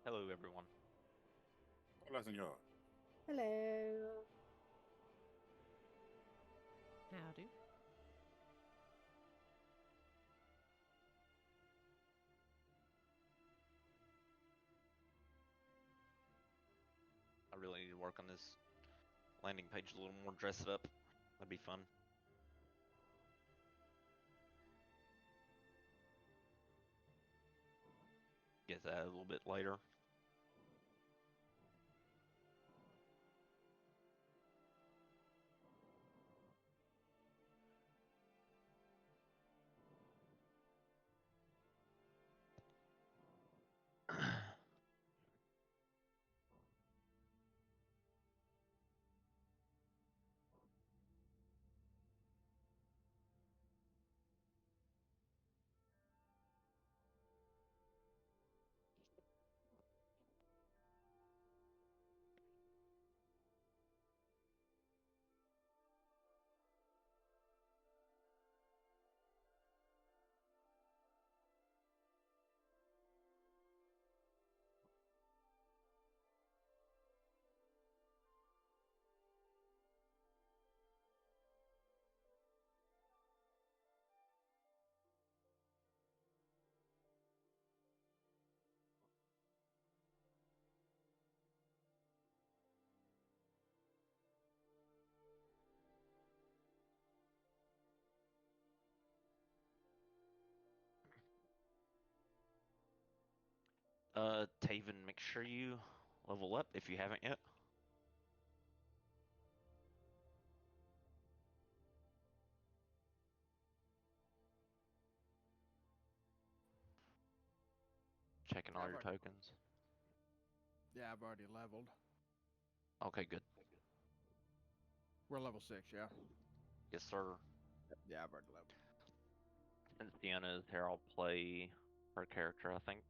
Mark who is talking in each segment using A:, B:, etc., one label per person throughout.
A: Hello, everyone.
B: Hola, señor.
C: Hello.
D: Howdy.
A: I really need to work on this landing page a little more, dress it up. That'd be fun. Get that a little bit later. Taven, make sure you level up if you haven't yet. Checking all your tokens.
D: Yeah, I've already leveled.
A: Okay, good.
D: We're level 6, yeah?
A: Yes, sir.
D: Yeah, I've already leveled.
A: Since Deanna is here, I'll play her character, I think.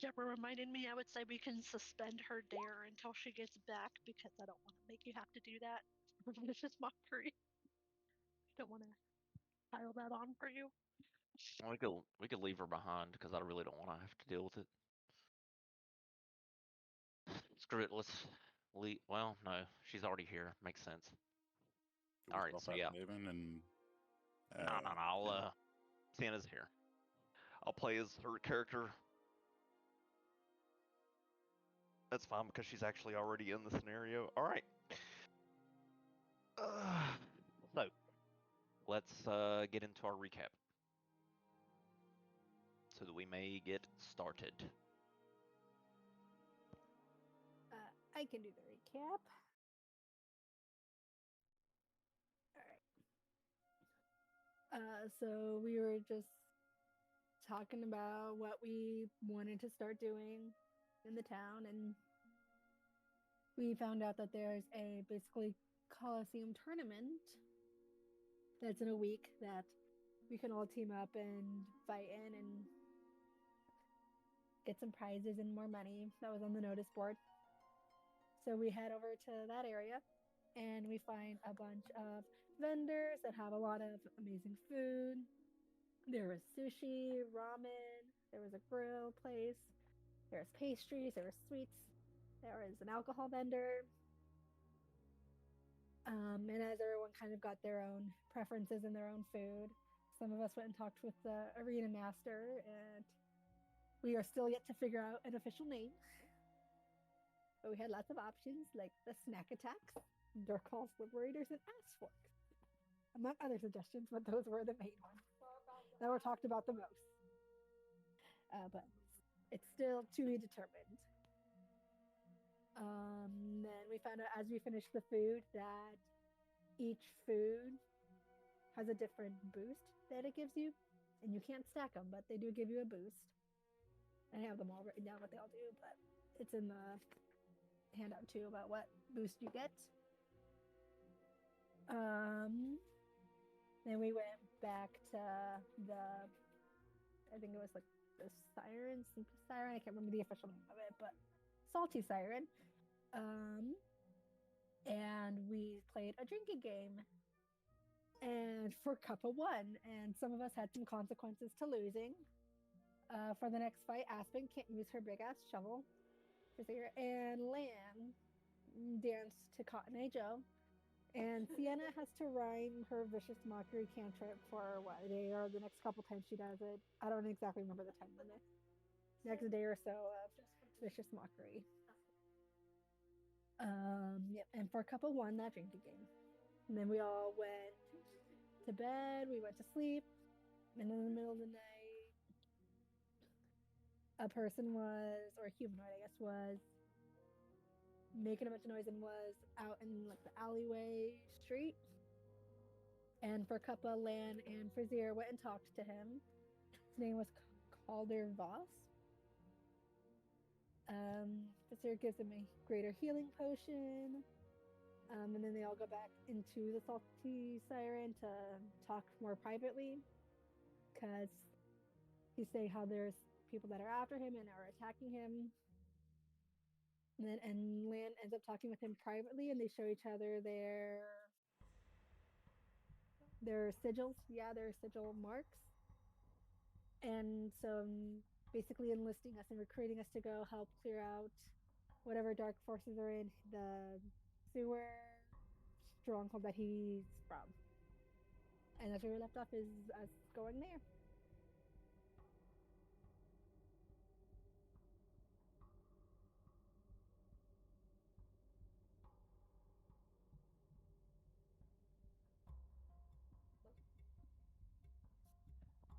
E: Deborah reminded me I would say we can suspend her dare until she gets back because I don't want to make you have to do that. It's just mockery. I don't want to pile that on for you.
A: We could leave her behind because I really don't want to have to deal with it. Screw it. Let's leave. Well, no, she's already here. Makes sense.
B: Do we
A: All right,
B: swap
A: so
B: out
A: yeah.
B: Maven and
A: No. I'll Sienna's here. I'll play as her character. That's fine because she's actually already in the scenario. All right. So let's get into our recap so that we may get started.
C: I can do the recap. All right. So we were just talking about what we wanted to start doing in the town, and we found out that there's a basically Coliseum tournament that's in a week that we can all team up and fight in and get some prizes and more money. That was on the notice board. So we head over to that area and we find a bunch of vendors that have a lot of amazing food. There was sushi, ramen, there was a grill place, there was pastries, there was sweets, there was an alcohol vendor. And as everyone kind of got their own preferences and their own food, some of us went and talked with the arena master, and we are still yet to figure out an official name. But we had lots of options like the snack attacks, Durkal's liberators, and ass forks, among other suggestions, but those were the main ones that were talked about the most. But it's still to be determined. Then we found out as we finished the food that each food has a different boost that it gives you, and you can't stack them, but they do give you a boost. I have them all written down what they all do, but it's in the handout too about what boost you get. Then we went back to I think it was like the Siren, Sleepy Siren. I can't remember the official name of it, but Salty Siren. And we played a drinking game. And for cup of one, and some of us had some consequences to losing. For the next fight, Aspen can't use her big ass shovel. And Lan danced to Cotton Eye Joe. And Sienna has to rhyme her vicious mockery cantrip for what day or the next couple times she does it. I don't exactly remember the time the next day or so of vicious mockery. Yep, and for a cup of one, that drinking game. And then we all went to bed, we went to sleep, and in the middle of the night, a person was, or a humanoid, I guess, was making a bunch of noise and was out in like the alleyway street. And for Cuppa, Lan, and Frazier went and talked to him. His name was Calder Voss. Frazier gives him a greater healing potion. And then they all go back into the Salty Siren to talk more privately. Because he's saying how there's people that are after him and are attacking him. And Lan ends up talking with him privately, and they show each other their sigils. Yeah, their sigil marks. And so basically enlisting us and recruiting us to go help clear out whatever dark forces are in the sewer stronghold that he's from. And that's where we left off, is us going there.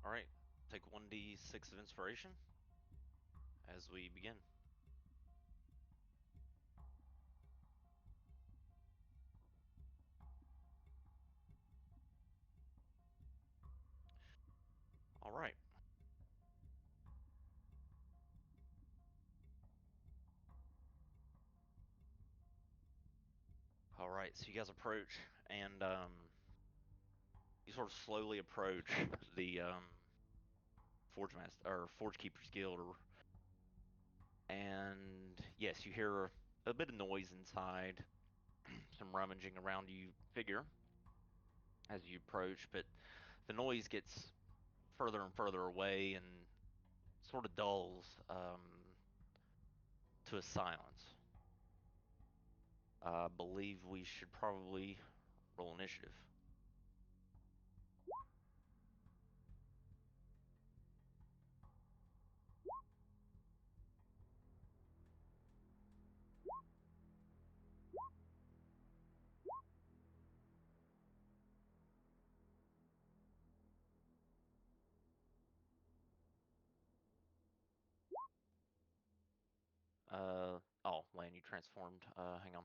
A: All right, take 1d6 of inspiration as we begin. All right. All right, so you guys approach, and you sort of slowly approach the Forge Master or Forge Keeper's Guild, and yes, you hear a bit of noise inside, some rummaging around. You figure as you approach, but the noise gets further and further away and sort of dulls to a silence. I believe we should probably roll initiative. Oh, Lan, you transformed. Hang on.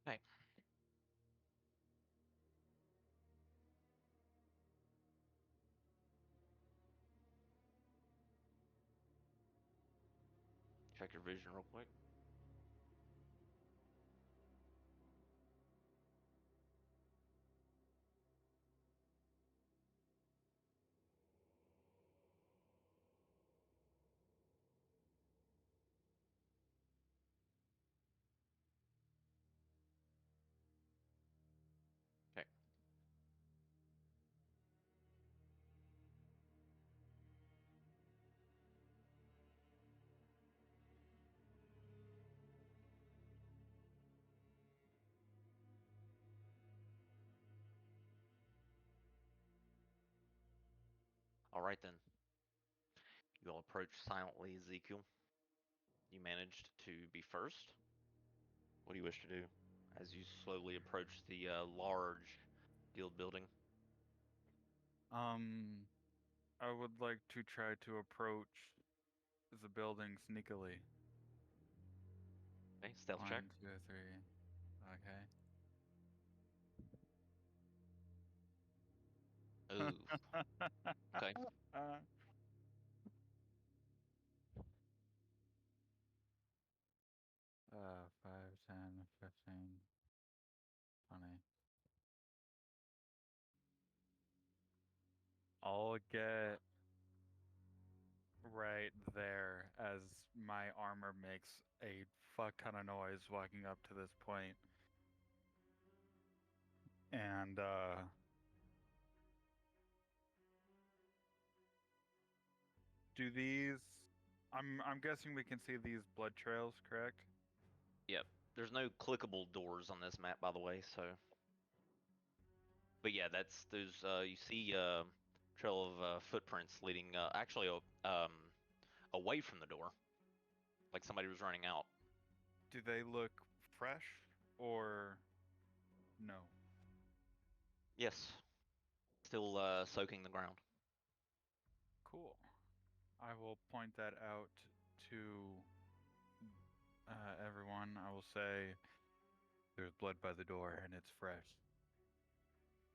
A: Hey. Check your vision real quick. Okay. All right then. You all approach silently, Ezekiel. You managed to be first. What do you wish to do as you slowly approach the large guild building?
F: I would like to try to approach the building sneakily.
A: Okay, stealth check.
F: 1, 2, 3. Okay.
A: Ooh. Okay.
F: 5, 10, 15, 20. I'll get right there as my armor makes a fuck ton of noise walking up to this point. And do these I'm guessing we can see these blood trails, correct?
A: Yep. There's no clickable doors on this map, by the way, so. But yeah, that's those. You see trail of footprints leading actually away from the door, like somebody was running out.
F: Do they look fresh or no?
A: Yes. Still soaking the ground.
F: Cool. I will point that out to everyone. I will say there's blood by the door and it's fresh.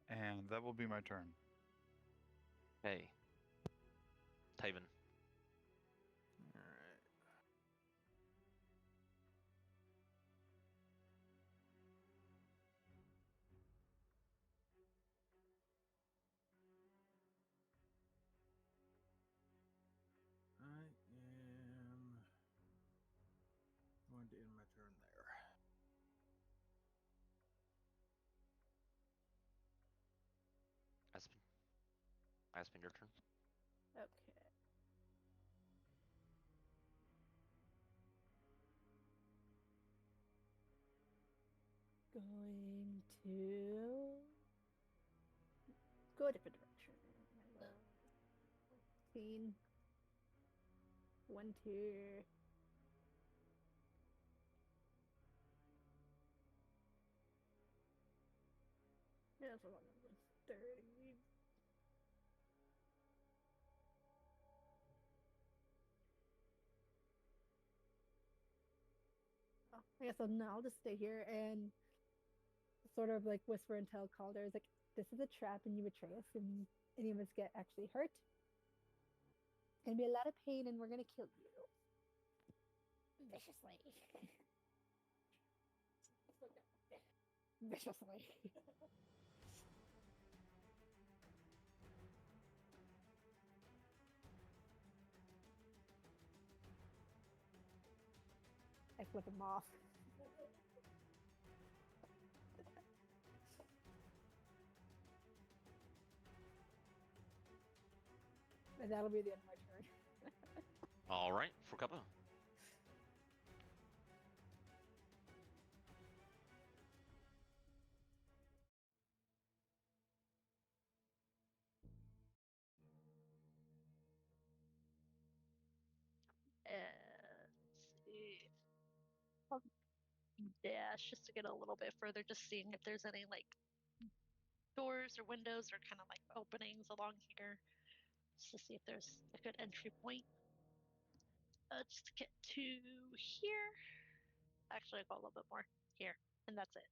F: And that will be my turn.
A: Hey. Taven.
D: Alright. I am going to end my turn there.
A: Aspen. Aspen, your turn.
C: Okay. Going to go a different direction. 15. 1, 2. Yeah, that's a lot of 30. Oh, I guess I'll just stay here and sort of like whisper and tell Calder, like, this is a trap and you betray us and any of us get actually hurt. It's gonna be a lot of pain and we're gonna kill you. Viciously. Viciously. I flip him off. And that'll be the end of my turn.
A: All right, for cover.
E: Let's see. I'll dash just to get a little bit further, just seeing if there's any like doors or windows or kind of like openings along here, just to see if there's a good entry point. Just to get to here. Actually, I'll go a little bit more here, and that's it.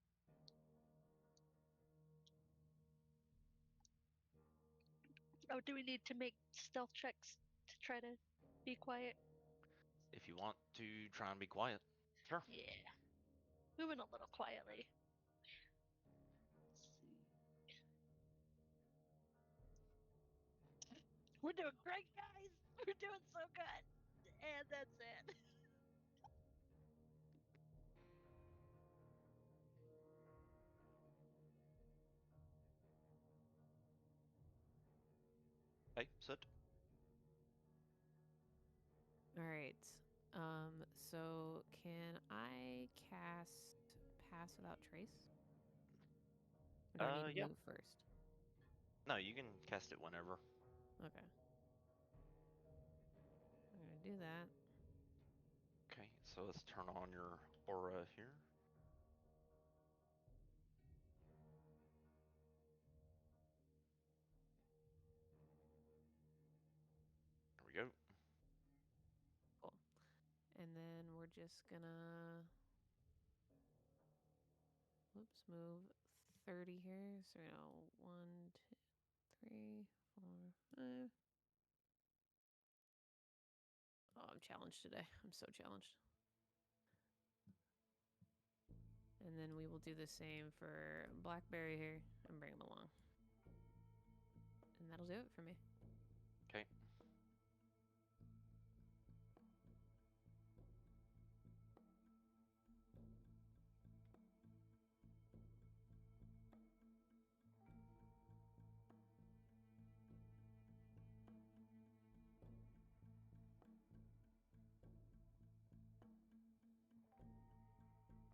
E: Oh, do we need to make stealth checks to try to be quiet?
A: If you want to try and be quiet, sure.
E: Yeah. Moving a little quietly. We're doing great, guys. We're doing so good. And that's it.
A: Hey, sit.
G: All right. So can I cast Pass Without Trace? Or do I need to
A: Yeah.
G: move first?
A: No, you can cast it whenever.
G: Okay. I'm gonna do that.
A: Okay, so let's turn on your aura here.
G: we're just gonna move 30 here. So now 1, 2, 3, 4, 5. Oh, I'm challenged today. I'm so challenged. And then we will do the same for Blackberry here and bring him along. And that'll do it for me.
A: Okay.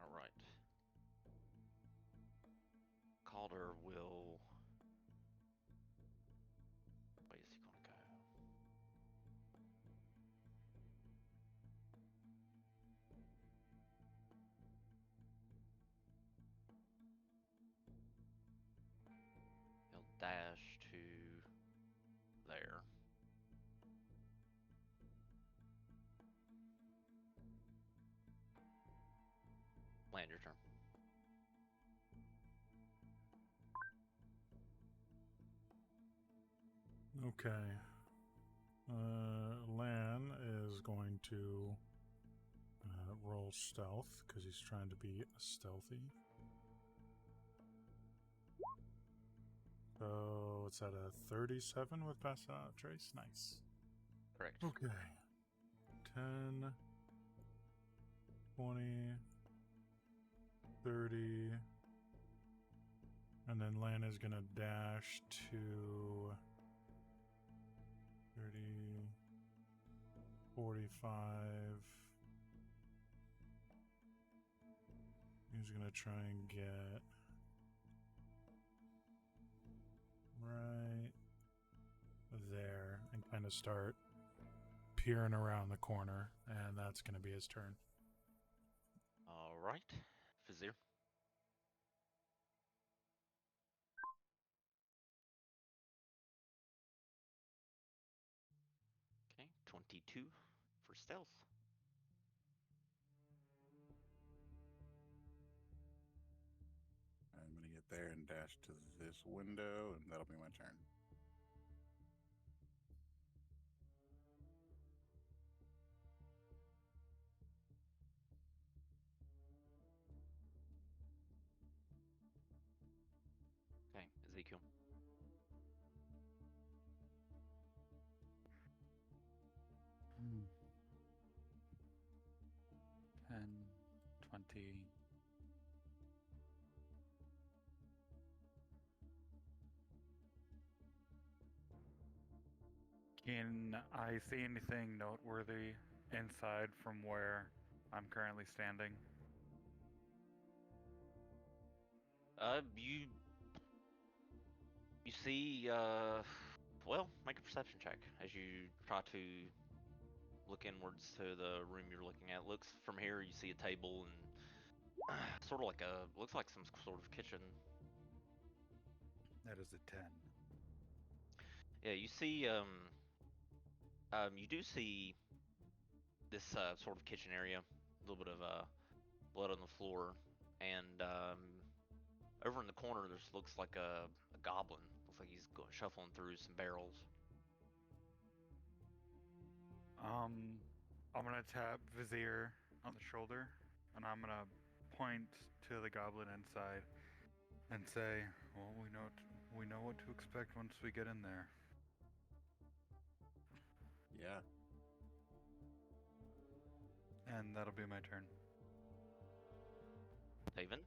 A: All right. Calder will. Where is he gonna go? He'll dash to there. Land your turn.
B: Okay. Lan is going to roll stealth because he's trying to be stealthy. So it's at a 37 with pass out trace. Nice.
A: Correct.
B: Okay. 10, 20, 30. And then Lan is going to dash to 30, 45. He's going to try and get right there and kind of start peering around the corner, and that's going to be his turn.
A: All right. Vizier. Okay. 22 for stealth.
B: I'm going to get there and dash to this window, and that'll be my turn.
A: Okay. Ezekiel.
F: Hmm. 10, 20. Can I see anything noteworthy inside from where I'm currently standing?
A: You see, well, make a perception check as you try to look inwards to the room you're looking at. Looks from here, you see a table and sort of like looks like some sort of kitchen.
F: That is a 10.
A: Yeah, you see, you do see this sort of kitchen area, a little bit of blood on the floor, and over in the corner, there's looks like a goblin. Looks like he's shuffling through some barrels.
F: I'm gonna tap Vizier on the shoulder, and I'm gonna point to the goblin inside and say, "Well, we know what to expect once we get in there."
B: Yeah.
F: And that'll be my turn.
A: Haven.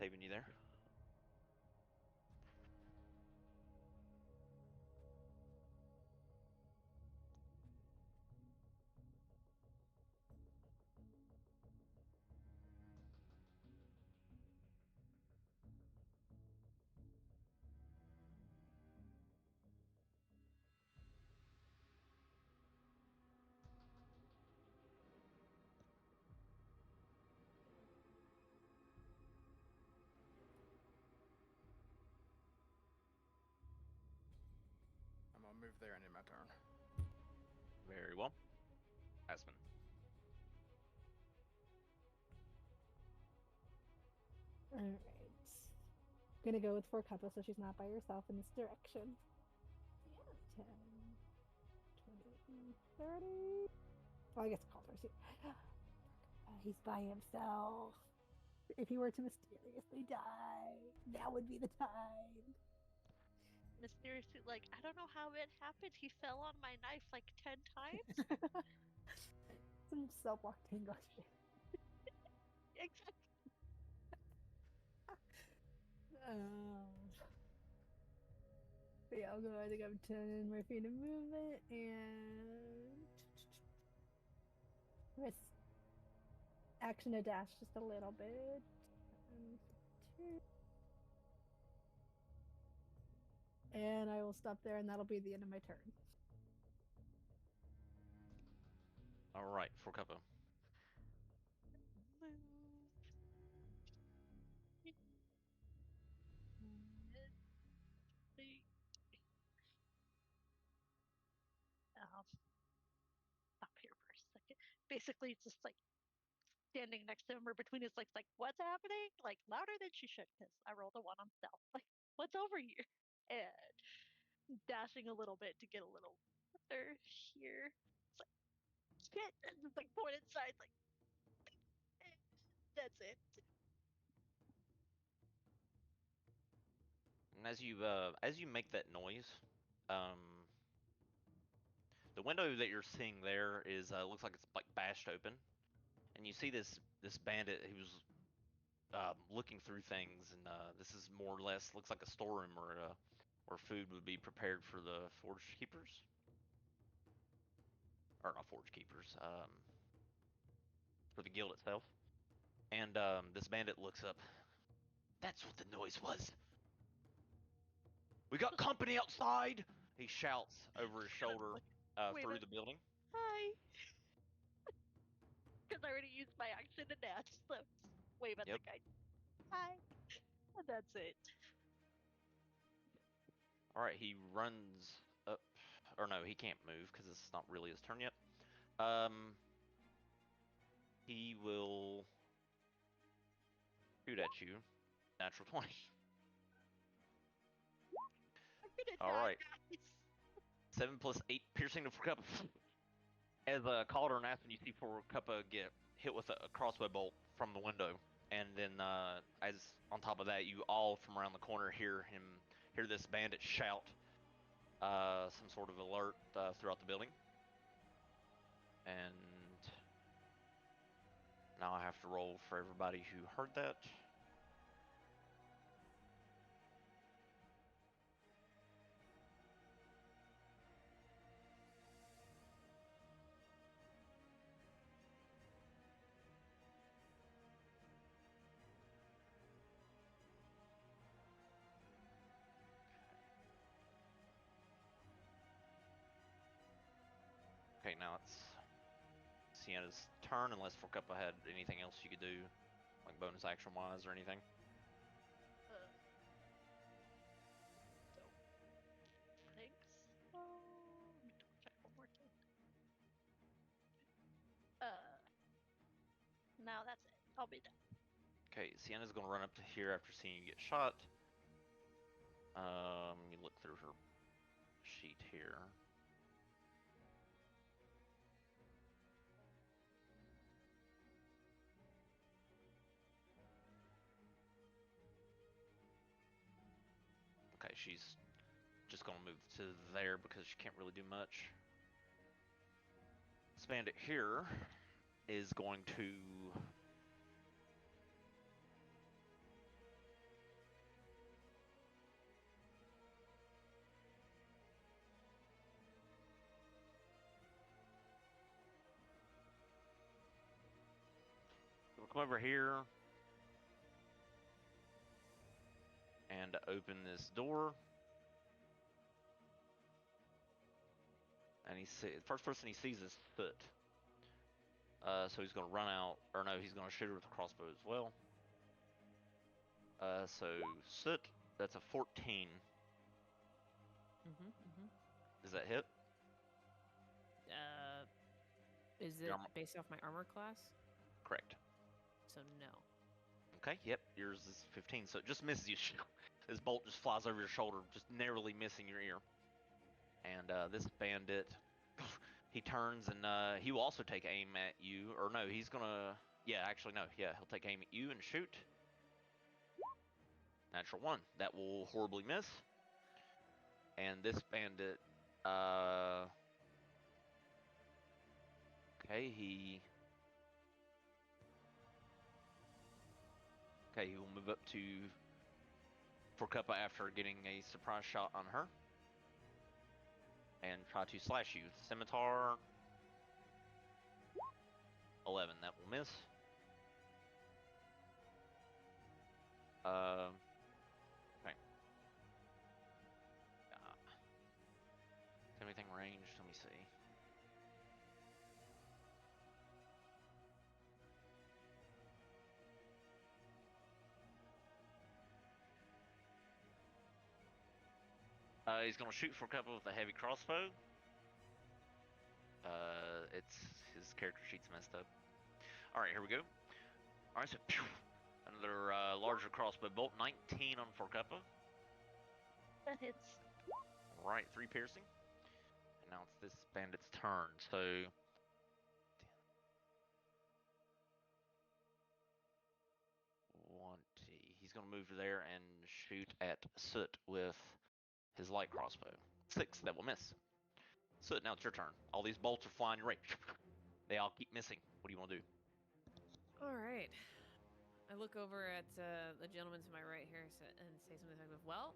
A: saving you there.
D: I'm gonna move there and end my turn.
A: Very well. Aspen.
C: Alright. Gonna go with Forcuppa so she's not by herself in this direction. 10, 20, 30. Well, I guess Calder's here. He's by himself. If he were to mysteriously die, now would be the time.
E: Mysteriously, like, I don't know how it happened. He fell on my knife like 10 times.
C: Some cell block tango shit.
E: Exactly.
C: But yeah, I'll go ahead and have 10 more feet of movement and risk action to dash just a little bit. And I will stop there, and that'll be the end of my turn.
A: All right, Forcuppa.
E: Stop here for a second. Basically, it's just like standing next to him or between his legs, like, what's happening? Like, louder than she should, because I rolled a 1 on stealth. Like, what's over here? And dashing a little bit to get a little further here. It's like, shit! And just like point inside, like, that's it.
A: And as you make that noise, the window that you're seeing there is looks like it's like bashed open, and you see this bandit who's looking through things, and this is more or less looks like a storeroom where food would be prepared for the forge keepers, or not forge keepers, for the guild itself. And this bandit looks up. That's what the noise was. We got company outside! He shouts over his shoulder through the building.
E: Hi. Because I already used my action to dash, so just wave at
A: Yep.
E: the guy. Hi. And that's it.
A: All right, he runs up, or no, he can't move because it's not really his turn yet. He will shoot at you. Natural 20.
E: I'm gonna
A: All
E: die,
A: right.
E: guys.
A: 7 plus 8 piercing to Forcuppa. As Calder and Aspen, you see Forcuppa get hit with a crossbow bolt from the window, and then as on top of that, you all from around the corner hear this bandit shout some sort of alert throughout the building. And now I have to roll for everybody who heard that. Okay, now it's Sienna's turn, unless Forcuppa had anything else you could do, like bonus action wise or anything.
E: Don't think so. Let me double check one more time. No, that's it. I'll be done.
A: Okay, Sienna's gonna run up to here after seeing you get shot. You look through her sheet here. Okay, she's just gonna move to there because she can't really do much. This bandit here is going to come over here and open this door. And first person he sees is Foot. So he's gonna run out, or no, he's gonna shoot her with a crossbow as well. So Soot, that's a 14. Is that hit?
G: Is it based off my armor class?
A: Correct.
G: So no.
A: Okay, yep, yours is 15, so it just misses you. This bolt just flies over your shoulder, just narrowly missing your ear. And this bandit, he turns and he will also take aim at you. Or no, he's gonna, yeah, actually no, yeah, he'll take aim at you and shoot. Natural 1. That will horribly miss. And this bandit, okay, he will move up to Forkuppa after getting a surprise shot on her. And try to slash you. Scimitar, 11, that will miss. Okay. Is anything ranged? Let me see. He's gonna shoot for a couple with a heavy crossbow. It's his character sheet's messed up. All right, here we go. All right, so another larger crossbow bolt, 19 on Forkuppa.
E: That hits.
A: All right, 3 piercing. And now it's this bandit's turn. So he's gonna move there and shoot at Soot with his light crossbow. 6, that will miss. Soot, now it's your turn. All these bolts are flying your way. They all keep missing. What do you want to do?
G: All right. I look over at the gentleman to my right here and say something like, well,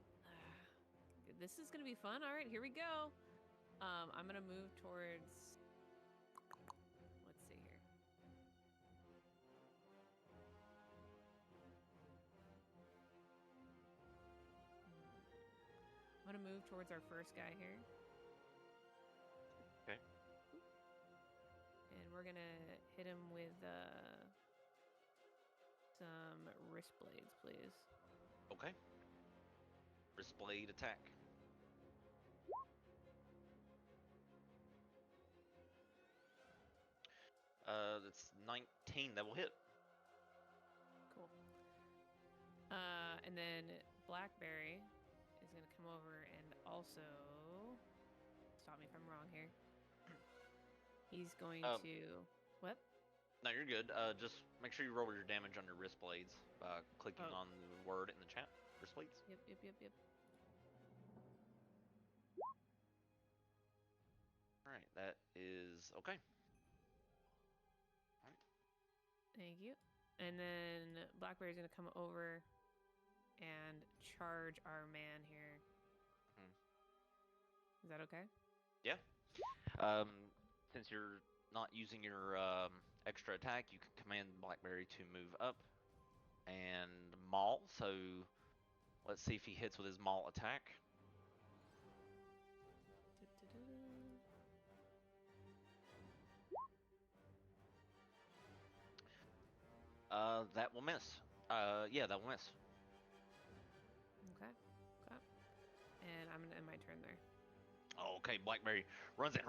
G: this is going to be fun. All right, here we go. I'm going to move towards, let's see here. I'm going to move towards our first guy here.
A: Okay.
G: And we're going to hit him with some wrist blades, please.
A: Okay. Wrist blade attack. That's 19. That will hit.
G: Cool. And then Blackberry is going to come over and also stop me if I'm wrong here. He's going to what?
A: No, you're good. Just make sure you roll your damage on your wrist blades by clicking on the word in the chat. Wrist blades.
G: Yep.
A: All right, that is okay. All right.
G: Thank you. And then Blackberry's gonna come over and charge our man here. Is that okay?
A: Yeah. Since you're not using your extra attack, you can command Blackberry to move up and maul. So let's see if he hits with his maul attack. That will miss. Yeah, that will miss.
G: Okay. And I'm gonna end my turn there.
A: Okay, Blackberry runs in,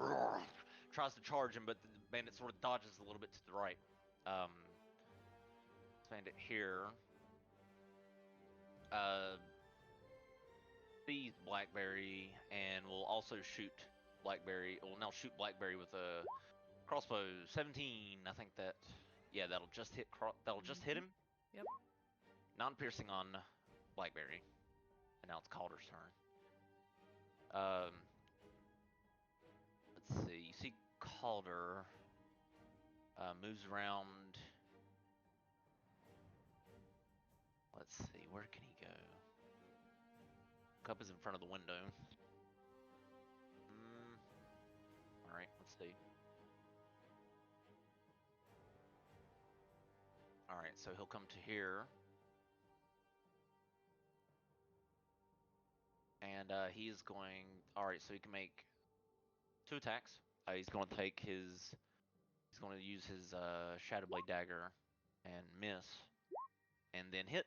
A: tries to charge him, but the bandit sort of dodges a little bit to the right. Bandit here sees Blackberry and will also shoot Blackberry. Will now shoot Blackberry with a crossbow. 17. I think that. Yeah, that'll just hit. That'll just hit him.
G: Yep.
A: Non-piercing on Blackberry, and now it's Calder's turn. Let's see. You see Calder moves around. Let's see. Where can he go? Cup is in front of the window. All right. Let's see. All right. so he'll come to here. And he is going. Alright, so he can make 2 attacks. He's going to take his. He's going to use his Shadow Blade Dagger and miss. And then hit.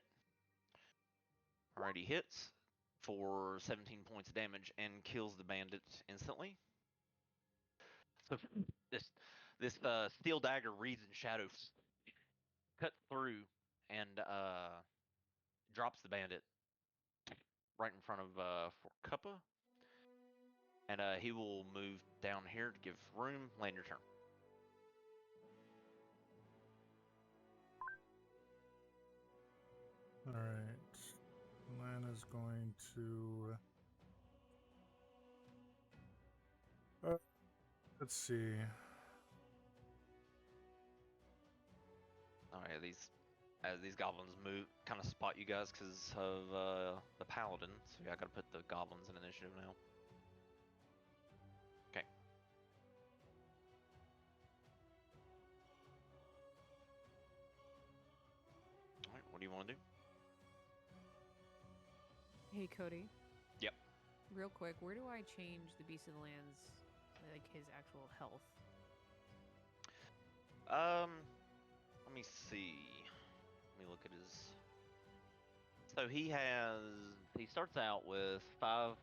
A: Alright, he hits for 17 points of damage and kills the bandit instantly. So this steel dagger reads in shadows, cuts through, and drops the bandit right in front of Kappa. And he will move down here to give room. Land your turn.
B: All right. Lana's going to. Let's see.
A: Alright, as these goblins move, kind of spot you guys because of the paladin. So yeah, I gotta put the goblins in initiative now. Okay. Alright, what do you want to do?
G: Hey, Cody.
A: Yep.
G: Real quick, where do I change the Beast of the Land's, like, his actual health?
A: Let me see. Let me look at his. So he starts out with 5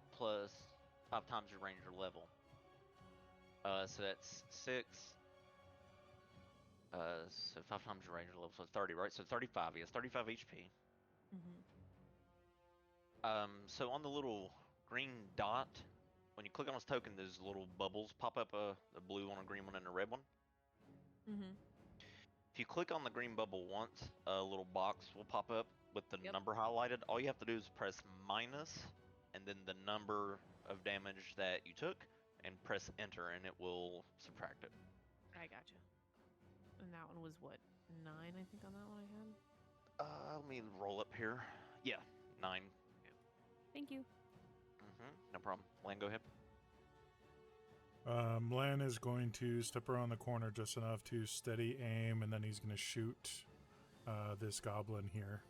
A: times your ranger level. So that's 6. So 5 times your ranger level, so 30, right? So 35. He has 35 HP.
G: Mm-hmm.
A: So on the little green dot, when you click on his token, those little bubbles pop up, a blue one, a green one, and a red one.
G: Mm-hmm.
A: If you click on the green bubble once, a little box will pop up with the
G: Yep.
A: number highlighted. All you have to do is press minus, and then the number of damage that you took, and press enter, and it will subtract it.
G: I gotcha. And that one was what? 9, I think, on that one I had?
A: Let me roll up here. Yeah, 9.
G: Thank you.
A: No problem. Lan, go ahead.
B: Lan is going to step around the corner just enough to steady aim, and then he's going to shoot this goblin here.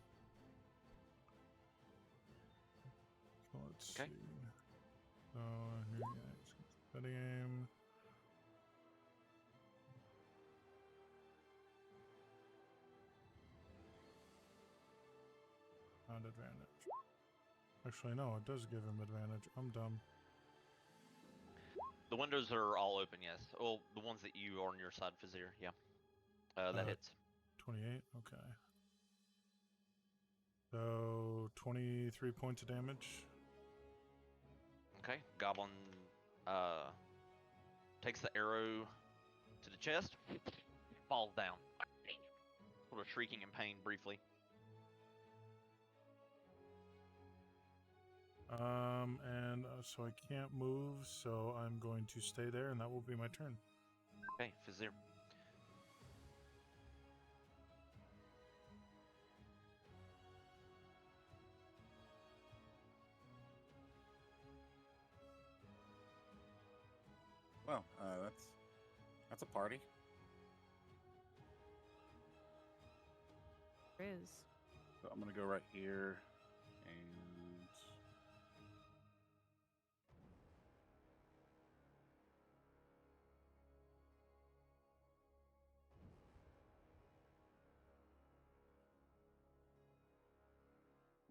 B: So let's
A: Okay.
B: see. So here, yeah, he's gonna steady aim. Not advantage. Actually, no, it does give him advantage. I'm dumb.
A: The windows are all open, yes. Well, the ones that you are on your side, Fizir, yeah. That hits.
B: 28, okay. So 23 points of damage.
A: Okay. Goblin takes the arrow to the chest, falls down, sort of shrieking in pain briefly.
B: And so I can't move, so I'm going to stay there, and that will be my turn.
A: Okay, Fizir.
H: Well, that's a party.
G: There is.
H: So I'm gonna go right here and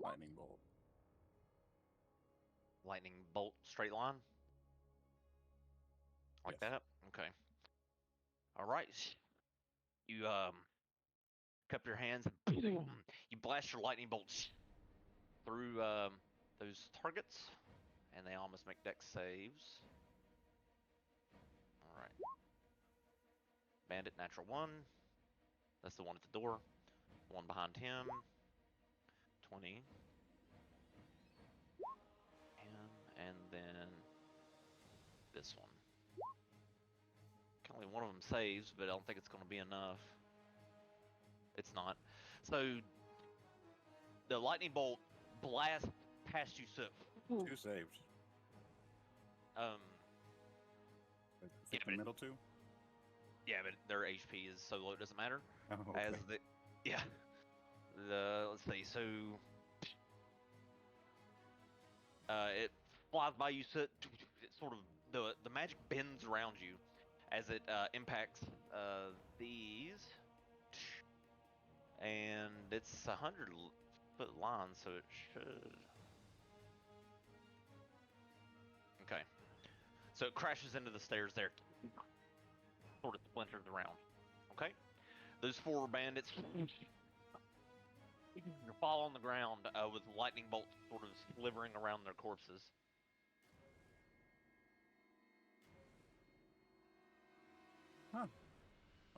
H: lightning bolt.
A: Lightning bolt, straight line. Like
H: Yes.
A: that? Okay. Alright. You cup your hands and you blast your lightning bolts through those targets, and they almost make dex saves. Alright. Bandit natural 1. That's the one at the door. The one behind him. 20. And then this one. Only one of them saves, but I don't think it's going to be enough. It's not. So the lightning bolt blasts past you, so
H: 2 saves. Like
A: Yeah,
H: the
A: but
H: middle 2.
A: yeah, but their HP is so low it doesn't matter.
H: Oh, okay.
A: Yeah. let's see. So it flies by you. So it sort of the magic bends around you as it impacts these, and it's 100-foot line, so it should. Okay. So it crashes into the stairs there, sort of splinters around. Okay. Those 4 bandits fall on the ground with lightning bolts sort of slivering around their corpses.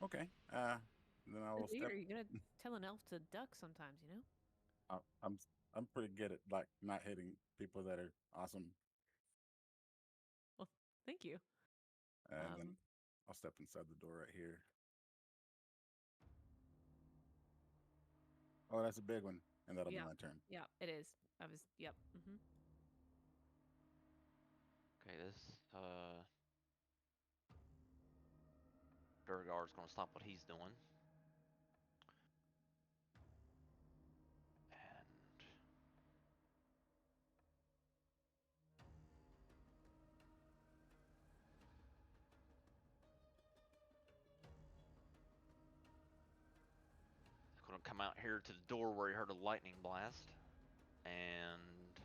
H: Okay. Then I will
G: Leader,
H: step.
G: you're gonna tell an elf to duck sometimes, you know?
H: I'm pretty good at like not hitting people that are awesome,
G: Well, thank you.
H: and then
G: Um,
H: I'll step inside the door right here. Oh, that's a big one, and that'll
G: Yeah.
H: be my turn.
G: Yeah, it is. Yep.
A: Okay, this Durgar's gonna stop what he's doing. And he's gonna come out here to the door where he heard a lightning blast and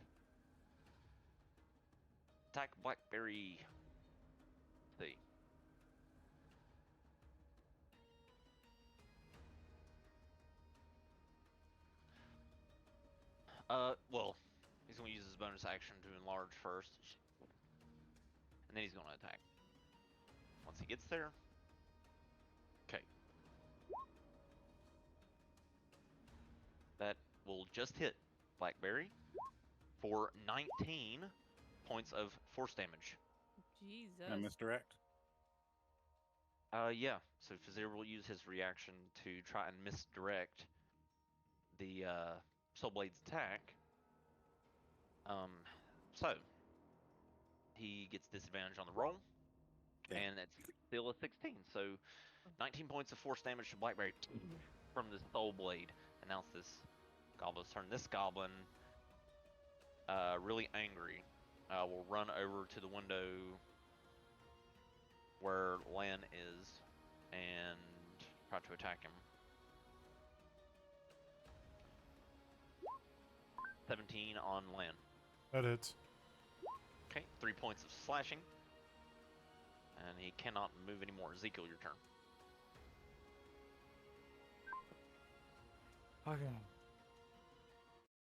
A: attack Blackberry. Let's see. Well, he's gonna use his bonus action to enlarge first, and then he's gonna attack. Once he gets there. Okay. That will just hit Blackberry for 19 points of force damage.
G: Jesus.
H: And misdirect.
A: Yeah. So Fazir will use his reaction to try and misdirect the Soul Blade's attack. So he gets disadvantage on the roll,
H: Damn.
A: and it's still a 16. So 19 points of force damage to Blackberry from the Soul Blade. And now it's this goblin's turn. This goblin, really angry, will run over to the window where Lan is and try to attack him. 17 on Lan.
B: That hits.
A: Okay, 3 points of slashing. And he cannot move anymore. Ezekiel, your turn.
F: Okay.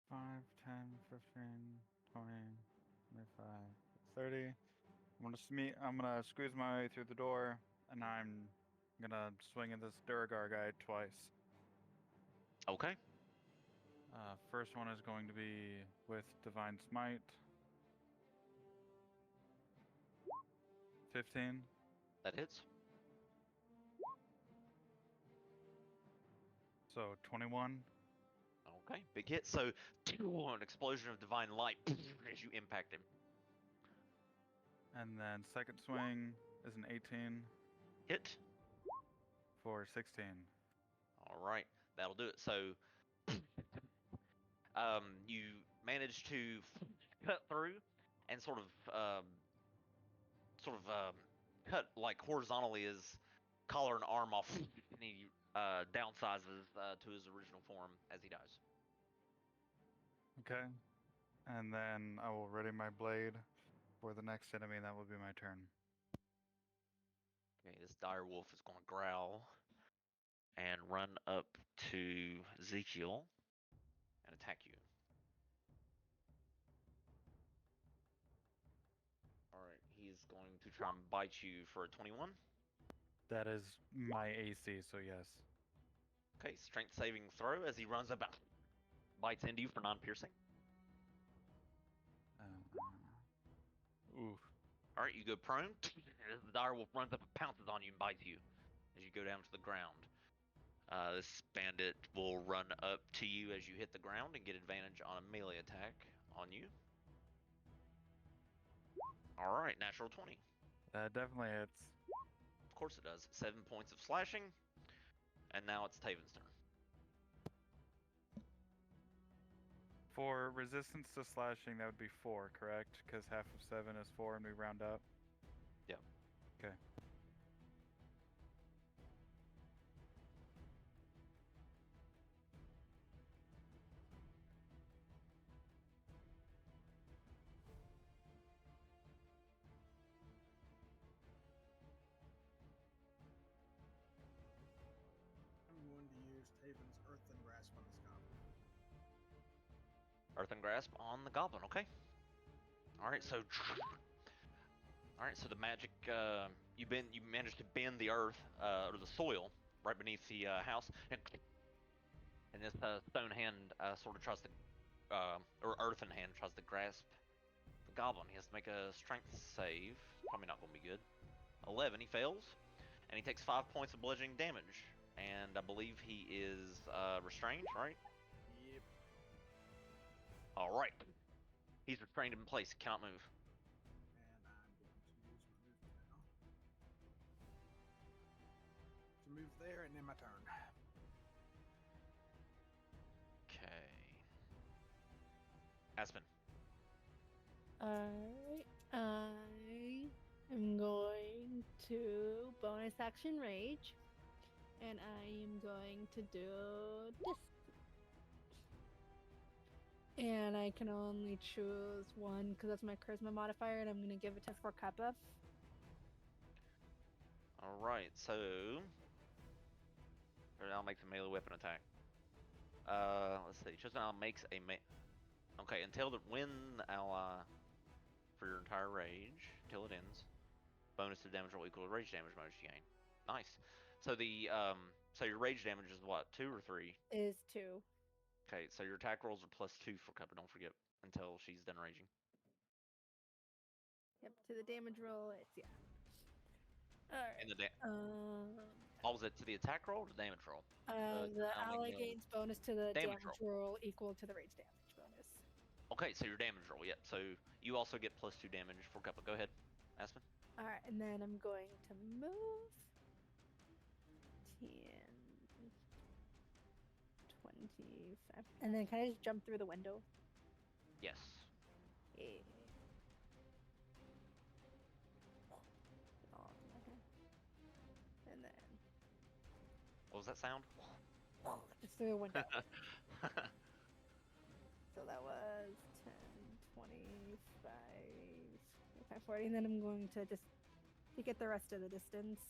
F: 5, 10, 15, 20, 25, 30. I'm gonna squeeze my way through the door, and I'm gonna swing at this Duragar guy twice.
A: Okay.
F: First one is going to be with Divine Smite. 15.
A: That hits.
F: So 21.
A: Okay, big hit. So, an explosion of divine light as you impact him.
F: And then second swing is an 18
A: Hit.
F: for 16.
A: All right, that'll do it. So, you manage to cut through and sort of cut like horizontally his collar and arm off, and he downsizes to his original form as he dies.
F: Okay. And then I will ready my blade for the next enemy. That will be my turn.
A: Okay, this dire wolf is going to growl and run up to Ezekiel and attack you. All right, he's going to try and bite you for a 21.
F: That is my AC, so yes.
A: Okay, strength saving throw as he runs up and bites into you for non-piercing.
F: Oof.
A: All right, you go prone. As the dire wolf runs up and pounces on you and bites you as you go down to the ground. This bandit will run up to you as you hit the ground and get advantage on a melee attack on you. All right, natural 20.
F: That definitely hits.
A: Of course it does. 7 points of slashing. And now it's Taven's turn.
F: For resistance to slashing, that would be 4, correct? Because half of 7 is 4, and we round up.
A: Yep.
F: Okay.
D: I'm going to use Taven's Earthen Grasp on this goblin.
A: Earthen Grasp on the goblin. Okay. All right. So. All right. So the magic. You managed to bend the earth or the soil right beneath the house, and this stone hand sort of tries to, or earthen hand tries to grasp the goblin. He has to make a strength save. Probably not going to be good. 11. He fails, and he takes 5 points of bludgeoning damage. And I believe he is restrained, right?
D: Yep.
A: All right. He's restrained in place. Cannot move.
D: And I'm going to use my movement now. To move there and end my turn.
A: Okay. Aspen.
C: Alright. I am going to bonus action rage. And I am going to do this. And I can only choose one because that's my charisma modifier, and I'm going to give it to Forkappa.
A: All right. So. Now makes a melee weapon attack. Let's see. Chosen ally makes a Okay, until when the ally for your entire rage until it ends. Bonus to damage roll equal to rage damage bonus you gain. Nice. So so your rage damage is what, 2 or 3?
C: Is 2.
A: Okay, so your attack rolls are +2 for Cuppa, don't forget, until she's done raging.
C: Yep, to the damage roll, it's, yeah. Alright.
A: And what was it, to the attack roll or the damage roll?
C: The ally gains bonus to the damage roll equal to the rage damage bonus.
A: Okay, so your damage roll, yep. So you also get +2 damage for Cuppa. Go ahead, Aspen.
C: Alright, and then I'm going to move 10, 25. And then can I just jump through the window?
A: Yes.
C: Yeah. And then
A: What was that sound?
C: just through the window. So that was 10, 25, 25, 40. And then I'm going to just to get the rest of the distance.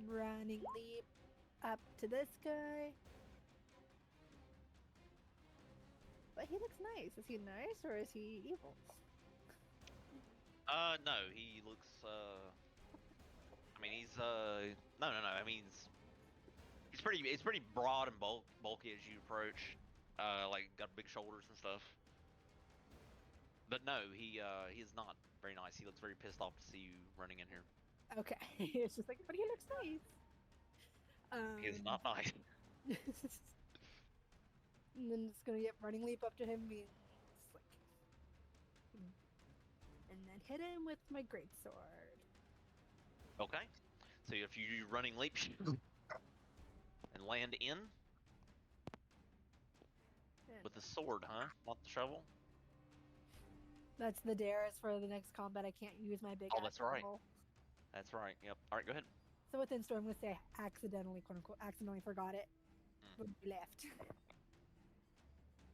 C: Running leap up to this guy. But he looks nice. Is he nice or is he evil?
A: No, he looks, I mean, he's, no, I mean, he's pretty broad and bulky as you approach, like, got big shoulders and stuff. But no, he is not very nice. He looks very pissed off to see you running in here.
C: Okay. It's just like, but he looks nice.
A: He is not nice.
C: And then just gonna get running leap up to him, being like, and then hit him with my greatsword.
A: Okay. So if you do running leap and land in with the sword, huh? Not the shovel?
C: That's the dares for the next combat. I can't use my big.
A: Oh, that's right.
C: shovel.
A: That's right. Yep. All right, go ahead.
C: So within storm, I'm gonna say I accidentally, quote unquote, accidentally forgot it when we left.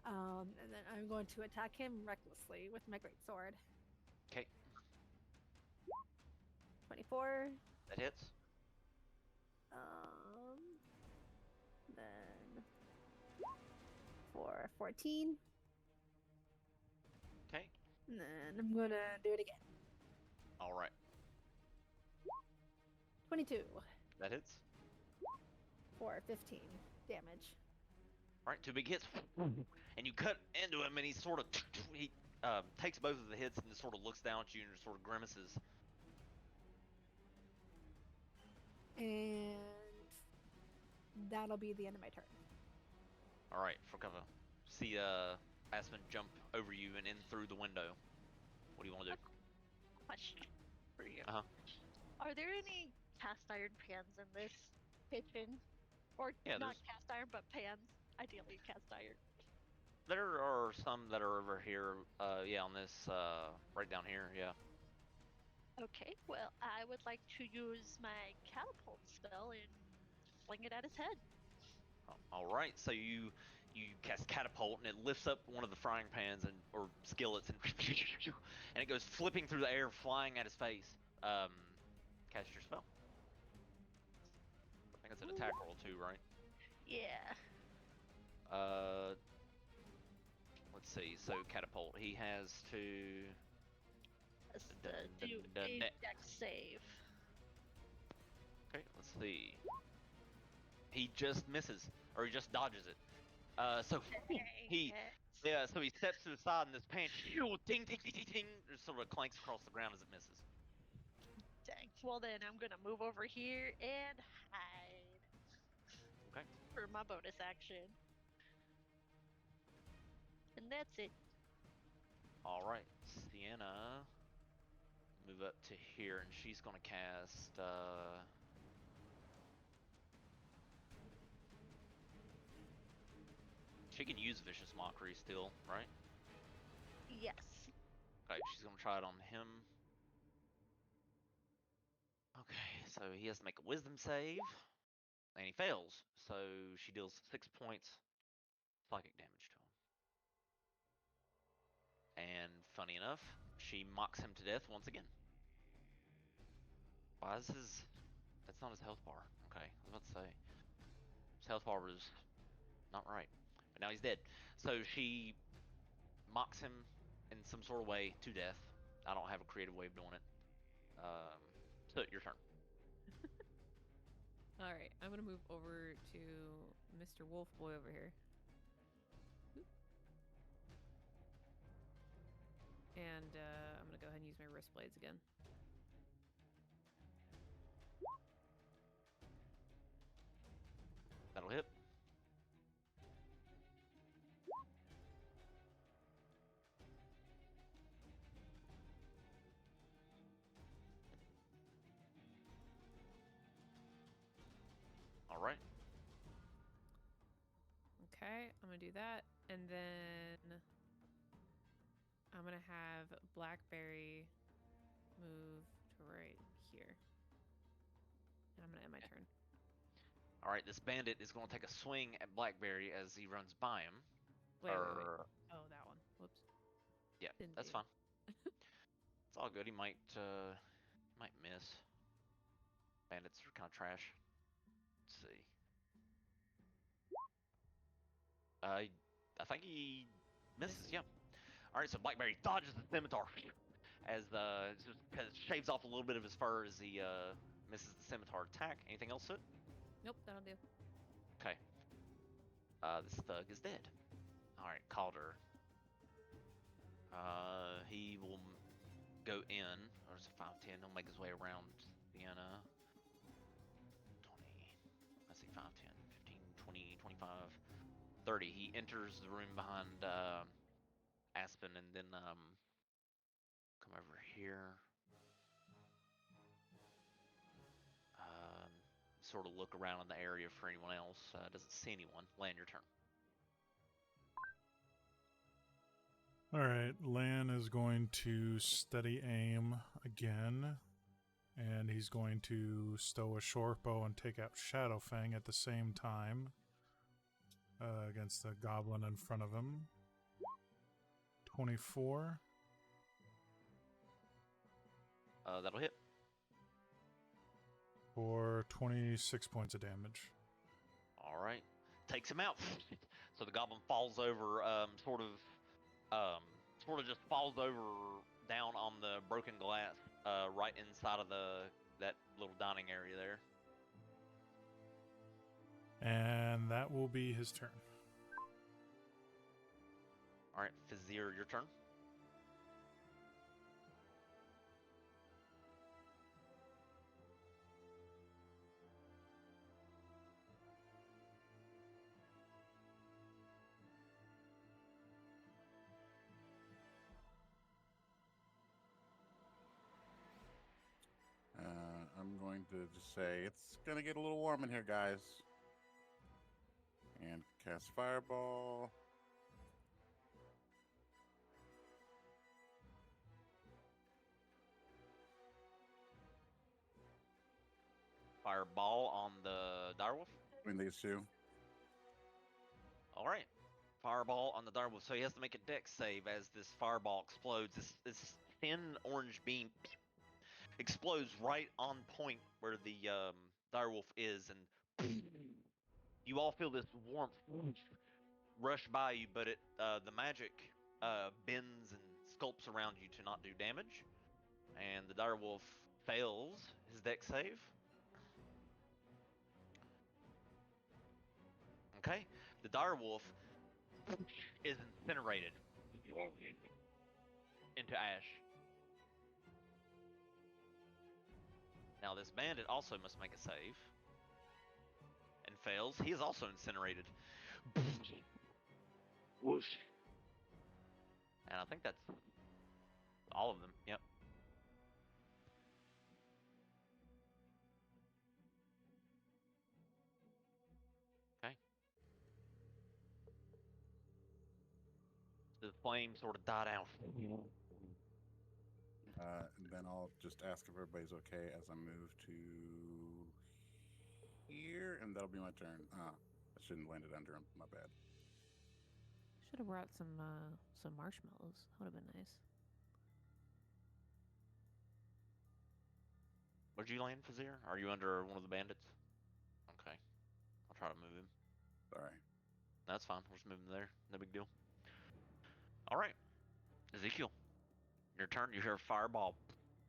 C: And then I'm going to attack him recklessly with my greatsword.
A: Okay.
C: 24.
A: That hits.
C: Then for 14.
A: Okay.
C: And then I'm gonna do it again.
A: All right.
C: 22
A: That hits.
C: for 15 damage.
A: All right, 2 big hits. And you cut into him, and he sort of he takes both of the hits and just sort of looks down at you and just sort of grimaces.
C: And that'll be the end of my turn.
A: All right, for cover. See Aspen jump over you and in through the window. What do you want to do?
E: Question for you.
A: Uh-huh.
E: Are there any cast iron pans in this kitchen? Or
A: Yeah,
E: not cast iron, but pans. Ideally cast iron.
A: There are some that are over here. Yeah, on this, right down here. Yeah.
E: Okay, well, I would like to use my catapult spell and fling it at his head.
A: All right. So you cast catapult, and it lifts up one of the frying pans or skillets, and and it goes flipping through the air, flying at his face. Cast your spell. I think it's an attack roll too, right?
E: Yeah.
A: Let's see. So catapult. He has to.
E: Has
A: Dun,
E: to
A: dun,
E: do
A: dun,
E: a
A: dun.
E: dex save.
A: Okay, let's see. He just misses, or he just dodges it. So he, yeah, so he steps to the side, and this pan, ding, ding, ding, ding, ding, just sort of clanks across the ground as it misses.
E: Dang. Well, then I'm gonna move over here and hide.
A: Okay.
E: For my bonus action. And that's it.
A: All right, Sienna, move up to here, and she's gonna cast. She can use vicious mockery still, right?
E: Yes.
A: Okay, she's gonna try it on him. Okay, so he has to make a wisdom save, and he fails. So she deals 6 points psychic damage to him. And funny enough, she mocks him to death once again. Why is his? That's not his health bar. Okay, I was about to say his health bar was not right, but now he's dead. So she mocks him in some sort of way to death. I don't have a creative way of doing it. So your turn.
G: All right, I'm gonna move over to Mr. Wolf Boy over here. And I'm gonna go ahead and use my wrist blades again.
A: That'll hit. All right.
G: Okay, I'm gonna do that, and then I'm gonna have Blackberry move to right here. And I'm gonna end my turn.
A: All right. This bandit is going to take a swing at Blackberry as he runs by him.
G: Wait. Oh, that one. Whoops.
A: Yeah,
G: Didn't
A: that's
G: do.
A: fine. It's all good. He might miss. Bandits are kind of trash. Let's see. I think he misses. Yeah. All right. So Blackberry dodges the scimitar as just kind of shaves off a little bit of his fur as he misses the scimitar attack. Anything else, Soot?
G: Nope, that'll do.
A: Okay. This thug is dead. All right, Calder. He will go in. Or is it 5'10"? He'll make his way around Sienna. 20. Let's see, 5'10", 15, 20, 25, 30. He enters the room behind Aspen, and then come over here. Sort of look around in the area for anyone else. Doesn't see anyone. Land your turn.
B: All right, Lan is going to steady aim again, and he's going to stow a short bow and take out Shadowfang at the same time against the goblin in front of him. 24.
A: That'll hit.
B: For 26 points of damage.
A: All right, takes him out. So the goblin falls over, sort of just falls over down on the broken glass, right inside of that little dining area there.
B: And that will be his turn.
A: All right, Fizir, your turn.
H: I'm going to just say it's going to get a little warm in here, guys. And cast Fireball.
A: fireball on the direwolf.
H: Between these two.
A: All right. Fireball on the direwolf. So he has to make a dex save as this fireball explodes. This thin orange beam explodes right on point where the direwolf is, and you all feel this warmth rush by you, but the magic bends and sculpts around you to not do damage. And the direwolf fails his dex save. Okay, the direwolf is incinerated into ash. Now this bandit also must make a save and fails. He is also incinerated. And I think that's all of them. Yep. Okay. The flame sort of died out.
H: And then I'll just ask if everybody's okay as I move to here, and that'll be my turn. I shouldn't have landed under him. My bad.
G: Should have brought some marshmallows. That would have been nice.
A: Where'd you land, Fazir? Are you under one of the bandits? Okay. I'll try to move him.
H: Sorry.
A: That's fine. We'll just move him there. No big deal. All right. Ezekiel, your turn. You hear a fireball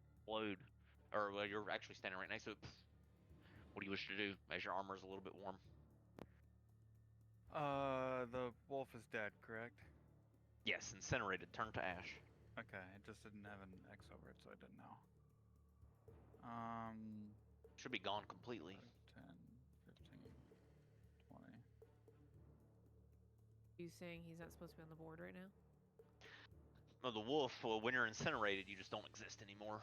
A: explode. Or, well, you're actually standing right next to it. What do you wish to do as your armor is a little bit warm?
F: The wolf is dead, correct?
A: Yes, incinerated. Turn to ash.
F: Okay, it just didn't have an X over it, so I didn't know.
A: Should be gone completely.
F: 10, 15, 20.
G: You saying he's not supposed to be on the board right now?
A: No, the wolf, well, when you're incinerated, you just don't exist anymore.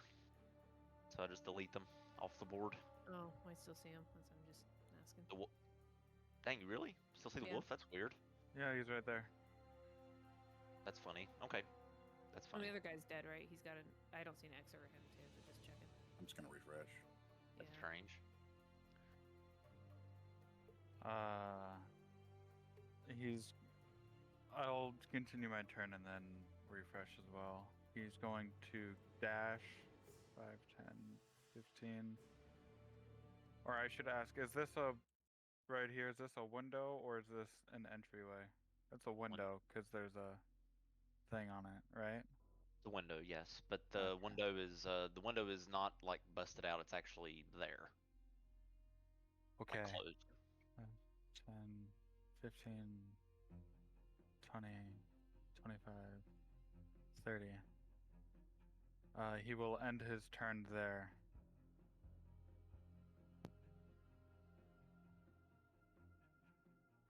A: So I just delete them off the board.
G: Oh, I still see him. That's I'm just asking.
A: The wolf. Dang, you really? Still see the
G: Yeah.
A: wolf? That's weird.
F: Yeah, he's right there.
A: That's funny. Okay. That's
G: Oh,
A: funny.
G: the other guy's dead, right? He's got an. I don't see an X over him too, but just checking.
H: I'm just gonna refresh.
A: That's
G: Yeah.
A: strange.
F: I'll continue my turn and then refresh as well. He's going to dash 5, 10, 15. Or I should ask, is this right here, is this a window or is this an entryway? It's a window because there's a thing on it, right?
A: The window, yes, but the
F: Okay.
A: window is not like busted out. It's actually there,
F: Okay.
A: like closed.
F: 10, 15, 20, 25, 30. He will end his turn there.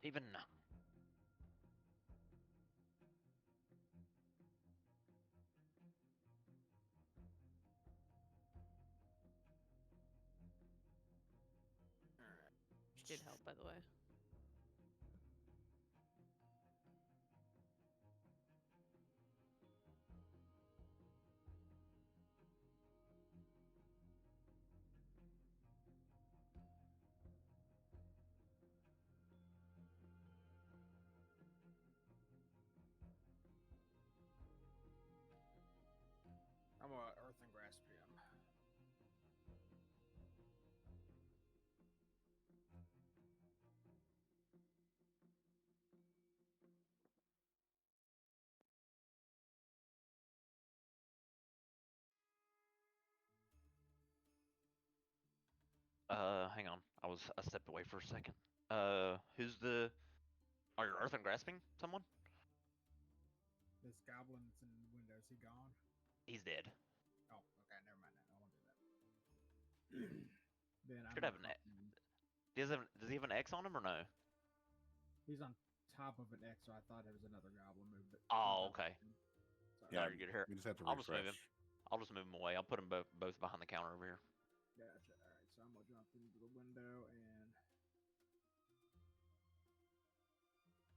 A: Even
G: Did help, by the way.
D: I'm a earth and grass PM.
A: hang on. I stepped away for a second. Who's the? Are you earth and grasping someone?
D: This goblin's in the window. Is he gone?
A: He's dead.
D: Oh, okay. Never mind that. I won't do that. Then I'm
A: Should have an. Does he have an X on him or no?
D: He's on top of an X, so I thought it was another goblin move. But
A: Oh, okay.
D: Sorry.
A: Yeah, you're good here.
H: We just have to
A: I'll just move
H: refresh.
A: him. I'll just move him away. I'll put them both behind the counter over here.
D: Gotcha. All right, so I'm gonna jump into the window and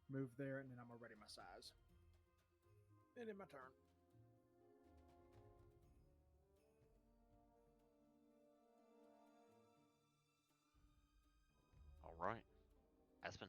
D: move there, and then I'm gonna ready my size. And in my turn.
A: right. Aspen.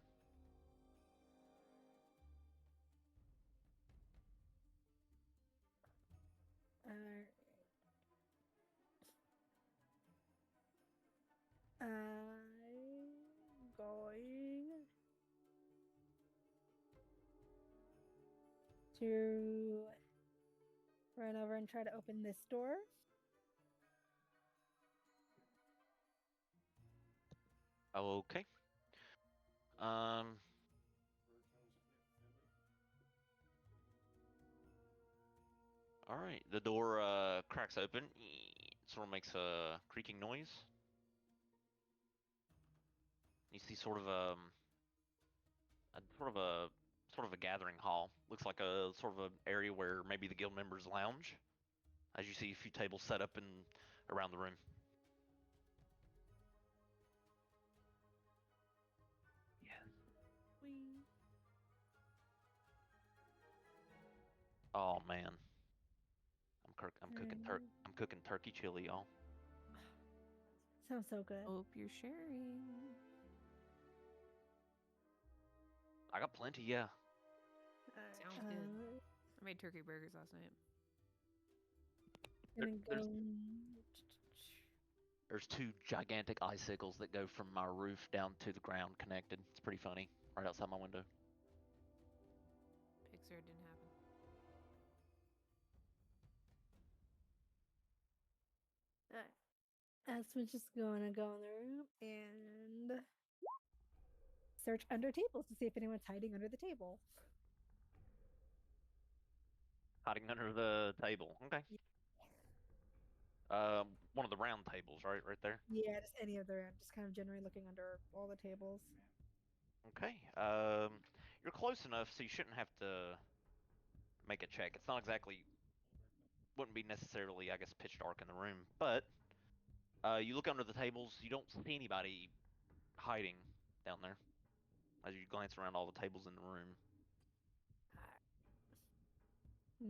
C: I'm going to run over and try to open this door.
A: Okay. All right. The door cracks open. Sort of makes a creaking noise. You see sort of a gathering hall. Looks like a sort of an area where maybe the guild members lounge. As you see a few tables set up around the room.
C: Whee.
A: Oh man.
C: Mm.
A: I'm cooking turkey chili, y'all.
C: Sounds so good.
G: Hope you're sharing.
A: I got plenty, yeah.
G: Sounds good. I made turkey burgers last night.
C: Gonna
A: There's-
C: go.
A: There's two gigantic icicles that go from my roof down to the ground connected. It's pretty funny. Right outside my window.
G: Pixar didn't happen.
C: Aspen's just gonna go in the room and search under tables to see if anyone's hiding under the table.
A: Hiding under the table. Okay. One of the round tables, right there.
C: Yeah, just any of their, just kind of generally looking under all the tables.
A: Okay. You're close enough, so you shouldn't have to make a check. It's not exactly, wouldn't be necessarily, I guess, pitch dark in the room, but you look under the tables, you don't see anybody hiding down there. As you glance around all the tables in the room.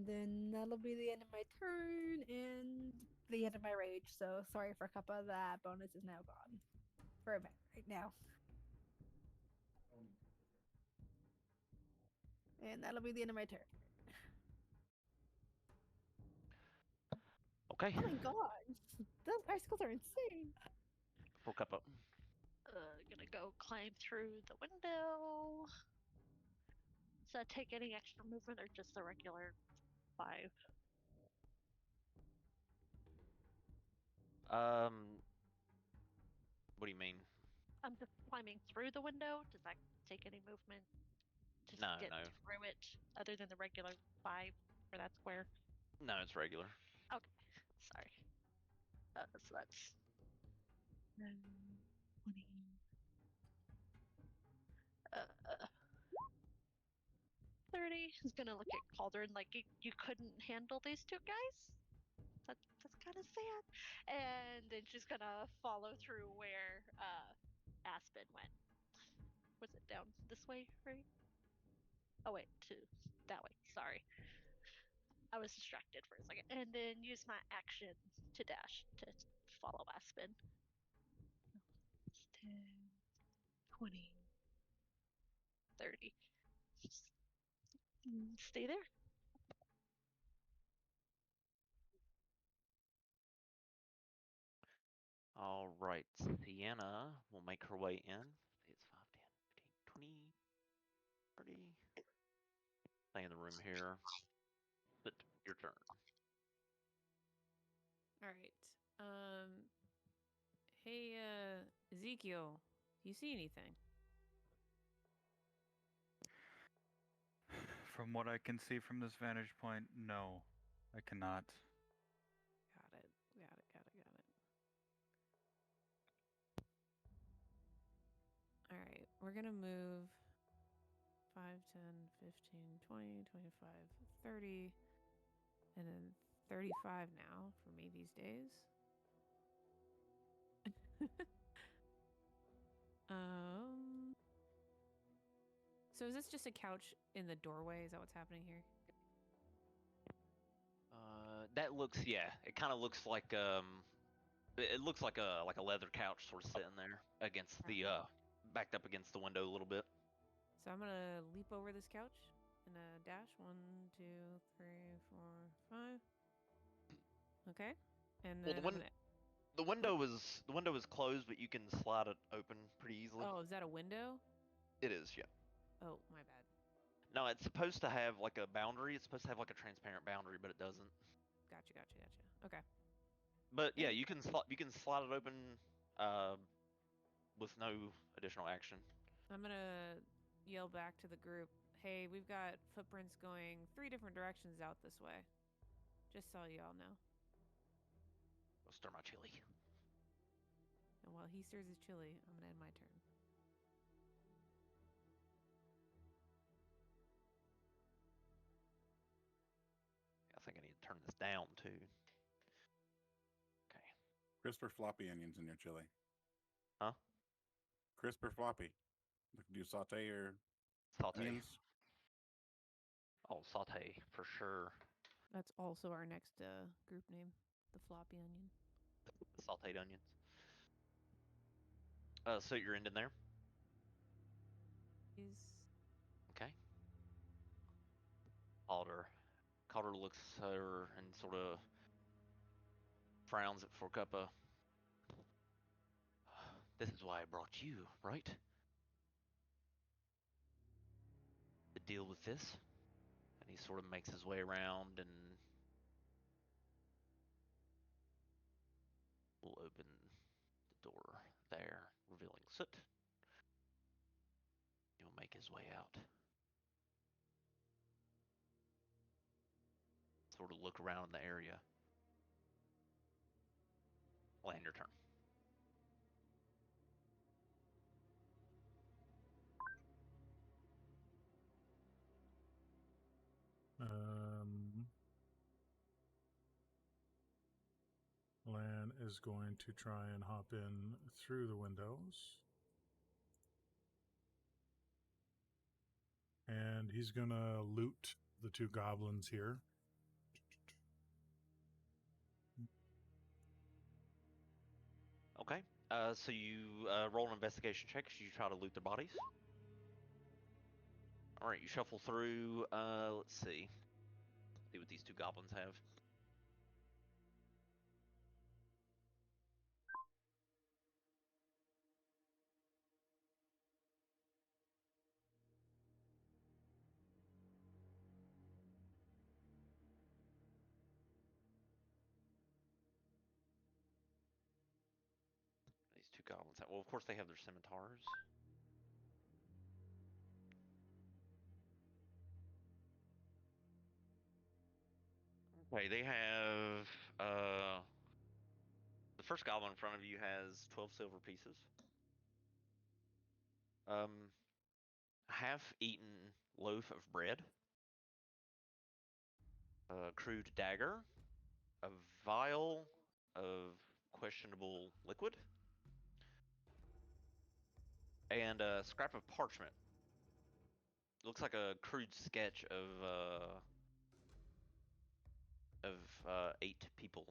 C: Then that'll be the end of my turn and the end of my rage. So sorry for Kappa, that bonus is now gone for a bit right now. And that'll be the end of my turn.
A: Okay.
C: Oh my god, those icicles are insane.
A: Full cup up.
E: Gonna go climb through the window. Does that take any extra movement or just the regular 5?
A: What do you mean?
E: I'm just climbing through the window. Does that take any movement to
A: No,
E: get
A: no.
E: through it other than the regular 5 for that square?
A: No, it's regular.
E: Okay, sorry. So that's 20. 30. He's gonna look at Cauldron like you couldn't handle these two guys. That's kind of sad. And then she's gonna follow through where Aspen went. Was it down this way, right? Oh wait, to that way. Sorry, I was distracted for a second. And then use my action to dash to follow Aspen. 10, 20, 30. Just stay there.
A: All right. Sienna will make her way in. It's 5, 10, 15, 20, 30. Stay in the room here. But your turn.
G: All right. Hey, Ezekiel, do you see anything?
F: From what I can see from this vantage point, no, I cannot.
G: Got it. All right. We're going to move 5, 10, 15, 20, 25, 30, and then 35 now for me these days. So is this just a couch in the doorway? Is that what's happening here?
A: That looks, yeah. It kind of looks like it looks like a leather couch sort of sitting there against the backed up against the window a little bit.
G: So I'm gonna leap over this couch and dash. 1, 2, 3, 4, 5. Okay. And
A: Well,
G: then I'm gonna.
A: the window is closed, but you can slide it open pretty easily.
G: Oh, is that a window?
A: It is, yeah.
G: Oh, my bad.
A: No, it's supposed to have like a boundary. It's supposed to have like a transparent boundary, but it doesn't.
G: Gotcha. Okay.
A: But yeah,
G: Yeah.
A: you can slide it open with no additional action.
G: I'm gonna yell back to the group. Hey, we've got footprints going 3 different directions out this way. Just so y'all know.
A: I'll stir my chili.
G: And while he stirs his chili, I'm gonna end my turn.
A: I think I need to turn this down too. Okay.
H: Crisp or floppy onions in your chili?
A: Huh?
H: Crisp or floppy? Do you saute or
A: Saute.
H: onions?
A: Oh, saute for sure.
G: That's also our next group name, the floppy onion.
A: The sauteed onions. So you're ending there? Okay. Calder looks at her and sort of frowns at Forcuppa. This is why I brought you, right? To deal with this. And he sort of makes his way around and will open the door there, revealing Soot. He'll make his way out. Sort of look around the area. Land your turn.
B: Lan is going to try and hop in through the windows. And he's going to loot the 2 goblins here.
A: Okay. So you roll an investigation check as you try to loot their bodies. All right, you shuffle through. Let's see. See what these 2 goblins have. These 2 goblins have. Well, of course they have their scimitars. Okay, they have. The first goblin in front of you has 12 silver pieces. Half-eaten loaf of bread. A crude dagger. A vial of questionable liquid. And a scrap of parchment. Looks like a crude sketch of 8 people.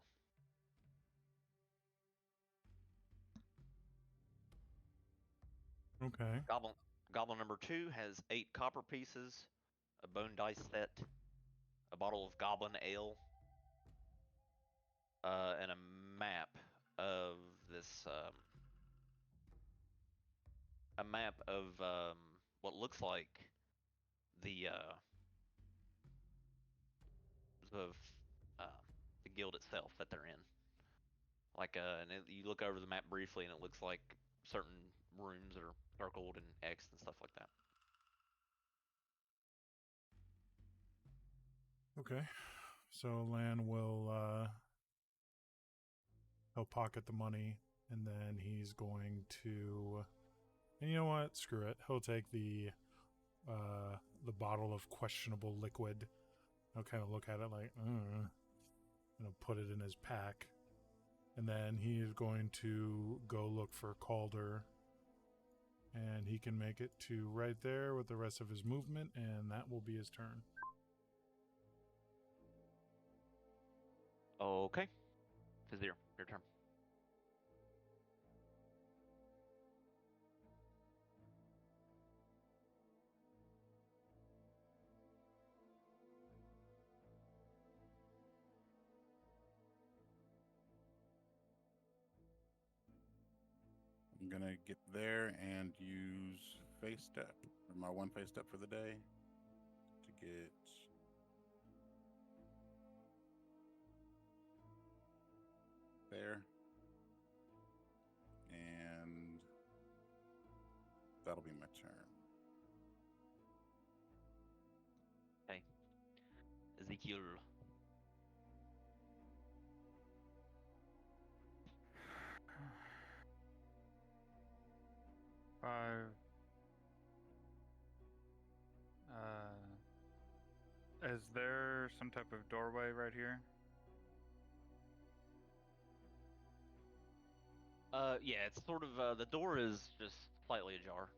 B: Okay.
A: Goblin number 2 has 8 copper pieces, a bone dice set, a bottle of goblin ale, and a map of this. A map of what looks like the of uh, the guild itself that they're in. Like, you look over the map briefly, and it looks like certain rooms are circled and X'd and stuff like that.
B: Okay. So Lan will he'll pocket the money, and then he's going to, and you know what? Screw it. He'll take the bottle of questionable liquid. He'll kind of look at it like, and he'll put it in his pack. And then he is going to go look for Calder. And he can make it to right there with the rest of his movement, and that will be his turn.
A: Okay. Fizir, your turn.
H: get there and use face step, my one face step for the day, to get there, and that'll be my turn.
A: Okay. Ezekiel.
F: Five. Is there some type of doorway right here?
A: Yeah, it's sort of the door is just slightly ajar.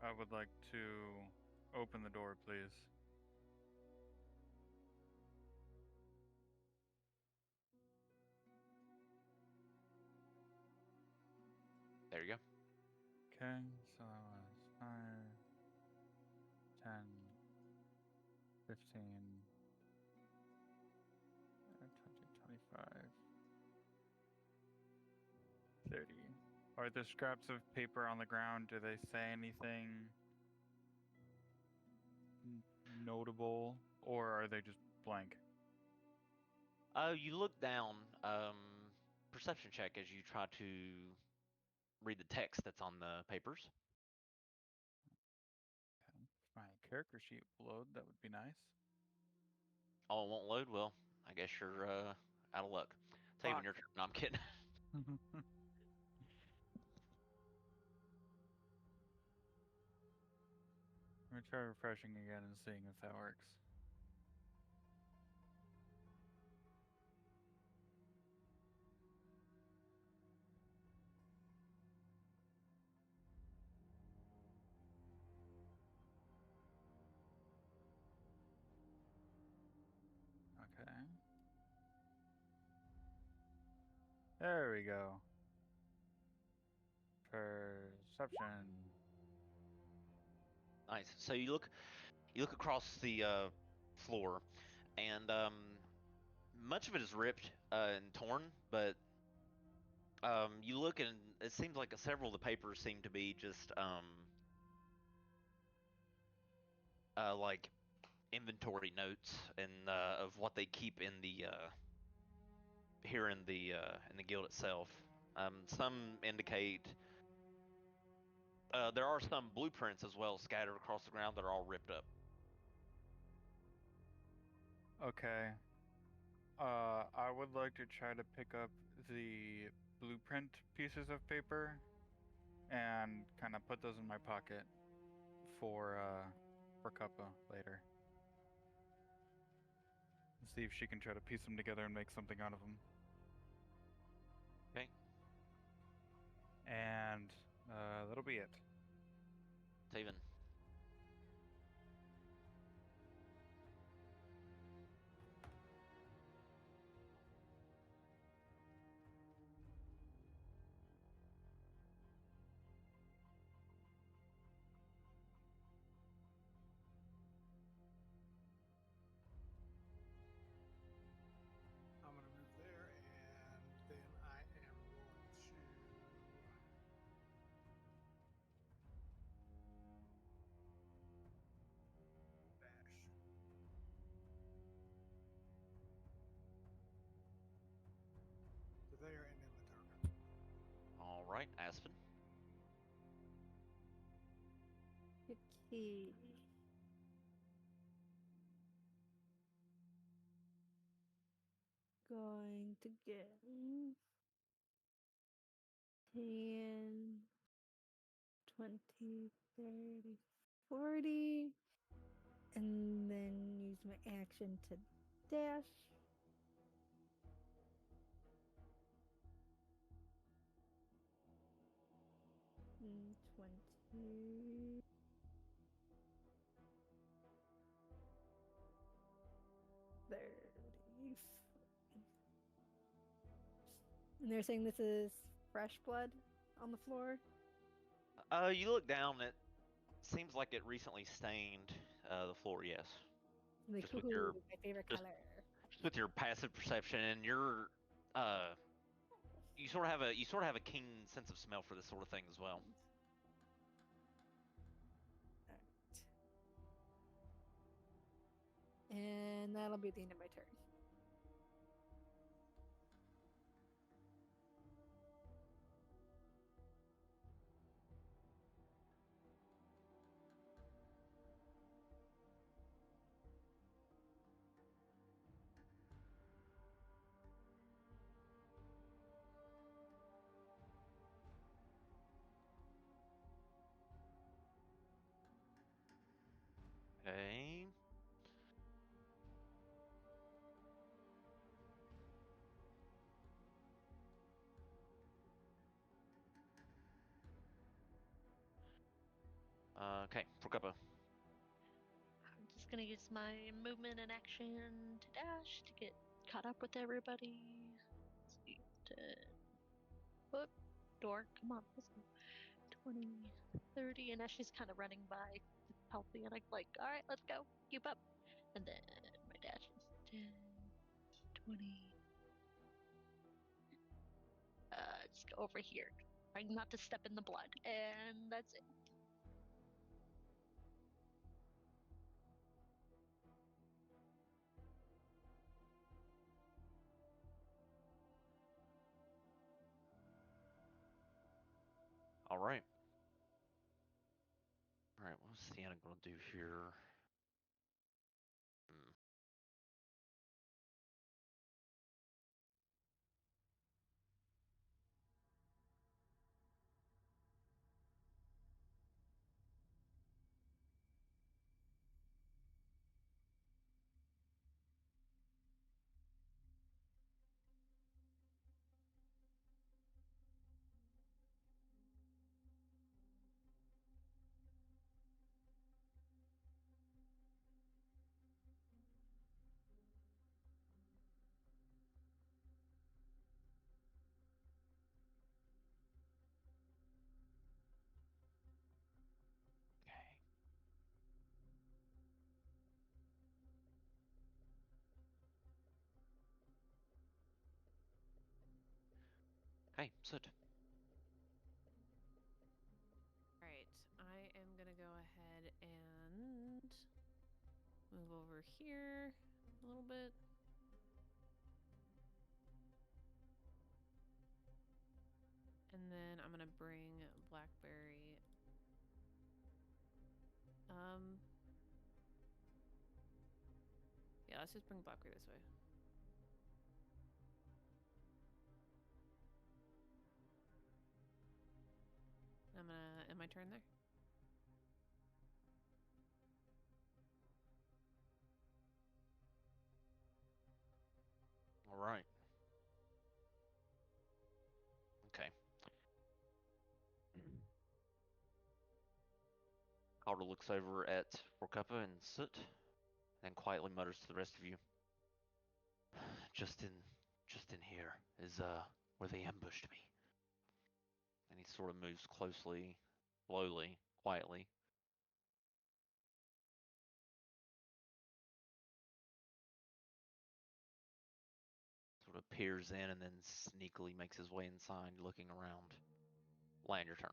F: I would like to open the door, please.
A: There you go.
F: Okay, so that was 5, 10, 15, 20, 25, 30. Are there scraps of paper on the ground? Do they say anything notable, or are they just blank?
A: You look down. Perception check as you try to read the text that's on the papers.
F: Okay. If my character sheet will load, that would be nice.
A: Oh, it won't load? Well, I guess you're out of luck. Taven,
D: Fuck.
A: your turn. No, I'm kidding.
F: Let me try refreshing again and seeing if that works. Okay. There we go. Perception.
A: Nice. So you look across the floor, and much of it is ripped and torn, but you look and it seems like several of the papers seem to be just like inventory notes and of what they keep in the here in the guild itself. Some indicate there are some blueprints as well scattered across the ground that are all ripped up.
F: Okay. I would like to try to pick up the blueprint pieces of paper and kind of put those in my pocket for Kappa later. See if she can try to piece them together and make something out of them.
A: Okay.
F: And that'll be it.
A: Taven.
D: I'm gonna move there, and then I am going to dash. To there, and then the turn.
A: All right, Aspen.
C: Okay. Going to get 10, 20, 30, 40. And then use my action to dash. Mm, 20. And they're saying this is fresh blood on the floor.
A: You look down. It seems like it recently stained the floor. Yes.
C: Like,
A: Just with your
C: my favorite
A: just-
C: color.
A: Just with your passive perception and your you sort of have a keen sense of smell for this sort of thing as well.
C: Alright. And that'll be the end of my turn.
A: Okay. Okay, Prokoppa.
E: I'm just gonna use my movement and action to dash to get caught up with everybody. Let's see, 10 foot door. Come on, let's go. 20, 30, and as she's kind of running by, it's healthy, and I'm like, all right, let's go, keep up. And then my dash is 10, 20. Just go over here, trying not to step in the blood, and that's it.
A: All right. All right, what's Sienna gonna do here? Hmm. Okay. Okay, Soot.
G: All right, I am gonna go ahead and move over here a little bit. And then I'm gonna bring Blackberry. Yeah, let's just bring Blackberry this way. I'm gonna end my turn there.
A: All right. Okay. Calder looks over at Prokoppa and Soot, then quietly mutters to the rest of you. Just in here is where they ambushed me. And he sort of moves closely, slowly, quietly. Sort of peers in and then sneakily makes his way inside, looking around. Land your turn.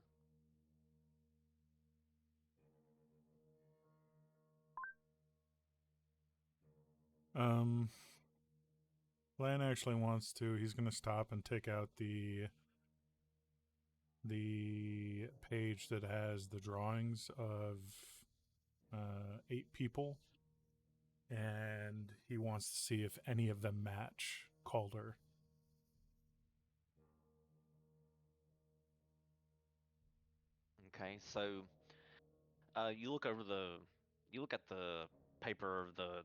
B: Um, Lan actually wants to. He's going to stop and take out the page that has the drawings of 8 people, and he wants to see if any of them match Calder.
A: Okay, so you look at the paper of the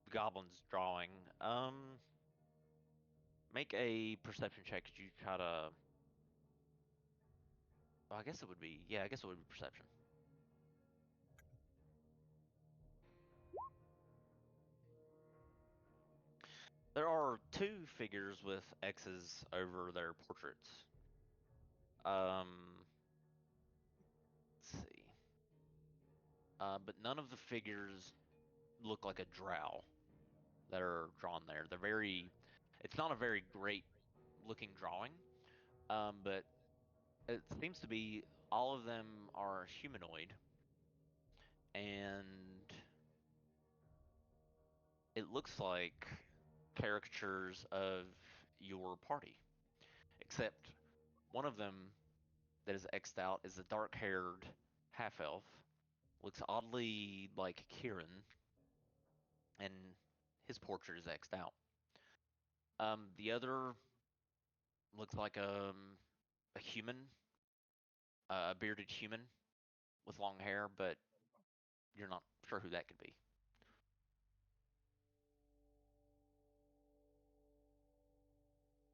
A: goblin's drawing. Make a perception check. Could you try to? Well, I guess it would be. Yeah, I guess it would be perception. There are 2 figures with X's over their portraits. Let's see. But none of the figures look like a drow that are drawn there. They're very. It's not a very great looking drawing, but it seems to be all of them are humanoid, and it looks like caricatures of your party, except one of them that is X'd out is a dark-haired half elf. Looks oddly like Kieran, and his portrait is X'd out. The other looks like a human, a bearded human with long hair, but you're not sure who that could be.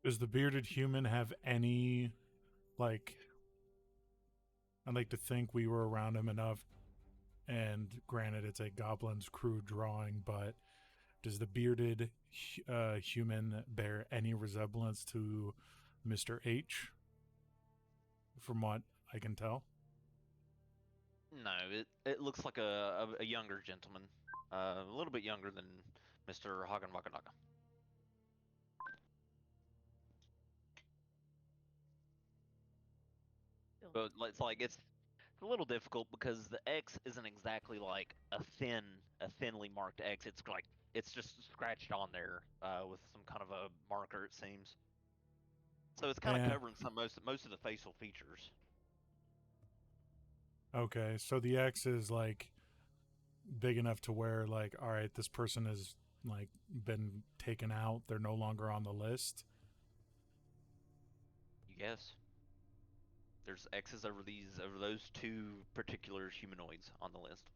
B: Does the bearded human have any, like, I'd like to think we were around him enough, and granted it's a goblin's crude drawing, but does the bearded human bear any resemblance to Mr. H, from what I can tell?
A: No, it looks like a younger gentleman, a little bit younger than Mr. Hagenwakanaga. But it's like it's a little difficult because the X isn't exactly like a thinly marked X. It's like it's just scratched on there with some kind of a marker, it seems. So it's kind of
B: Eh,
A: covering most of the facial features.
B: okay, so the X is like big enough to where, like, all right, this person has like been taken out, they're no longer on the list.
A: You guess there's X's over those two particular humanoids on the list.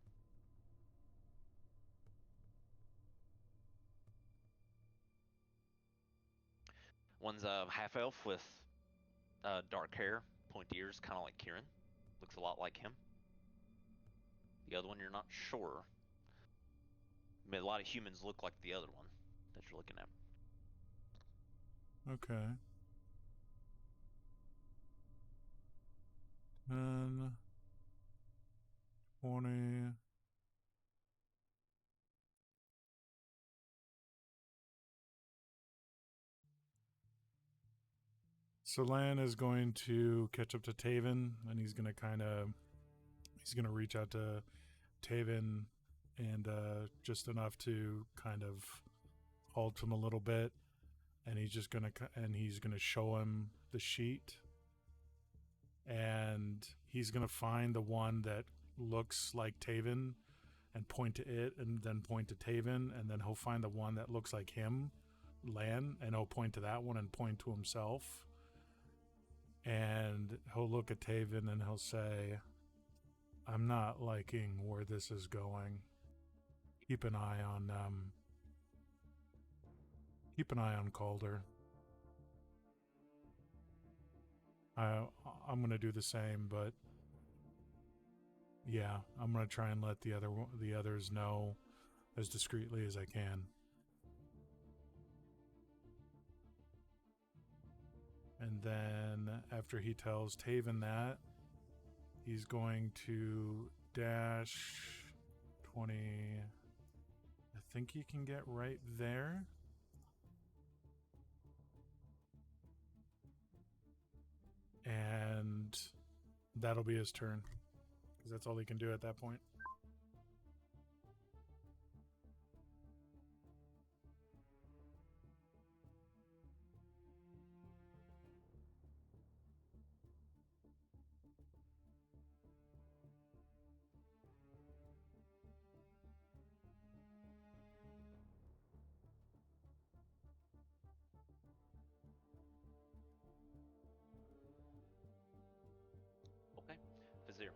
A: One's a half elf with dark hair, pointy ears, kind of like Kieran. Looks a lot like him. The other one, you're not sure. I mean, a lot of humans look like the other one that you're looking at.
B: Okay. And 20. So Lan is going to catch up to Taven, and he's gonna reach out to Taven, and just enough to kind of halt him a little bit, and he's gonna show him the sheet, and he's gonna find the one that looks like Taven and point to it, and then point to Taven, and then he'll find the one that looks like him, Lan, and he'll point to that one and point to himself. And he'll look at Taven and he'll say, I'm not liking where this is going. Keep an eye on Calder. I'm gonna do the same, but yeah, I'm gonna try and let the others know as discreetly as I can. And then after he tells Taven that, he's going to dash 20. I think he can get right there. And that'll be his turn, because that's all he can do at that point.
A: Okay, Vizier.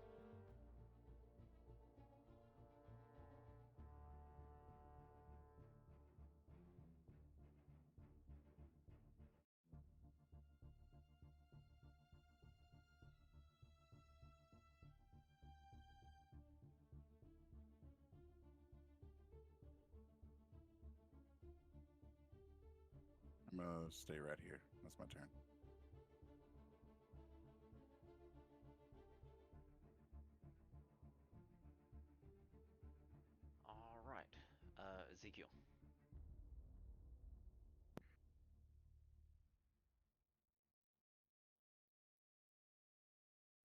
H: I'm gonna stay right here. That's my turn.
A: All right, Ezekiel.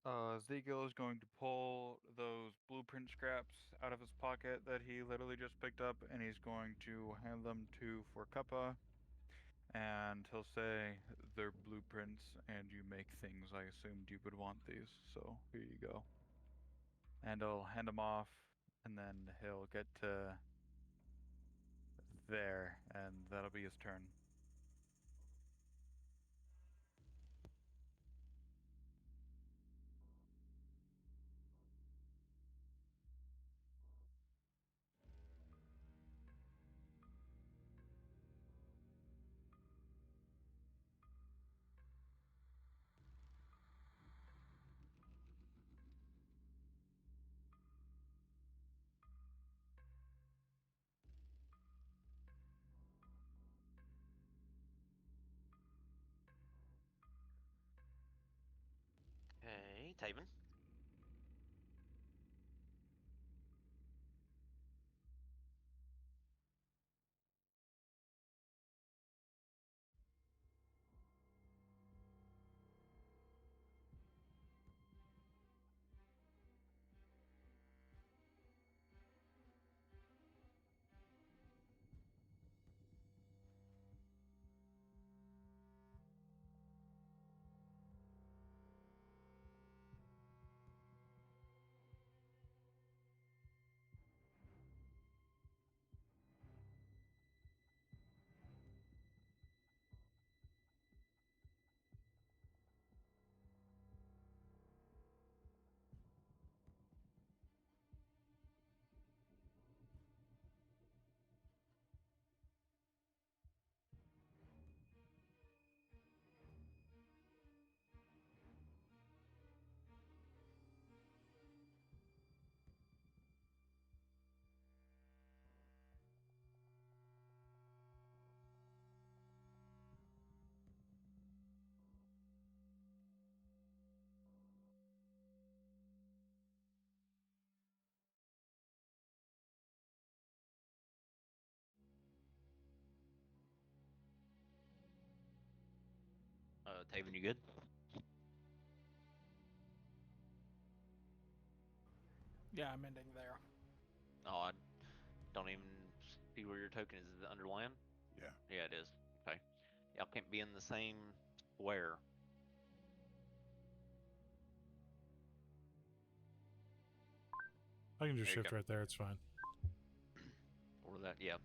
F: Ezekiel is going to pull those blueprint scraps out of his pocket that he literally just picked up, and he's going to hand them to Forcuppa, and he'll say, "They're blueprints, and you make things. I assumed you would want these, so here you go." And he'll hand them off, and then he'll get to there, and that'll be his turn.
A: Okay, Taven. Taven, you good?
D: Yeah, I'm ending there.
A: Oh, I don't even see where your token is. Is it under land?
H: Yeah.
A: Yeah, it is. Okay. Y'all can't be in the same square.
B: I can just
A: There you
B: shift
A: go.
B: right there. It's fine.
A: Or that, yeah.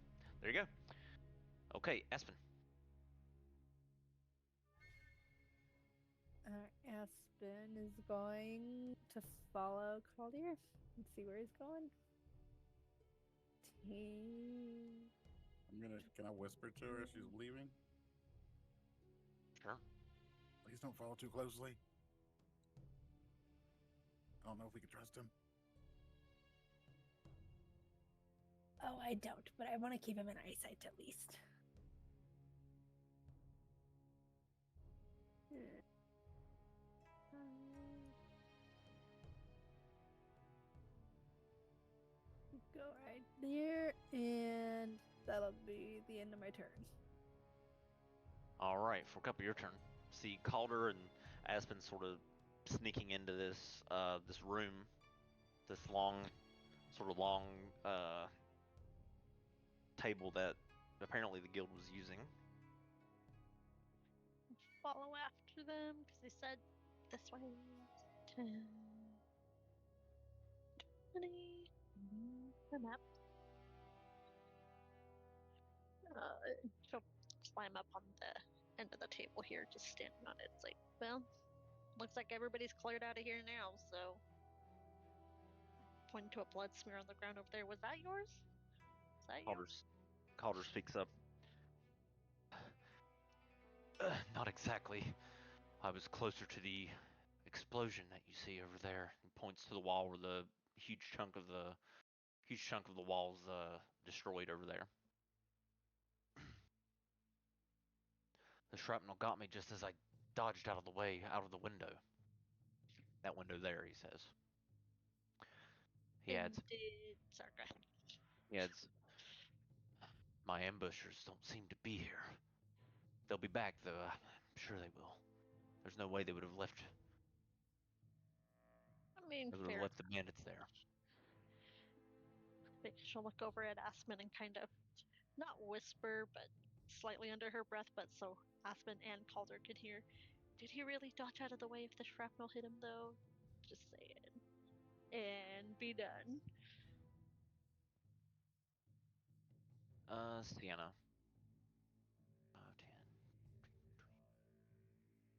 A: There you go. Okay, Aspen.
C: Aspen is going to follow Caldier and see where he's going.
H: Can I whisper to her as she's leaving?
A: Sure.
H: Please don't follow too closely. I don't know if we can trust him.
C: Oh, I don't, but I want to keep him in eyesight at least. Go right there, and that'll be the end of my turn.
A: All right, for a couple your turn. See Calder and Aspen sort of sneaking into this this room, this long table that apparently the guild was using.
E: Follow after them because they said this way. 10, 20. The map. She'll climb up on the end of the table here, just standing on it. It's like, well, looks like everybody's cleared out of here now, so. Pointing to a blood smear on the ground over there. Was that yours? Is that yours?
A: Calder speaks up. Not exactly. I was closer to the explosion that you see over there. He points to the wall where the huge chunk of the wall's destroyed over there. The shrapnel got me just as I dodged out of the way, out of the window. That window there, he says. He adds,
E: Sorry, go ahead.
A: he adds, my ambushers don't seem to be here. They'll be back, though. I'm sure they will. There's no way they would have left
E: mean,
A: Rather
E: fair.
A: left the bandits there.
E: Maybe she'll look over at Aspen and kind of, not whisper, but slightly under her breath, but so Aspen and Calder could hear. Did he really dodge out of the way if the shrapnel hit him, though? Just saying. And be done.
A: Sienna. 5, 10, 20.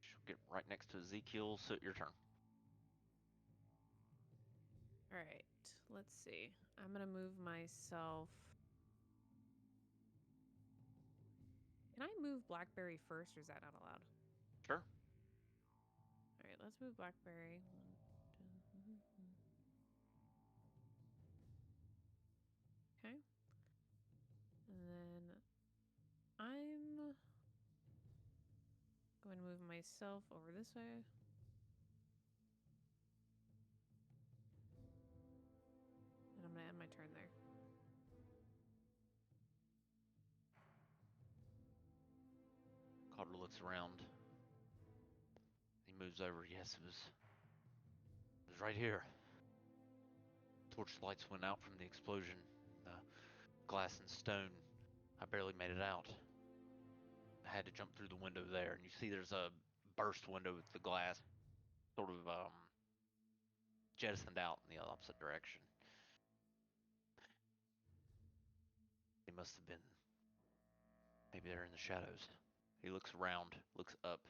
A: She'll get right next to Ezekiel, so your turn.
G: All right, let's see. I'm gonna move myself. Can I move Blackberry first, or is that not allowed?
A: Sure.
G: All right, let's move Blackberry. 1, 2, okay. And then I'm going to move myself over this way. And I'm going to end my turn there.
A: Calder looks around. He moves over. Yes, it was right here. Torchlights went out from the explosion. The glass and stone. I barely made it out. I had to jump through the window there, and you see there's a burst window with the glass sort of jettisoned out in the opposite direction. They must have been. Maybe they're in the shadows. He looks around, looks up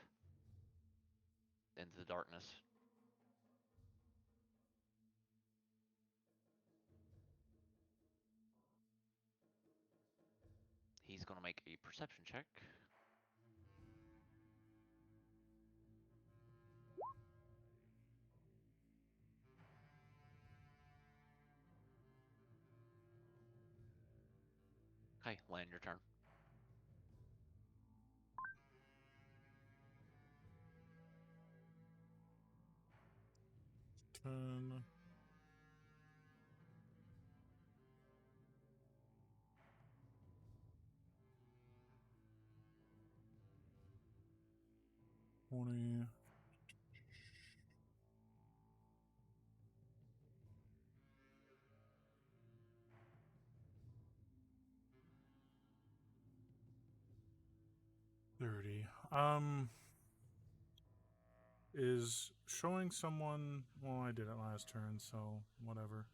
A: into the darkness. He's going to make a perception check. Okay, Lan, your turn.
B: Ten. $20. 30. Is showing someone. Well, I did it last turn, so whatever.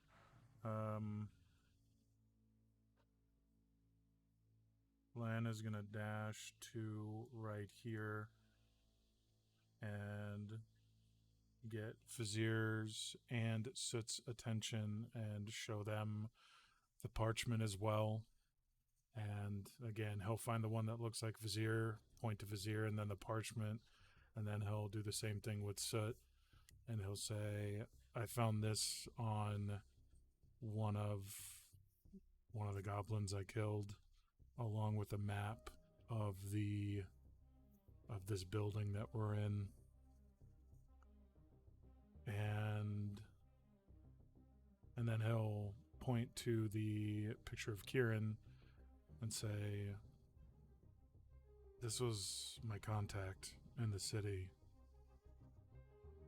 B: Lan is gonna dash to right here and get Fazir's and Soot's attention and show them the parchment as well. And again, he'll find the one that looks like Vizier, point to Vizier, and then the parchment, and then he'll do the same thing with Soot, and he'll say, "I found this on one of the goblins I killed, along with a map of this building that we're in." And then he'll point to the picture of Kieran and say, "This was my contact in the city,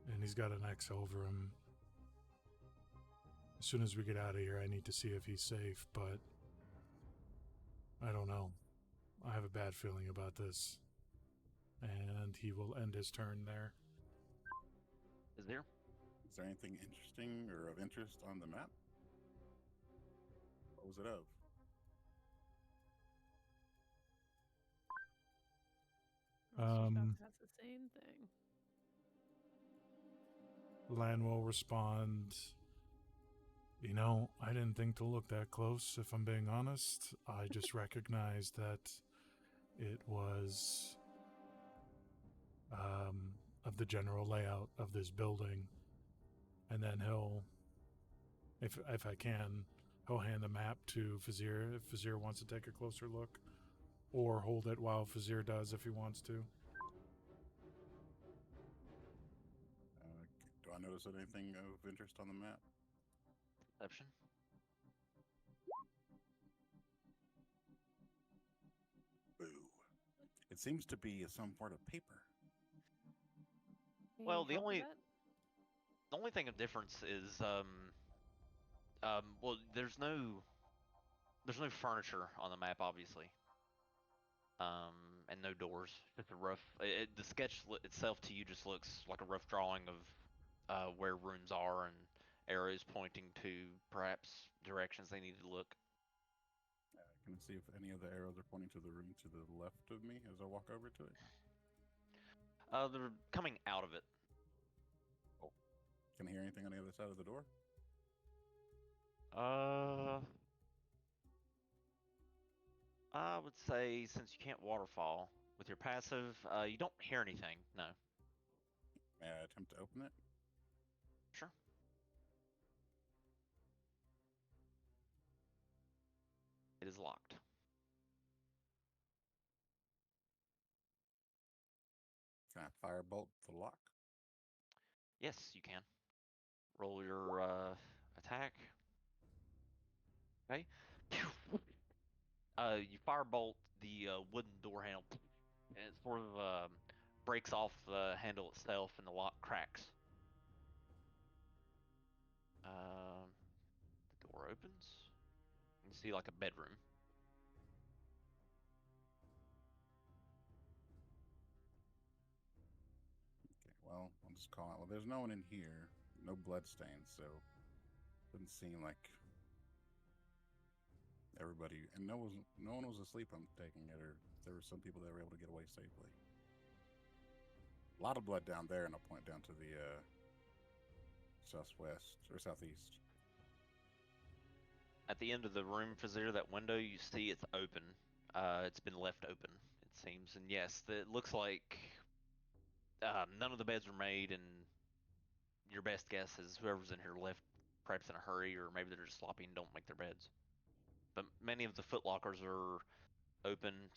B: and he's got an X over him. As soon as we get out of here, I need to see if he's safe, but I don't know. I have a bad feeling about this." And he will end his turn there.
A: Is there?
H: Is there anything interesting or of interest on the map? What was it of?
G: That's the same thing.
B: Lan will respond, I didn't think to look that close, if I'm being honest. I just recognized that it was of the general layout of this building. And then he'll, if I can, he'll hand the map to Fazir if Fazir wants to take a closer look, or hold it while Fazir does if he wants to.
H: Do I notice anything of interest on the map?
A: Perception.
H: Boo. It seems to be some sort of paper.
A: Well, the only The only thing of difference is well, there's no furniture on the map, obviously. And no doors. Just a rough. The sketch itself to you just looks like a rough drawing of where rooms are and arrows pointing to perhaps directions they need to look.
H: Can I see if any of the arrows are pointing to the room to the left of me as I walk over to it?
A: They're coming out of it.
H: Oh. Can I hear anything on the other side of the door?
A: I would say since you can't waterfall with your passive, you don't hear anything. No.
H: May I attempt to open it?
A: Sure. It is locked.
H: Can I firebolt the lock?
A: Yes, you can. Roll your attack. Okay. You firebolt the wooden door handle, and it sort of breaks off the handle itself, and the lock cracks. The door opens. You can see like a bedroom.
H: Okay, well, I'll just call out. Well, there's no one in here. No bloodstains, so doesn't seem like everybody. And no one was asleep. I'm taking it, or there were some people that were able to get away safely. A lot of blood down there, and I'll point down to the southwest or southeast.
A: At the end of the room, Fazir, that window you see it's open. It's been left open, it seems. And yes, it looks like none of the beds were made, and your best guess is whoever's in here left perhaps in a hurry, or maybe they're just sloppy and don't make their beds. But many of the footlockers are open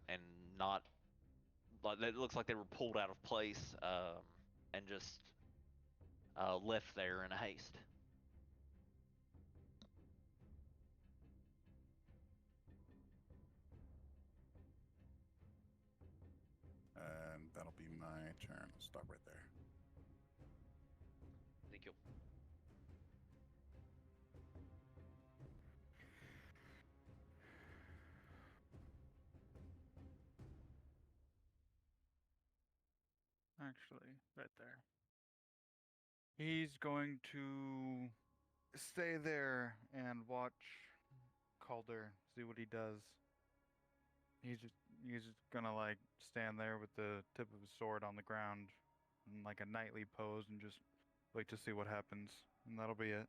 A: and not. Like it looks like they were pulled out of place and just left there in a haste.
H: And that'll be my turn. I'll stop right there.
A: Thank you.
F: Actually, right there. He's going to stay there and watch Calder, see what he does. He's just gonna like stand there with the tip of his sword on the ground in like a knightly pose and just wait to see what happens. And that'll be it.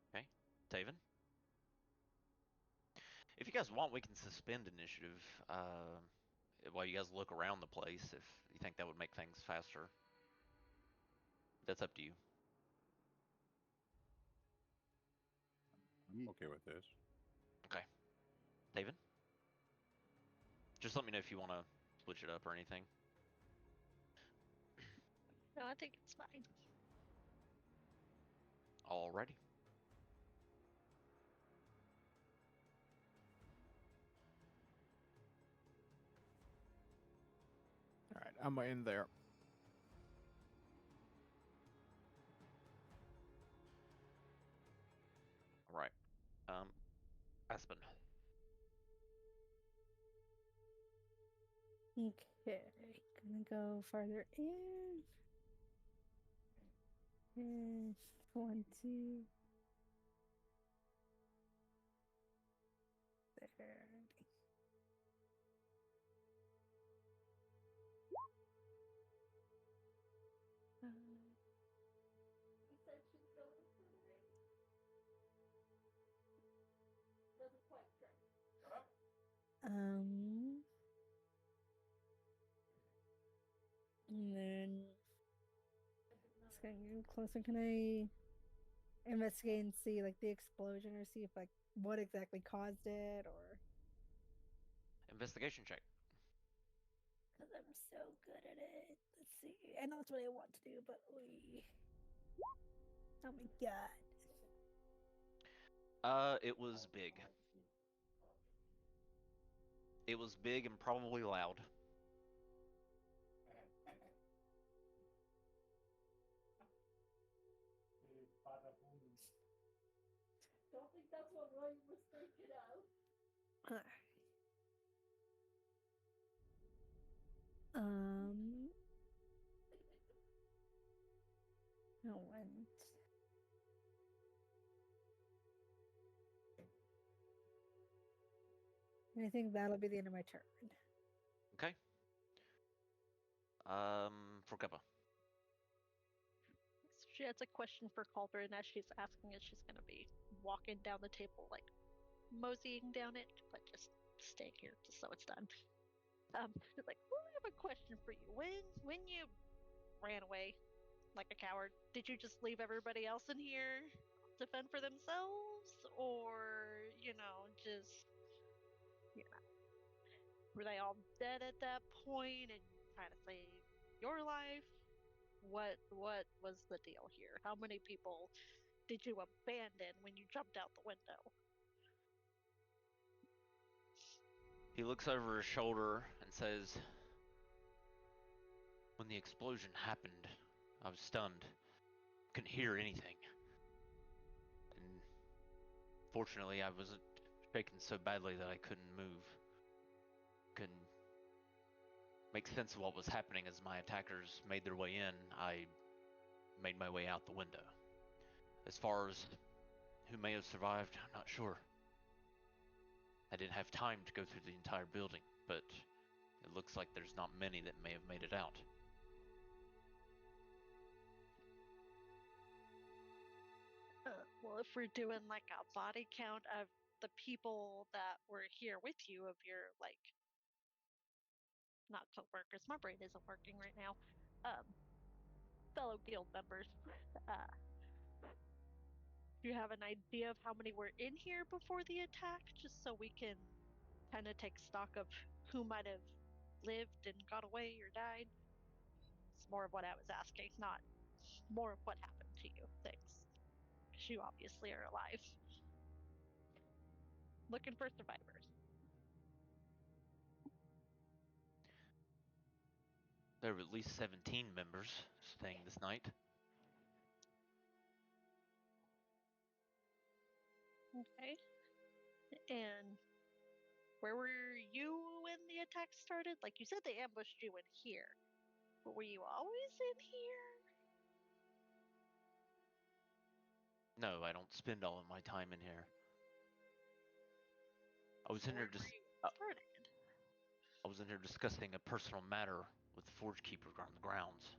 A: Okay, Taven. If you guys want, we can suspend initiative while you guys look around the place if you think that would make things faster. That's up to you.
H: I'm okay with this.
A: Okay. Taven? Just let me know if you want to switch it up or anything.
E: No, I think it's fine.
A: Alrighty.
D: All right, I'm in there.
A: Alright. Aspen.
C: Okay, gonna go farther in. And 20. There. Um, and then it's getting closer. Can I investigate and see like the explosion, or see if like what exactly caused it, or
A: Investigation check.
C: because I'm so good at it. Let's see. I know that's what I want to do, but oh my god.
A: It was big. It was big and probably loud.
C: Um. No, and I think that'll be the end of my turn.
A: Okay. For Kappa.
E: So she has a question for Calder, and as she's asking it, she's gonna be walking down the table, like moseying down it, but just staying here just so it's done. She's like, well, I have a question for you. When you ran away like a coward, did you just leave everybody else in here to fend for themselves, or just were they all dead at that point and trying to save your life? What was the deal here? How many people did you abandon when you jumped out the window?
A: He looks over his shoulder and says, when the explosion happened, I was stunned. Couldn't hear anything. And fortunately, I wasn't shaken so badly that I couldn't move. Couldn't make sense of what was happening as my attackers made their way in. I made my way out the window. As far as who may have survived, I'm not sure. I didn't have time to go through the entire building, but it looks like there's not many that may have made it out.
E: Well, if we're doing like a body count of the people that were here with you, of your not co-workers, my brain isn't working right now, fellow guild members, do you have an idea of how many were in here before the attack, just so we can kind of take stock of who might have lived and got away or died? It's more of what I was asking, not more of what happened to you. Thanks. Because you obviously are alive. Looking for survivors.
A: There were at least 17 members staying this night.
E: Okay. And where were you when the attack started? Like you said, they ambushed you in here. But were you always in here?
A: No, I don't spend all of my time in here. I was
E: So
A: in
E: where
A: here
E: were
A: just
E: you started?
A: I was in here discussing a personal matter with the Forge Keeper on the grounds.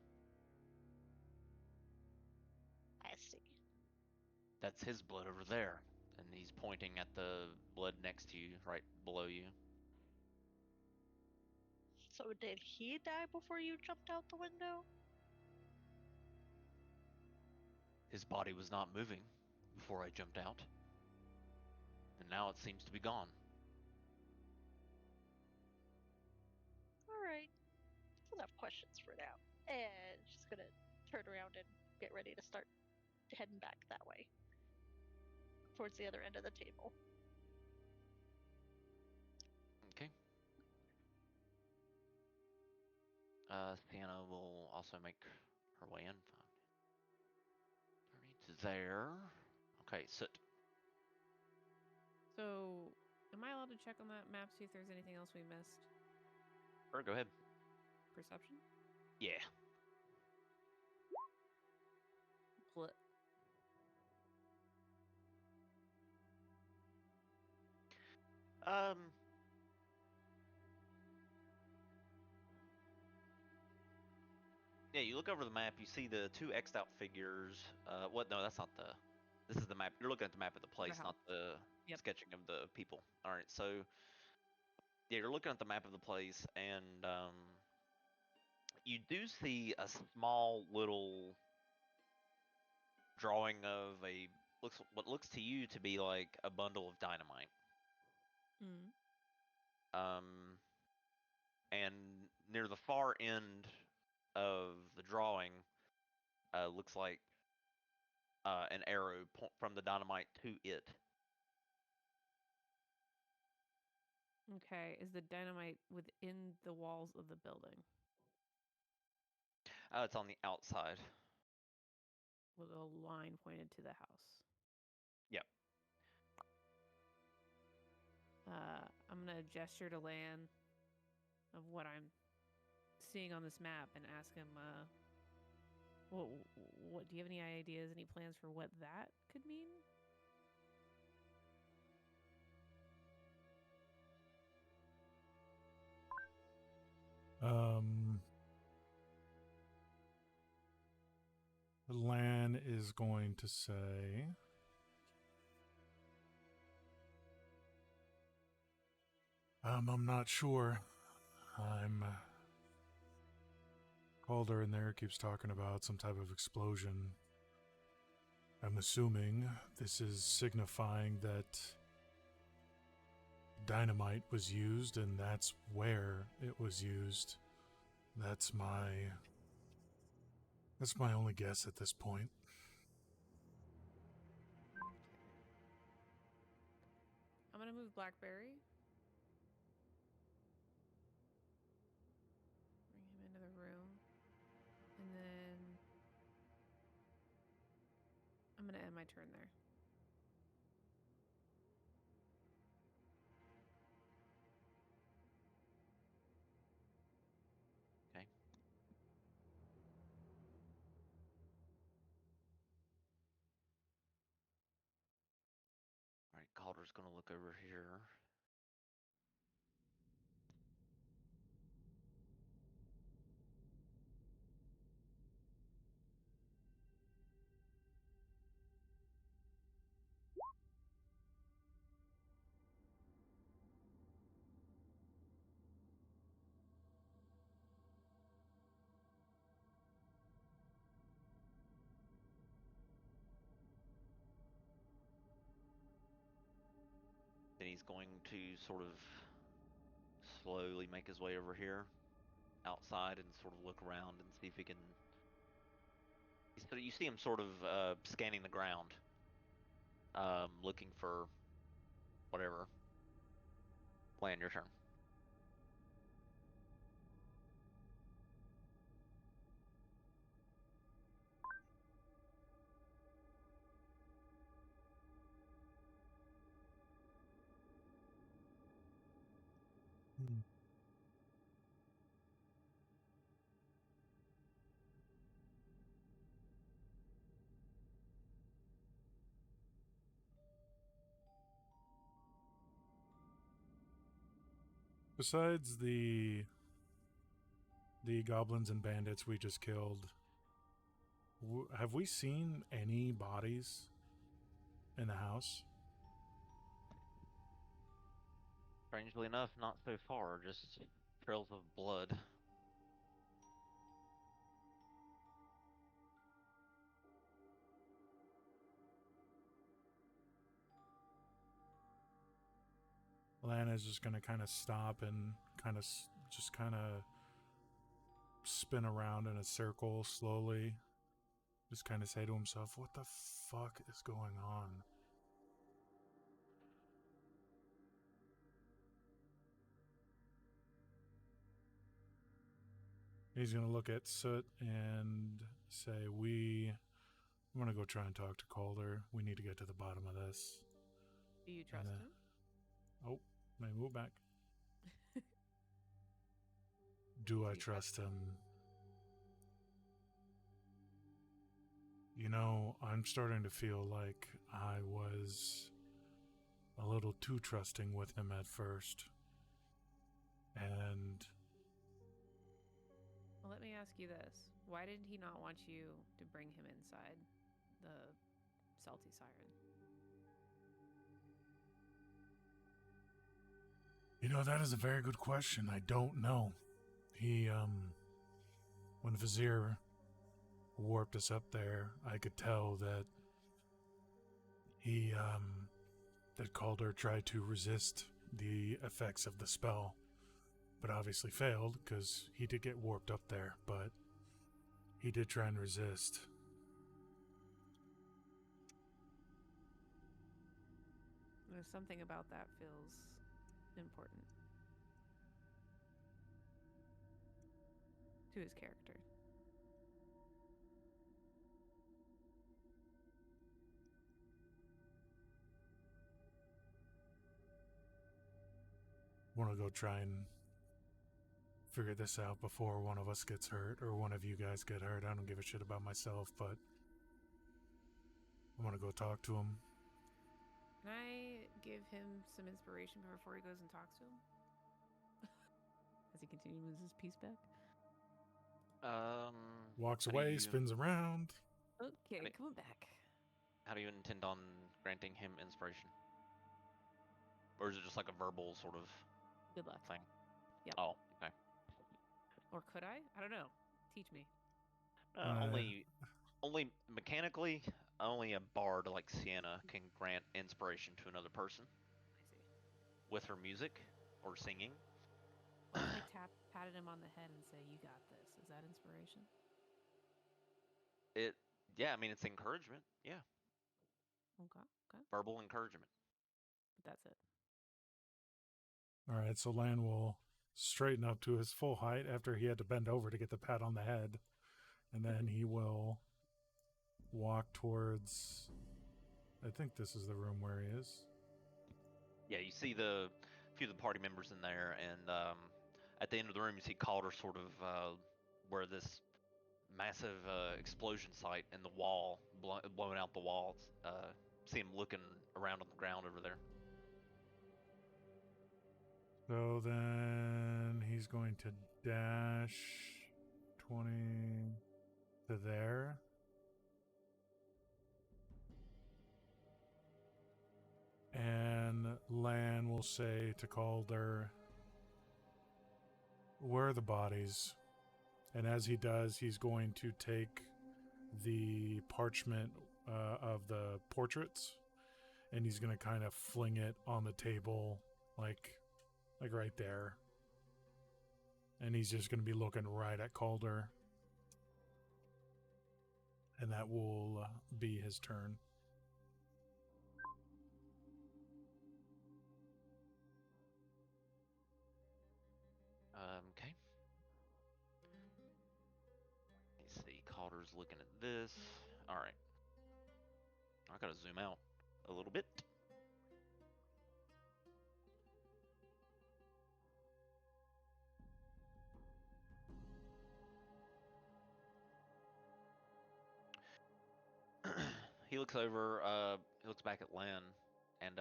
E: I see.
A: That's his blood over there, and he's pointing at the blood next to you, right below you.
E: So did he die before you jumped out the window?
A: His body was not moving before I jumped out, and now it seems to be gone.
E: Alright. That's enough questions for now. And she's gonna turn around and get ready to start heading back that way. Towards the other end of the table.
A: Okay. Sienna will also make her way in. 30 to there. Okay, sit.
G: So, am I allowed to check on that map, see if there's anything else we missed?
A: Or go ahead.
G: Perception?
A: Yeah.
G: Pl-
A: Um. Yeah, you look over the map, you see the two X'd out figures. What? No, that's not the. This is the map. You're looking at the map of the place,
G: house.
A: not the
G: Yep.
A: sketching of the people. All right, so yeah, you're looking at the map of the place, and you do see a small little drawing of what looks to you to be like a bundle of dynamite.
G: Mm.
A: And near the far end of the drawing, looks like an arrow from the dynamite to it.
G: Okay, is the dynamite within the walls of the building
A: It's on the outside.
G: with a line pointed to the house?
A: Yep.
G: I'm gonna gesture to Lan of what I'm seeing on this map and ask him, what do you have any ideas, any plans for what that could mean?
B: Lan is going to say, I'm not sure. Calder in there keeps talking about some type of explosion. I'm assuming this is signifying that dynamite was used, and that's where it was used. That's my only guess at this point.
G: I'm gonna move Blackberry. Bring him into the room. And then I'm gonna end my turn there.
A: Okay. All right, Calder's gonna look over here. Then he's going to sort of slowly make his way over here outside and sort of look around and see if he can. So you see him sort of scanning the ground, looking for whatever. Plan your turn.
B: Besides the goblins and bandits we just killed, have we seen any bodies in the house?
A: Strangely enough, not so far, just trails of blood.
B: Lana's just going to kind of stop and just kind of spin around in a circle slowly. Just kind of say to himself, what the fuck is going on? He's going to look at Soot and say, I'm going to go try and talk to Calder. We need to get to the bottom of this.
G: Do you trust him?
B: Oh, let me move back. Do I trust him? You know, I'm starting to feel like I was a little too trusting with him at first. And
G: Well, let me ask you this. Why did he not want you to bring him inside the Salty Siren?
B: you know, that is a very good question. I don't know. He, when Vizier warped us up there, I could tell that that Calder tried to resist the effects of the spell, but obviously failed because he did get warped up there, but he did try and resist.
G: There's something about that feels important to his character.
B: want to go try and figure this out before one of us gets hurt or one of you guys get hurt. I don't give a shit about myself, but I want to go talk to him.
G: Can I give him some inspiration before he goes and talks to him? As he continues to lose his piece back.
B: Walks
A: how do
B: away,
A: you-
B: spins around.
G: Okay,
A: mean-
G: come on back.
A: How do you intend on granting him inspiration? Or is it just like a verbal sort of
G: Good luck.
A: thing?
G: Yep.
A: Oh, okay.
G: Or could I? I don't know. Teach me.
A: Only mechanically, only a bard like Sienna can grant inspiration to another person
G: I see.
A: with her music or singing.
G: What if I patted him on the head and say, "You got this"? Is that inspiration?
A: Yeah, I mean it's encouragement. Yeah,
G: Okay.
A: verbal encouragement.
G: But that's it.
B: All right, so Lan will straighten up to his full height after he had to bend over to get the pat on the head. And then he will walk towards, I think this is the room where he is.
A: Yeah, you see the few of the party members in there, and at the end of the room you see Calder sort of where this massive explosion site in the wall, blowing out the walls. See him looking around on the ground over there.
B: So then he's going to dash 20 to there. And Lan will say to Calder, "Where are the bodies?" And as he does, he's going to take the parchment of the portraits, and he's going to kind of fling it on the table, like right there. And he's just going to be looking right at Calder. And that will be his turn.
A: Okay. Let's see. Calder's looking at this. All right. I gotta zoom out a little bit. He looks over. He looks back at Lan, and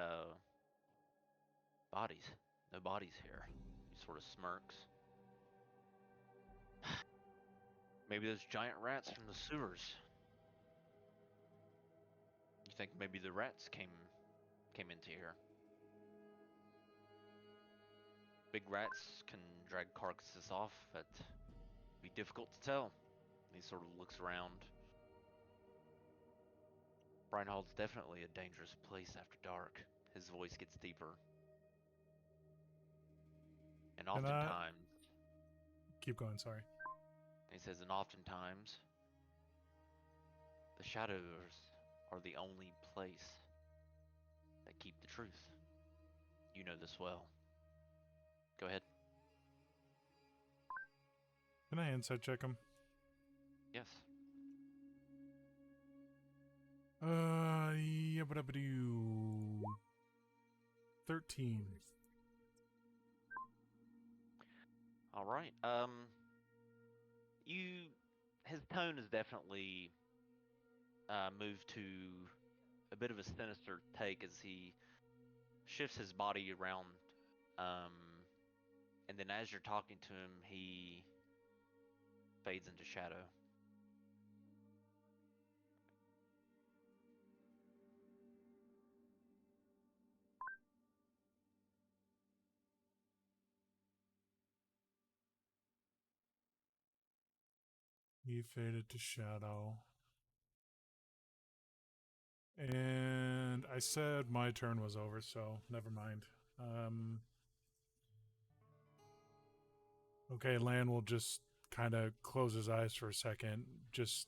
A: bodies. No bodies here. He sort of smirks. Maybe those giant rats from the sewers. You think maybe the rats came into here? Big rats can drag carcasses off, but be difficult to tell. He sort of looks around. Breinhold's definitely a dangerous place after dark. His voice gets deeper. And
B: Can I-
A: oftentimes,
B: Keep going, sorry.
A: he says, and oftentimes, the shadows are the only place that keep the truth. You know this well. Go ahead.
B: Can I insight check him?
A: Yes.
B: Yeah, but 13.
A: All right. You, his tone is definitely moved to a bit of a sinister take as he shifts his body around, um, and then as you're talking to him, he fades into shadow.
B: He faded to shadow. And I said my turn was over, so never mind. Okay, Lan will just kind of close his eyes for a second, just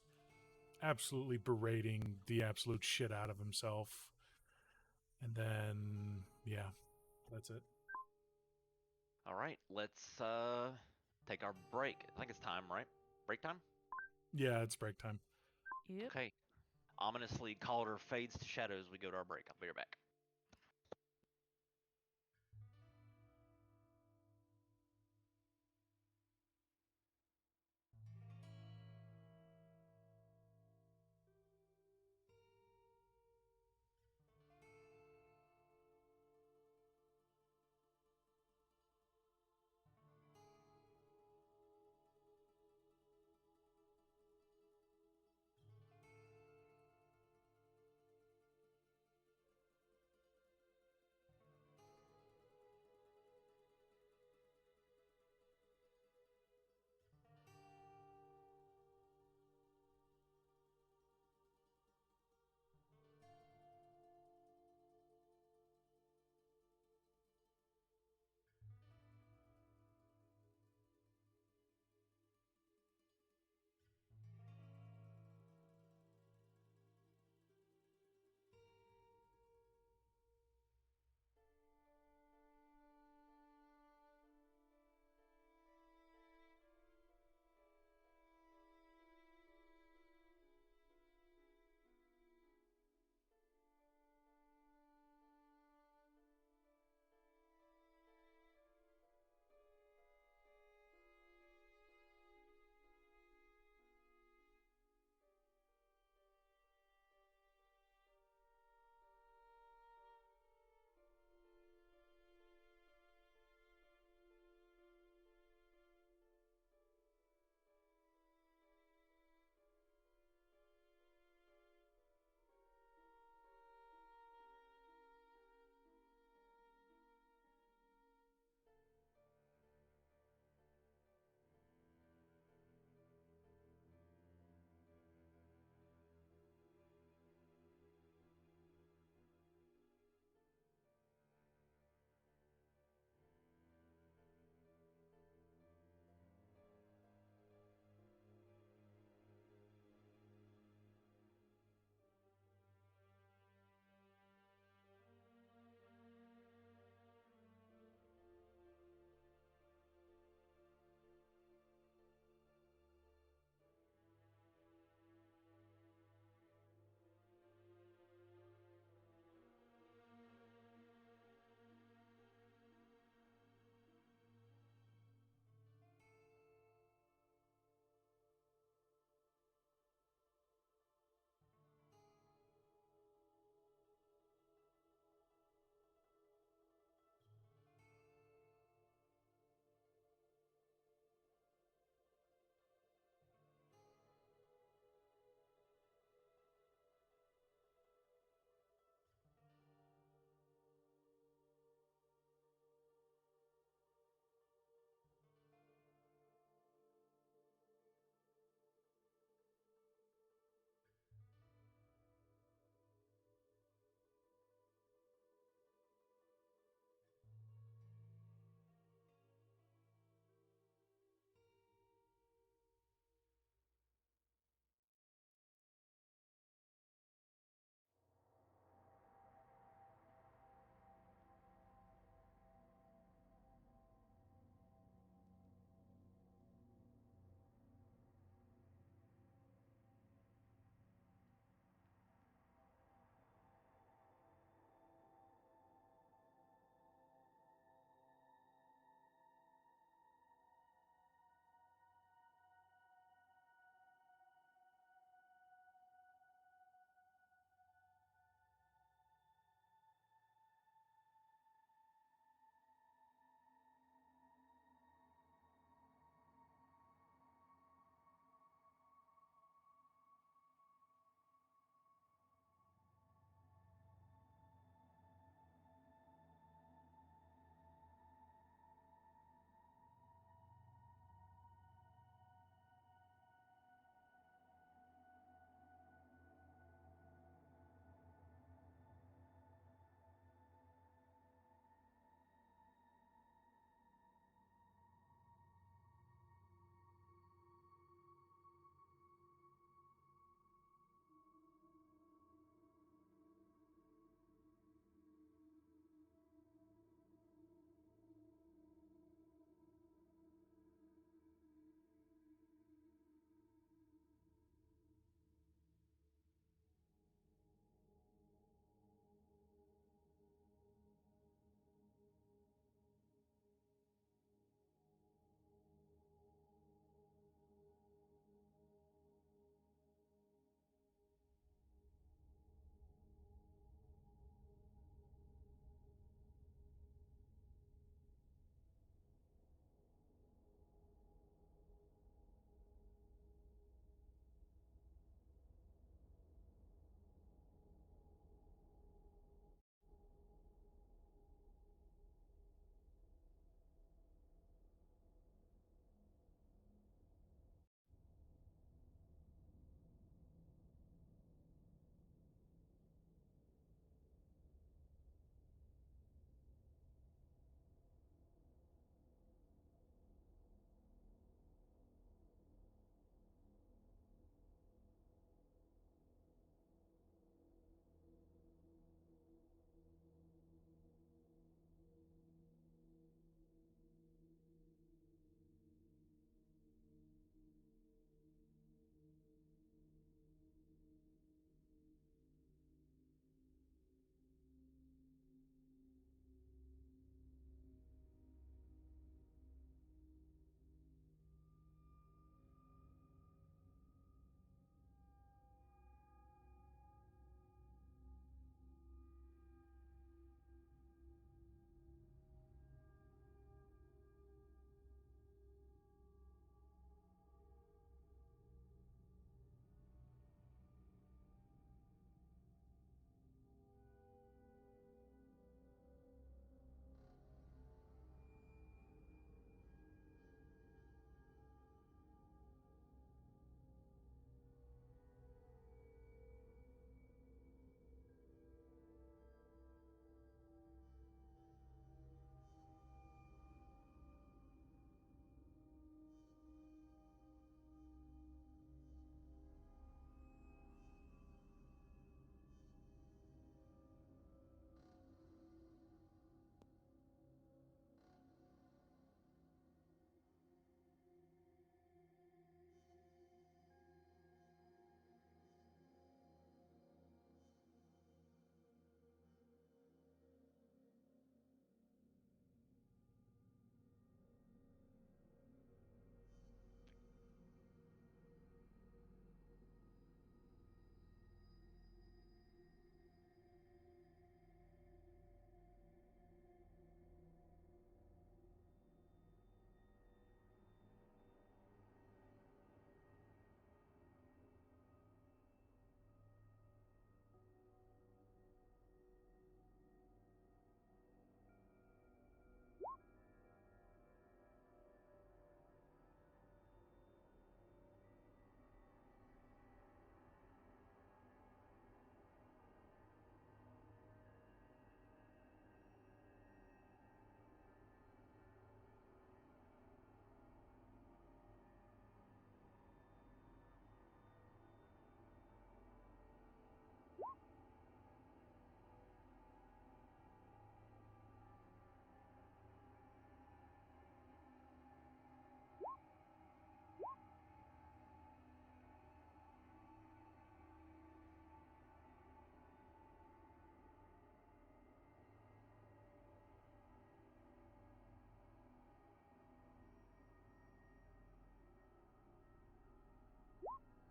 B: absolutely berating the absolute shit out of himself. And then, yeah, that's it.
A: All right, let's take our break. I think it's time, right? Break time?
B: Yeah, it's break time.
G: Yep.
A: Okay. Ominously, Calder fades to shadow as we go to our break. I'll be right back.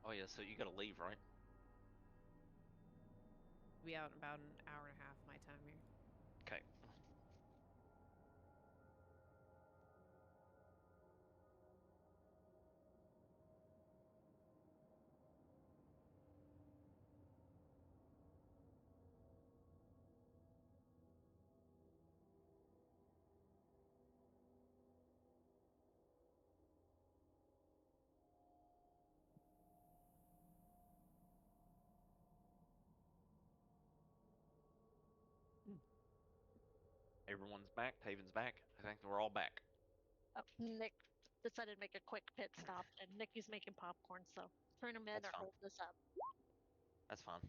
A: Oh yeah, so you gotta leave, right?
G: Be out in about an hour and a half my time here.
A: Okay. Everyone's back. Haven's back. I think we're all back.
E: Oh, Nick decided to make a quick pit stop, and Nikki's making popcorn, so turn him in
A: That's
E: or
A: fine.
E: hold this up.
A: That's fine.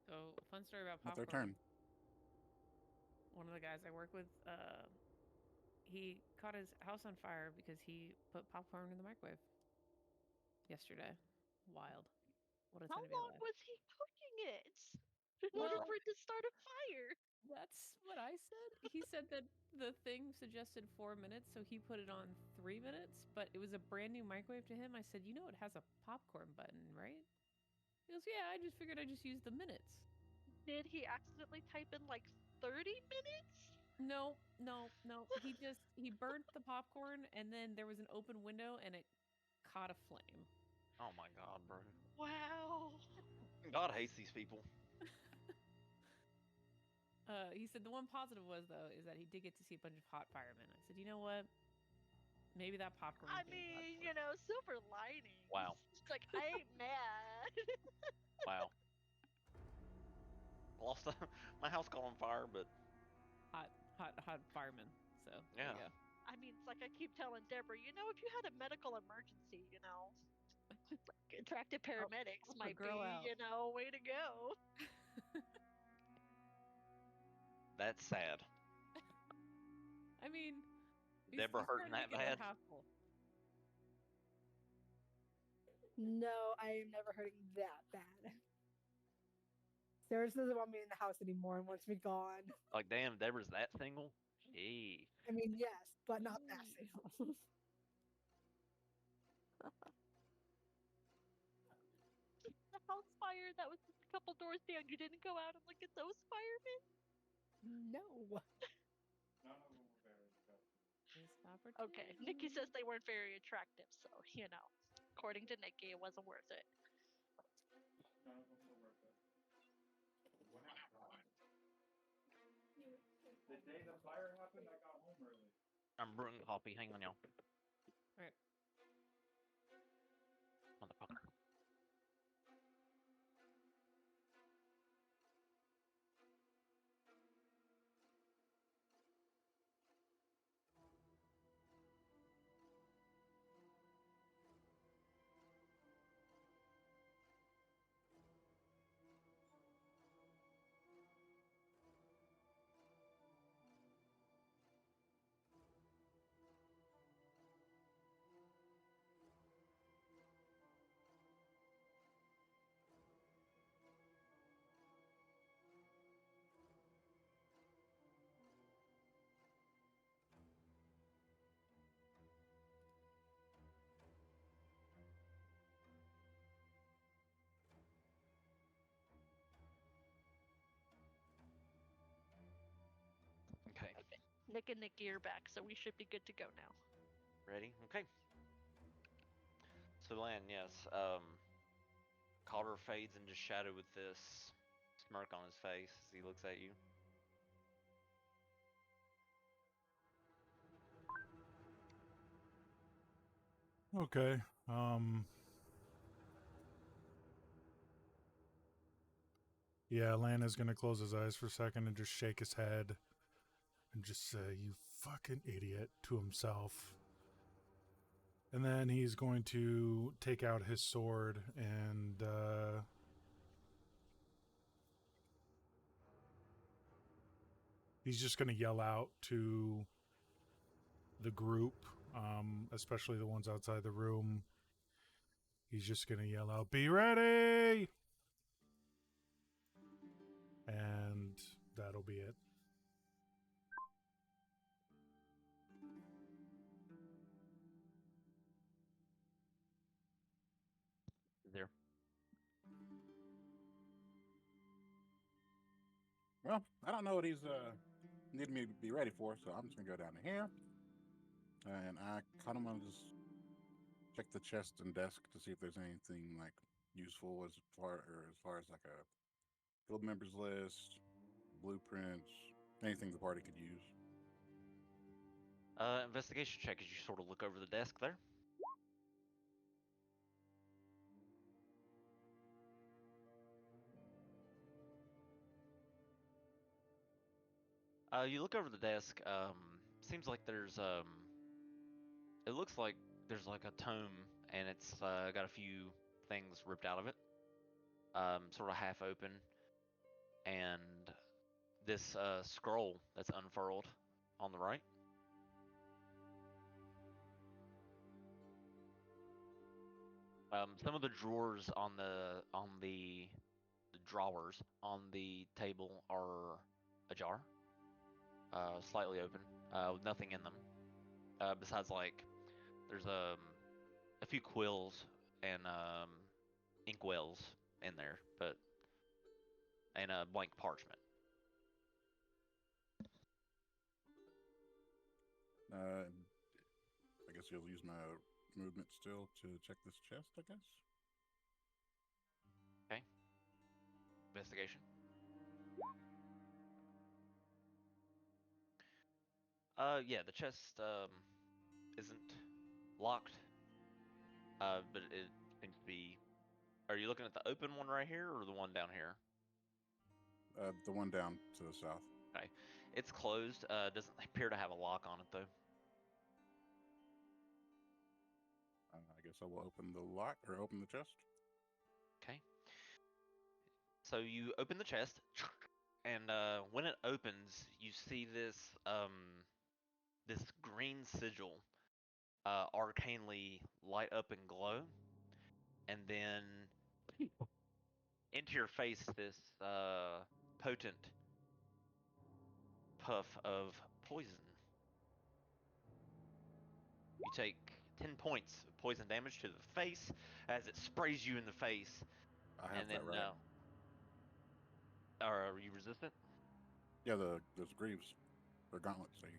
G: So, fun story about
H: Not their
G: popcorn.
H: turn.
G: One of the guys I work with, he caught his house on fire because he put popcorn in the microwave yesterday. Wild. What a
E: How
G: time to be
E: long
G: alive.
E: was he cooking it in
G: Well-
E: order for it to start a fire?
G: That's what I said. He said that the thing suggested 4 minutes, so he put it on 3 minutes, but it was a brand new microwave to him. I said, it has a popcorn button, right? He goes, yeah, I just figured I'd just use the minutes.
E: Did he accidentally type in like 30 minutes?
G: No. He burnt the popcorn, and then there was an open window, and it caught a flame.
A: Oh my god, bro.
E: Wow.
A: God hates these people.
G: He said the one positive was, though, is that he did get to see a bunch of hot firemen. I said, you know what? Maybe that popcorn
E: I
G: was getting hot
E: mean,
G: for it.
E: silver lining.
A: Wow.
E: It's like, I ain't mad.
A: Wow. Lost my house caught on fire, but
G: Hot firemen. So, there
A: yeah.
G: you go.
E: I mean, it's like I keep telling Deborah, if you had a medical emergency, attractive paramedics
G: help a
E: might be,
G: girl out.
E: Way to go.
A: That's sad.
G: I mean,
A: Deborah
G: he's
A: hurting
G: trying to
A: that
G: make it
A: bad?
G: a hassle.
C: No, I am never hurting that bad. Sarah doesn't want me in the house anymore and wants me gone.
A: Like, damn, Deborah's that single? Gee.
C: I mean, yes, but not that single.
E: The house fire that was just a couple doors down. You didn't go out and look at those firemen?
C: No.
F: None of them were very attractive.
G: Missed opportunity.
E: Okay, Nikki says they weren't very attractive, so, according to Nikki, it wasn't worth it.
F: None of them were worth it. When I cried. The day the fire happened, I got home early.
A: I'm brewing coffee. Hang on, y'all.
G: Alright.
A: Motherfucker. Okay.
E: Nick and Nikki are back, so we should be good to go now.
A: Ready? Okay. So, Lan, yes. Calder fades into shadow with this smirk on his face as he looks at you.
B: Okay. Yeah, Lana's gonna close his eyes for a second and just shake his head and just say, "You fucking idiot," to himself. And then he's going to take out his sword and he's just going to yell out to the group, especially the ones outside the room. He's just going to yell out, "Be ready!" And that'll be it.
H: Well, I don't know what he's needing me to be ready for, so I'm just gonna go down to here, and I kind of want to just check the chest and desk to see if there's anything like useful as far as like a guild members list, blueprints, anything the party could use.
A: Investigation check as you sort of look over the desk there. You look over the desk. Seems like there's it looks like there's like a tome, and it's got a few things ripped out of it, sort of half open, and this scroll that's unfurled on the right. Some of the drawers the drawers on the table are ajar, slightly open, with nothing in them. Besides, like, there's a few quills and inkwells in there, but and a blank parchment.
H: I guess you'll use my movement still to check this chest, I guess.
A: Okay. Investigation. Yeah, the chest isn't locked, but it seems to be. Are you looking at the open one right here or the one down here?
H: The one down to the south.
A: Okay, it's closed. Doesn't appear to have a lock on it though.
H: I guess I will open the lock or open the chest.
A: Okay. So you open the chest, and when it opens, you see this green sigil arcanely light up and glow, and then into your face this potent puff of poison. You take 10 points of poison damage to the face as it sprays you in the face,
H: I have
A: and then
H: that right.
A: are you resistant?
H: Yeah, those greaves or gauntlets that I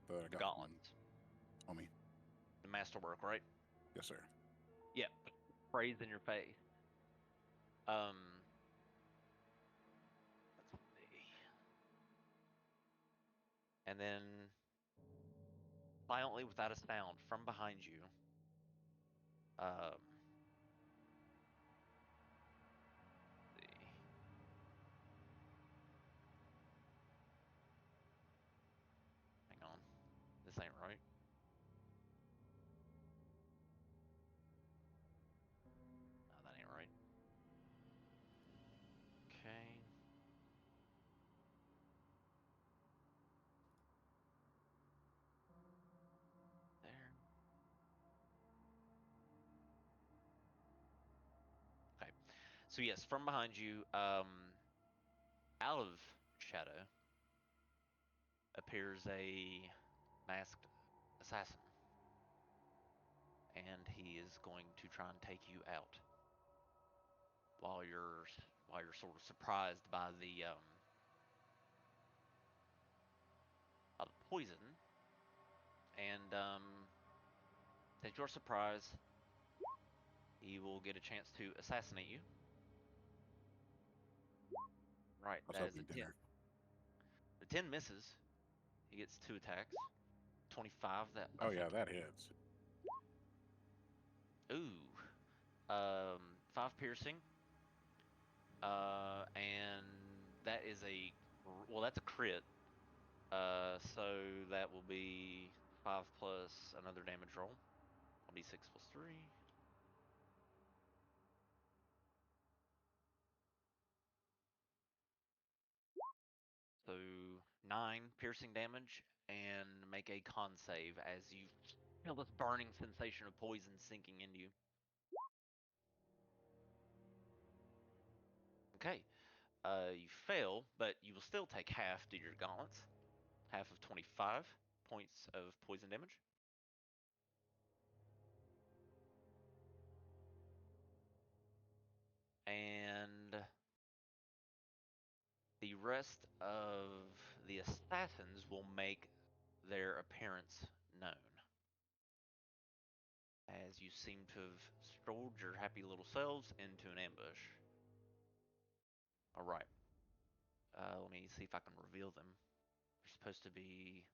A: The
H: got from
A: gauntlets,
H: on me.
A: the masterwork, right?
H: Yes, sir.
A: Yeah, sprays in your face. Um, let's see. And then silently, without a sound, from behind you, let's see. Hang on, this ain't right. No, that ain't right. Okay. There. Okay. So yes, from behind you, out of shadow, appears a masked assassin, and he is going to try and take you out. While you're sort of surprised by the poison, and since you're surprised, he will get a chance to assassinate you. Right,
H: I was
A: that is
H: hoping
A: a 10.
H: dinner.
A: The 10 misses. He gets 2 attacks. 25, that I
H: Oh
A: think.
H: yeah, that hits.
A: Ooh. 5 piercing. And that is that's a crit. So that will be 5 plus another damage roll. I'll be 6 plus 3. So 9 piercing damage, and make a con save as you feel this burning sensation of poison sinking into you. Okay. You fail, but you will still take half to your gauntlets. Half of 25 points of poison damage. And the rest of the assassins will make their appearance known. As you seem to have strolled your happy little selves into an ambush. Alright. Let me see if I can reveal them. They're supposed to be...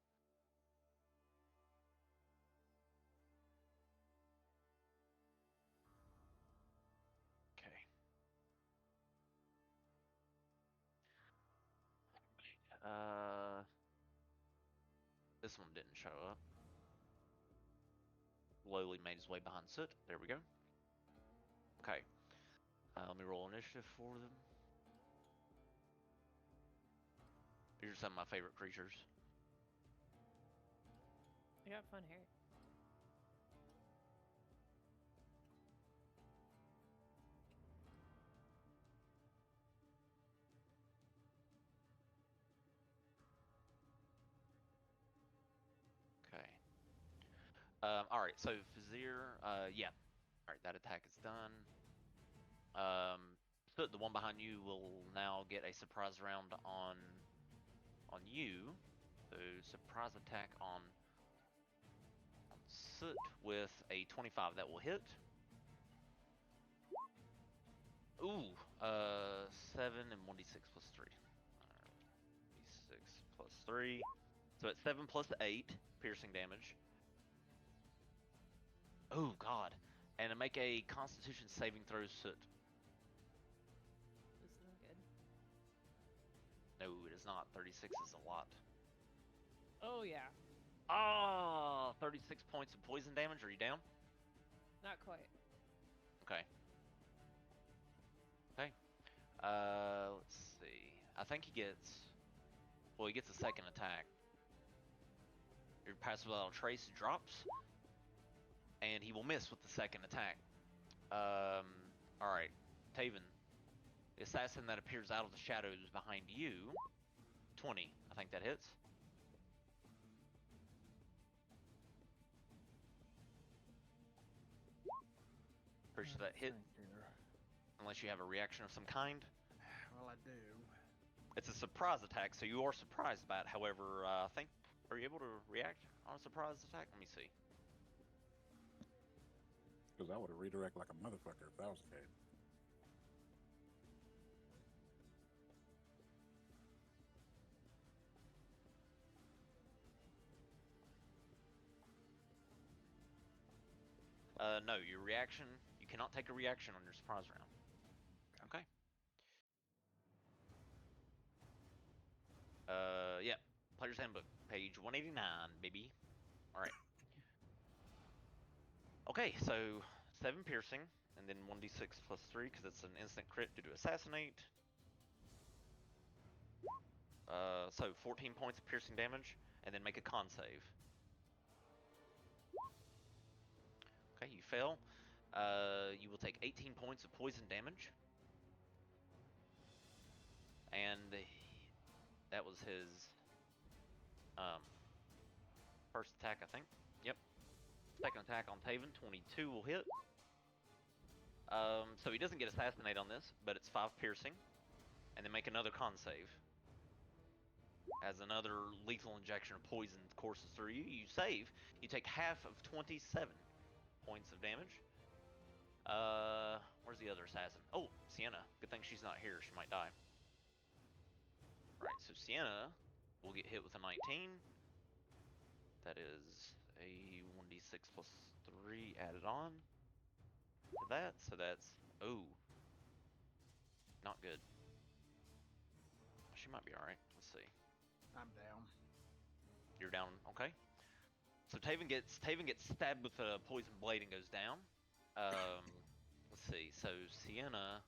A: Okay. This one didn't show up. Slowly made his way behind Soot. There we go. Okay. Let me roll initiative for them. These are some of my favorite creatures.
G: I got fun hair.
A: Okay. Alright, so Vizier, yeah. Alright, that attack is done. Soot, the one behind you, will now get a surprise round on you. So surprise attack on Soot with a 25 that will hit. Ooh, 7 and 1d6 plus 3. D6 plus 3. So it's 7 plus 8 piercing damage. Oh god. And to make a Constitution saving throw, Soot.
G: This isn't good.
A: No, it is not. 36 is a lot.
G: Oh yeah.
A: Oh, 36 points of poison damage. Are you down?
G: Not quite.
A: Okay. Okay. Let's see. I think he gets... Well, he gets a second attack. Your passive without trace drops. And he will miss with the second attack. Alright. Taven. The assassin that appears out of the shadows behind you. 20. I think that hits. Pretty sure that hit. Unless you have a reaction of some kind.
D: Well, I do.
A: It's a surprise attack, so you are surprised by it. However, I think... Are you able to react on a surprise attack? Let me see.
H: Because I would have redirect like a motherfucker if that was the case.
A: No, your reaction... You cannot take a reaction on your surprise round. Okay. Yeah. Player's Handbook, page 189, baby. Alright. Okay, so 7 piercing, and then 1d6 plus 3, because it's an instant crit due to assassinate. So 14 points of piercing damage, and then make a con save. Okay, you fail. You will take 18 points of poison damage. And that was his first attack, I think. Yep. Second attack on Taven, 22 will hit. So he doesn't get assassinate on this, but it's 5 piercing. And then make another con save. As another lethal injection of poison courses through you, you save. You take half of 27 points of damage. Where's the other assassin? Oh, Sienna. Good thing she's not here. She might die. Right, so Sienna will get hit with a 19. That is a 1d6 plus 3 added on to that. So that's... Oh. Not good. She might be alright. Let's see.
D: I'm down.
A: You're down. Okay. So Taven gets stabbed with a poison blade and goes down. Let's see. So Sienna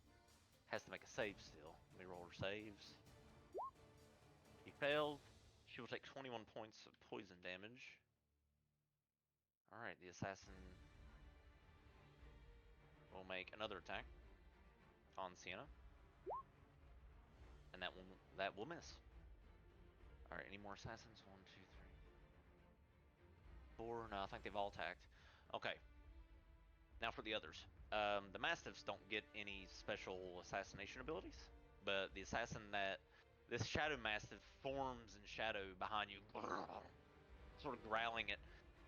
A: has to make a save still. Let me roll her saves. She fails. She will take 21 points of poison damage. Alright, the assassin will make another attack on Sienna. And that will miss. Alright, any more assassins? 1, 2, 3, 4. No, I think they've all attacked. Okay. Now for the others. The Mastiffs don't get any special assassination abilities, but the assassin that This shadow mastiff forms in shadow behind you, sort of growling at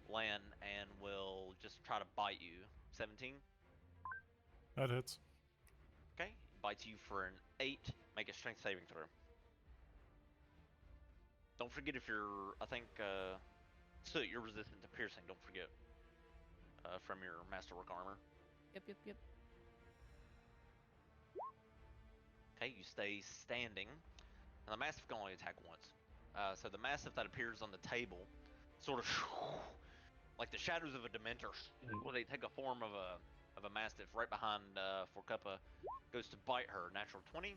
A: Lan, and will just try to bite you. 17.
B: That hits.
A: Okay, bites you for an 8. Make a strength saving throw. Don't forget if you're, I think, so you're resistant to piercing. Don't forget from your masterwork armor.
G: Yep.
A: Okay, you stay standing. Now the mastiff can only attack once. So the mastiff that appears on the table, sort of like the shadows of a Dementor, where they take a form of a mastiff right behind Forcuppa, goes to bite her. Natural 20.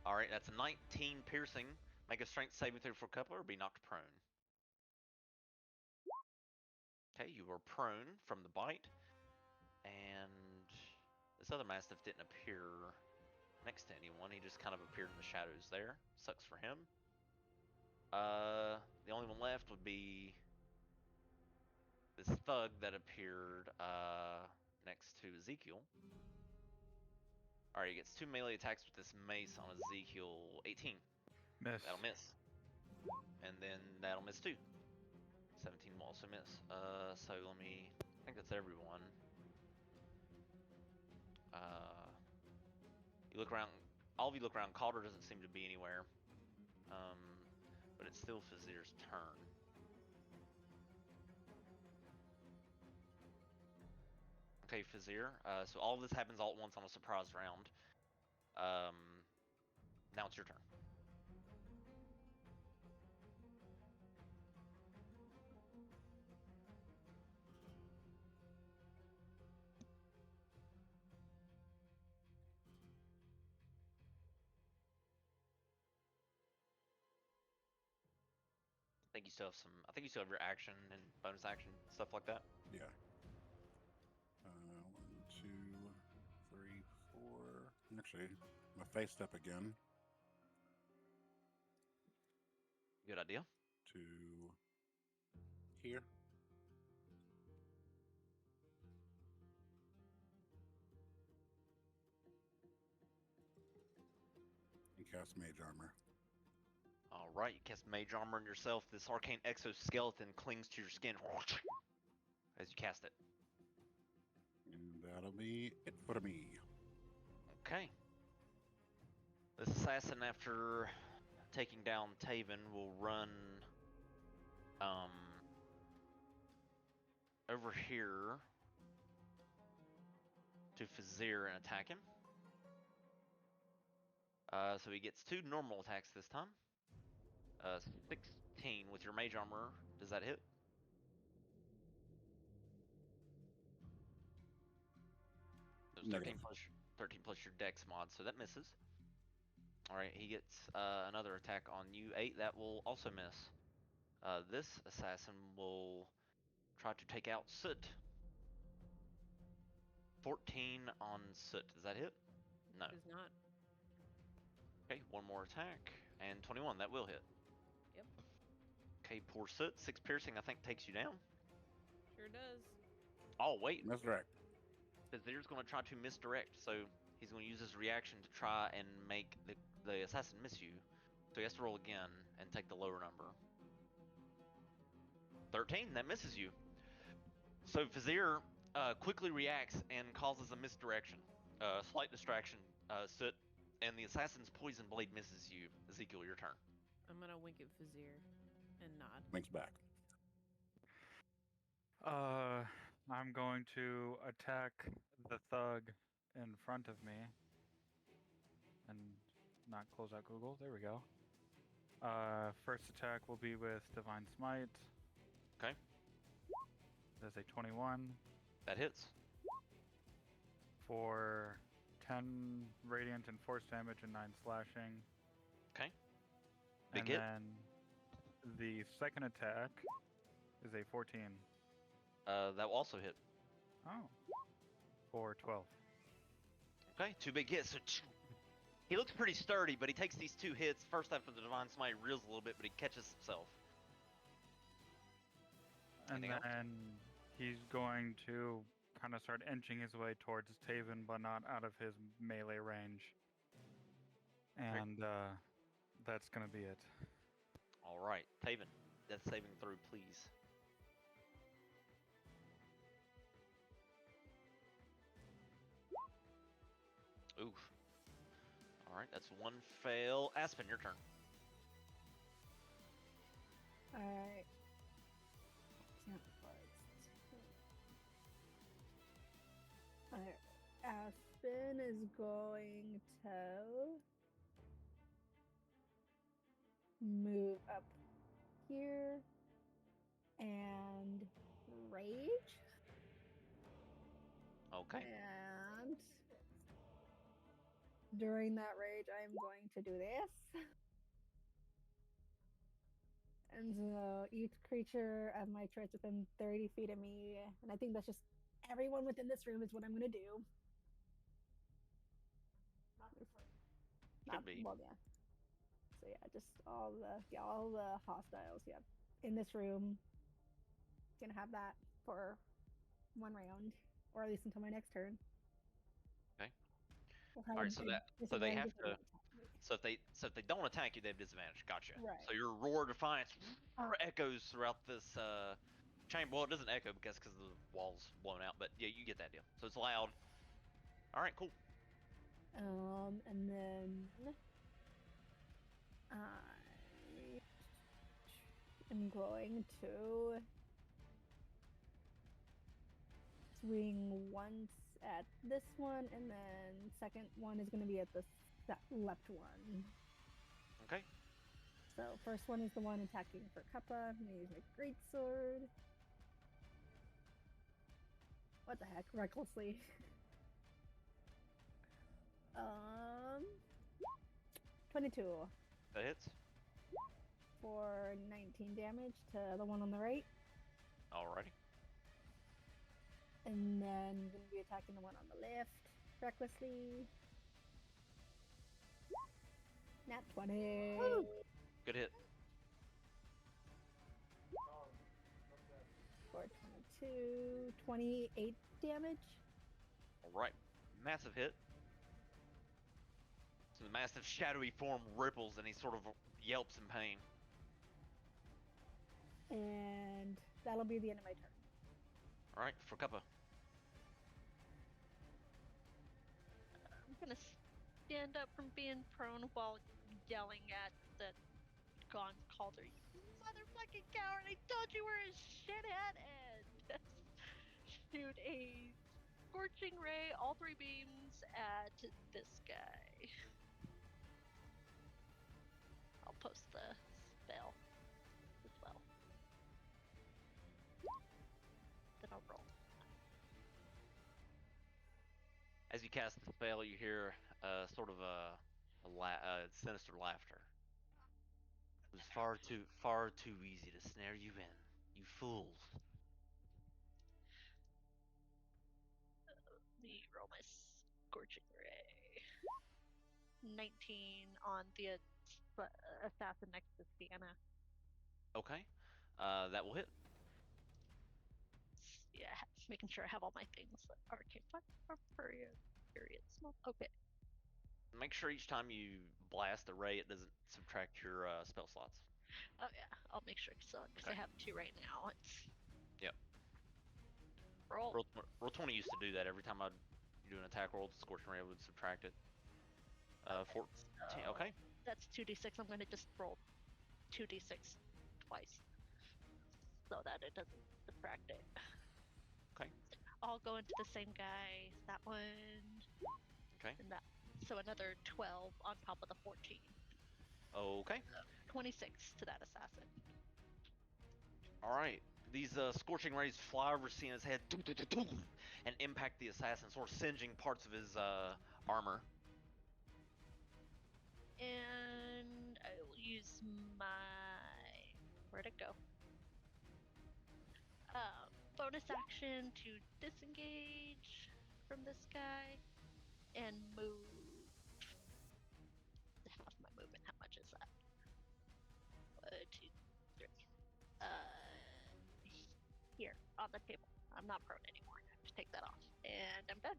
A: All right, that's a 19 piercing. Make a strength saving throw for Forcuppa or be knocked prone. Okay, you are prone from the bite, and this other mastiff didn't appear next to anyone. He just kind of appeared in the shadows there. Sucks for him. The only one left would be this thug that appeared next to Ezekiel. Alright, he gets 2 melee attacks with this mace on Ezekiel. 18.
F: Miss.
A: That'll miss. And then that'll miss too. 17 will also miss. So let me... I think that's everyone. You look around... All of you look around. Calder doesn't seem to be anywhere. But it's still Fazir's turn. Okay, Fazir. So all of this happens all at once on a surprise round. Now it's your turn. I think you still have some. I think you still have your action and bonus action stuff like that.
H: Yeah. 1, 2, 3, 4. Actually, I'm gonna face step again
A: Good idea.
H: to here. And cast Mage Armor.
A: All right, you cast Mage Armor on yourself. This arcane exoskeleton clings to your skin as you cast it.
H: And that'll be it for me.
A: Okay. This assassin, after taking down Taven, will run over here to Fazir and attack him. So he gets 2 normal attacks this time. 16 with your Mage Armor. Does that hit? It was 13 plus your Dex mod, so that misses. Alright, he gets another attack on you. 8, that will also miss. This assassin will try to take out Soot. 14 on Soot. Does that hit? No.
G: Does not.
A: Okay, 1 more attack. And 21, that will hit.
G: Yep.
A: Okay, poor Soot. 6 piercing, I think, takes you down.
G: Sure does.
A: Oh, wait.
H: Misdirect.
A: Fazir's going to try to misdirect, so he's going to use his reaction to try and make the assassin miss you. So he has to roll again and take the lower number. 13, that misses you. So Fazir quickly reacts and causes a misdirection. Slight distraction, Soot, and the assassin's poison blade misses you. Ezekiel, your turn.
G: I'm gonna wink at Fazir and nod.
H: Winks back.
F: I'm going to attack the thug in front of me. And not close out Google. There we go. First attack will be with Divine Smite.
A: Okay.
F: That's a 21
A: That hits.
F: for 10 radiant and force damage and 9 slashing.
A: Okay. Big
F: and
A: hit.
F: Then the second attack is a 14.
A: That will also hit.
F: Oh. For 12.
A: Okay, 2 big hits. So he looks pretty sturdy, but he takes these 2 hits. First after the Divine Smite, reels a little bit, but he catches himself.
F: And
A: Anything else?
F: then he's going to kind of start inching his way towards Taven, but not out of his melee range. And that's gonna be it.
A: All right, Taven, death saving throw, please. Oof. All right, that's one fail. Aspen, your turn.
C: Alright. Alright. Aspen is going to move up here and rage.
A: Okay.
C: And during that rage, I am going to do this. And so each creature of my choice within 30 feet of me, and I think that's just everyone within this room is what I'm going to do.
A: Could be.
C: Well, yeah. So yeah, just all the hostiles. Yeah, in this room. Gonna have that for one round, or at least until my next turn.
A: Okay.
C: We'll
A: All right, so they
C: disadvantage
A: have
C: if they
A: to.
C: don't attack me.
A: So if they don't attack you, they have disadvantage. Gotcha.
C: Right.
A: So your roar of defiance echoes throughout this chamber. Well, it doesn't echo because the walls blown out, but yeah, you get that deal. So it's loud. All right, cool.
C: And then I am going to swing once at this one, and then second one is going to be at the left one.
A: Okay.
C: So first one is the one attacking for Kappa. I'm going to use my greatsword. What the heck? Recklessly. 22
A: That hits.
C: for 19 damage to the one on the right.
A: Alrighty.
C: And then I'm going to be attacking the one on the left recklessly. Nat 20.
A: Woo! Good hit.
C: For 22, 28 damage.
A: All right. Massive hit. So the massive shadowy form ripples and he sort of yelps in pain.
C: And that'll be the end of my turn.
A: All right, for Kappa.
E: I'm gonna stand up from being prone while yelling at the Gaunt Calder. You motherfucking coward! I told you we're a shithead! And shoot a scorching ray, all three beams at this guy. I'll post the spell as well. Then I'll roll.
A: As you cast the spell, you hear sort of a sinister laughter. It was far too easy to snare you in, you fools.
E: Let me roll my scorching ray. 19 on the assassin next to Sienna.
A: Okay, that will hit.
E: Yeah, making sure I have all my things. Arcane fire, period, smoke. Okay.
A: Make sure each time you blast a ray, it doesn't subtract your spell slots.
E: Oh yeah, I'll make sure because
A: Okay.
E: I have 2 right now. It's
A: Yep.
E: roll.
A: Roll 20 used to do that every time I'd do an attack roll. The scorching ray would subtract it. 14. Okay.
E: That's 2d6. I'm gonna just roll 2d6 twice so that it doesn't subtract it.
A: Okay.
E: I'll go into the same guy. That one.
A: Okay.
E: And that. So another 12 on top of the 14.
A: Okay.
E: 26 to that assassin.
A: All right. These scorching rays fly over Cena's head and impact the assassin, sort of singeing parts of his armor.
E: And I will use my... Where'd it go? Bonus action to disengage from this guy and move half my movement. How much is that? 1, 2, 3. Here on the table. I'm not prone anymore. I have to take that off, and I'm done.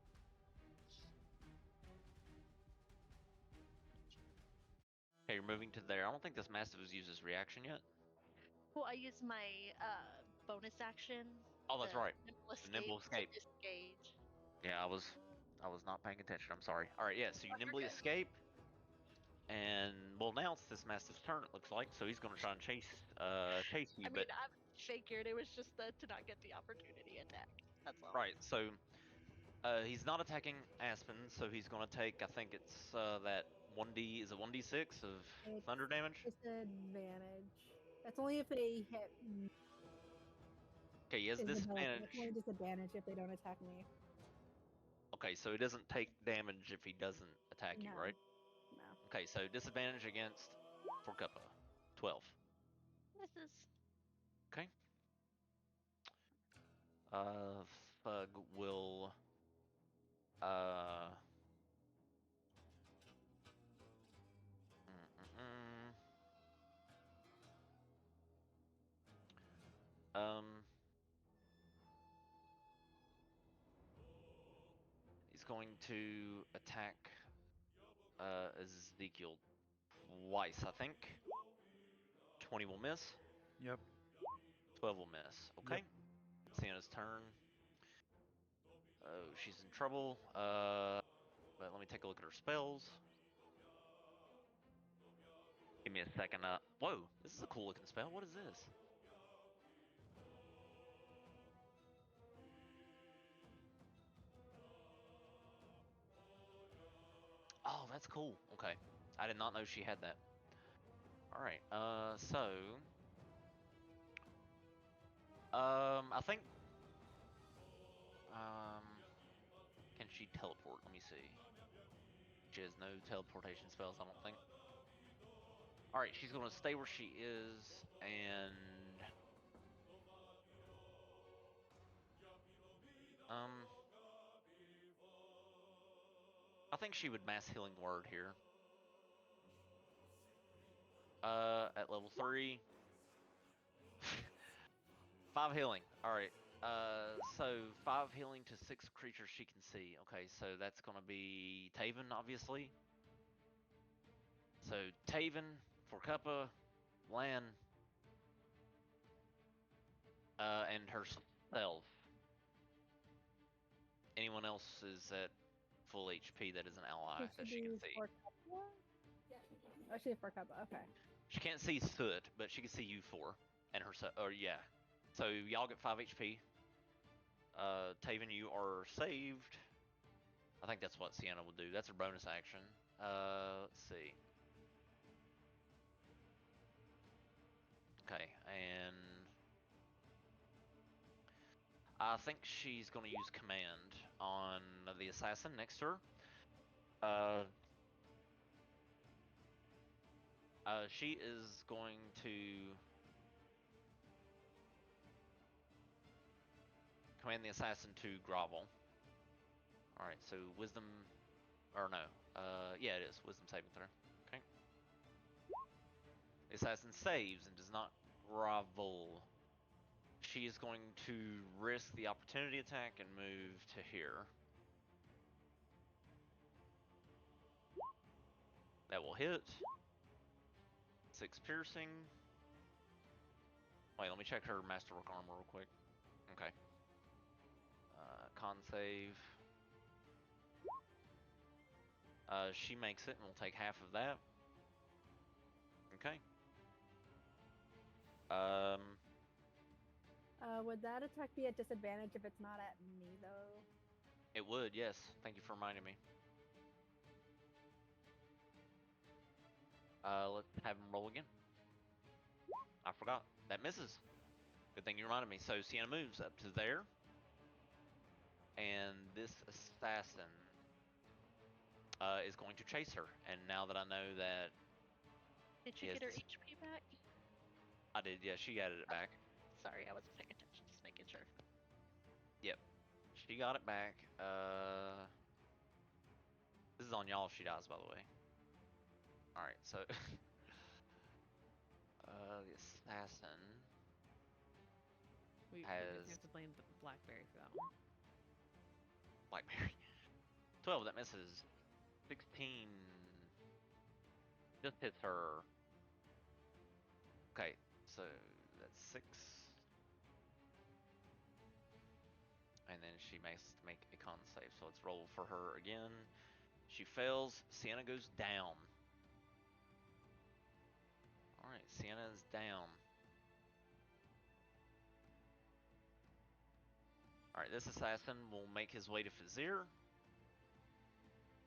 A: Okay, you're moving to there. I don't think this mastiff has used his reaction yet.
E: Well, I use my bonus action.
A: Oh, that's
E: the
A: right.
E: Nimble
A: The
E: escape,
A: nimble escape.
E: to disengage.
A: Yeah, I was not paying attention. I'm sorry. All right, yeah. So you
E: You're
A: nimbly
E: good.
A: escape, and well, now it's this mastiff's turn. It looks like. So he's going to try and chase you.
E: I mean,
A: But
E: I figured it was just to not get the opportunity attack. That's all.
A: right. So he's not attacking Aspen. So he's going to take. I think it's that 1d. Is it 1d6 of
C: It's
A: thunder damage?
C: disadvantage. That's only if they hit
A: Okay, he has
C: Isabella. That's
A: disadvantage.
C: only disadvantage if they don't attack me.
A: Okay, so he doesn't take damage if he doesn't attack you,
C: No.
A: right?
C: No.
A: Okay, so disadvantage against Forcuppa. 12.
E: Misses.
A: Okay. Thug will uh mm, mm, mm. He's going to attack Ezekiel twice, I think. 20 will miss.
F: Yep.
A: 12 will miss. Okay.
F: Yep.
A: Sienna's turn. Oh, she's in trouble. But let me take a look at her spells. Give me a second. Whoa, this is a cool looking spell. What is this? Oh, that's cool. Okay. I did not know she had that. All right. I think, um, can she teleport? Let me see. She has no teleportation spells, I don't think. All right, she's gonna stay where she is, and um, I think she would mass healing word here. At level 3, 5 healing. All right. So 5 healing to 6 creatures she can see. Okay, so that's gonna be Taven, obviously. So Taven, Forcuppa, Lan, and herself. Anyone else is at full HP that is an ally
C: Should she
A: that she can
C: be
A: see.
C: for Kappa? Yeah. Oh, she's for Kappa. Okay.
A: She can't see Soot, but she can see you 4 and herself. Or yeah. So y'all get 5 HP. Taven, you are saved. I think that's what Sienna will do. That's her bonus action. Let's see. Okay, and I think she's going to use command on the assassin next to her. She is going to command the assassin to grovel. All right, so wisdom, or no, yeah, it is wisdom saving throw. Okay. The assassin saves and does not grovel. She is going to risk the opportunity attack and move to here. That will hit. 6 piercing. Wait, let me check her masterwork armor real quick. Okay. Con save. She makes it and we'll take half of that. Okay.
C: Would that attack be at disadvantage if it's not at me though?
A: It would, yes. Thank you for reminding me. Let's have him roll again. I forgot. That misses. Good thing you reminded me. So Sienna moves up to there. And this assassin is going to chase her. And now that I know that
E: Did
A: she
E: you
A: has
E: get her
A: this,
E: HP back?
A: I did, yeah, she added it back.
E: Sorry, I wasn't paying attention. Just making sure.
A: Yep. She got it back. This is on y'all if she dies, by the way. Alright, so the assassin
G: We
A: has
G: have to blame the Blackberry for that one.
A: Blackberry. 12, that misses. 16. Just hits her. Okay, so that's 6. And then she makes to make a con save. So let's roll for her again. She fails. Sienna goes down. Alright, Sienna is down. Alright, this assassin will make his way to Fazir.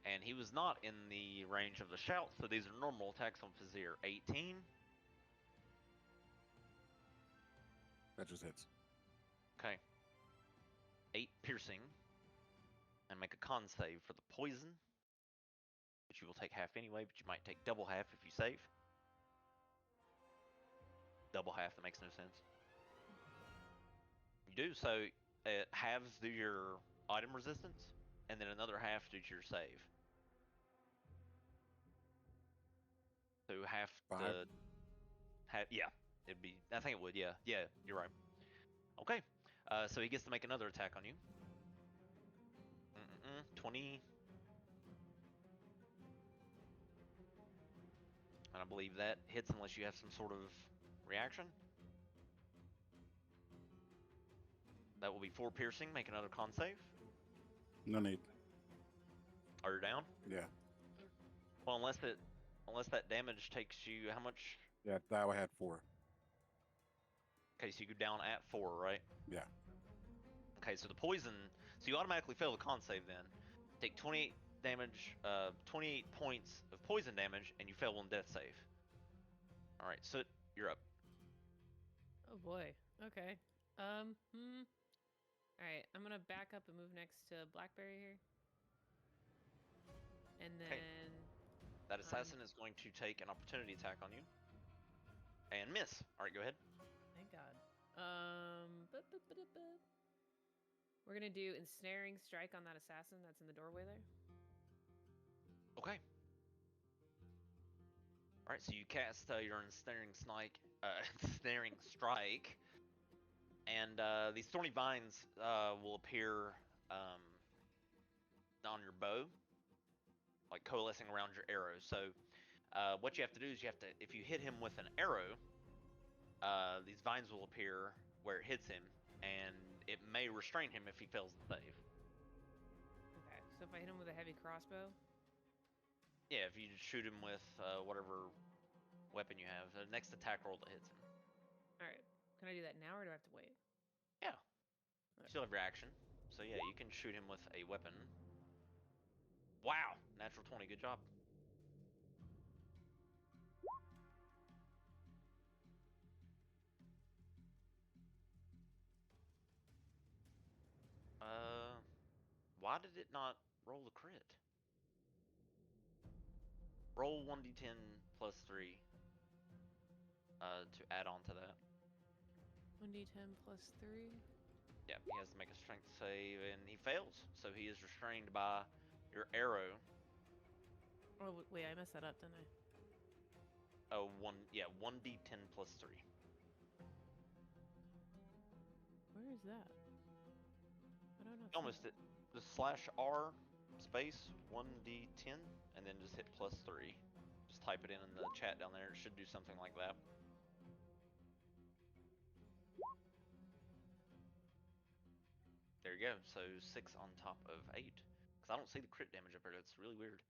A: And he was not in the range of the shout, so these are normal attacks on Fazir. 18.
H: That just hits.
A: Okay. 8 piercing. And make a con save for the poison. Which you will take half anyway, but you might take double half if you save. Double half, that makes no sense. You do, so it halves through your item resistance, and then another half due to your save. So half
H: 5.
A: the yeah, it'd be. I think it would. Yeah, you're right. Okay, so he gets to make another attack on you. 20, and I believe that hits unless you have some sort of reaction. That will be 4 piercing. Make another con save.
H: No need.
A: Are you down?
H: Yeah.
A: Well, unless that damage takes you how much?
H: Yeah, that I had 4.
A: Okay, so you go down at 4, right?
H: Yeah.
A: Okay, so the poison, so you automatically fail the con save then. Take 28 damage, 28 points of poison damage, and you fail one death save. All right, so you're up.
G: Oh boy. Okay. All right, I'm gonna back up and move next to Blackberry here, and then
A: Okay. That assassin is going to take an opportunity attack on you and miss. All right, go ahead.
G: thank God. We're gonna do ensnaring strike on that assassin that's in the doorway there.
A: Okay. All right, so you cast your ensnaring ensnaring strike, and these thorny vines will appear on your bow, like coalescing around your arrow. So what you have to do is if you hit him with an arrow, these vines will appear where it hits him, and it may restrain him if he fails the save.
G: Okay, so if I hit him with a heavy crossbow.
A: Yeah, if you just shoot him with whatever weapon you have, the next attack roll that hits him.
G: All right, can I do that now or do I have to wait?
A: Yeah.
G: Okay.
A: You still have your action. So yeah, you can shoot him with a weapon. Wow, natural 20, good job. Why did it not roll the crit? Roll 1d10 plus 3 to add on to that.
G: 1d10 plus 3.
A: Yeah, he has to make a strength save, and he fails. So he is restrained by your arrow.
G: Oh wait, I messed that up, didn't I?
A: Oh, 1d10 plus 3.
G: Where is that? I don't know.
A: Almost it. Just /R space 1d10, and then just hit plus 3. Just type it in the chat down there. It should do something like that. There you go. So 6 on top of 8. Because I don't see the crit damage up here. That's really weird.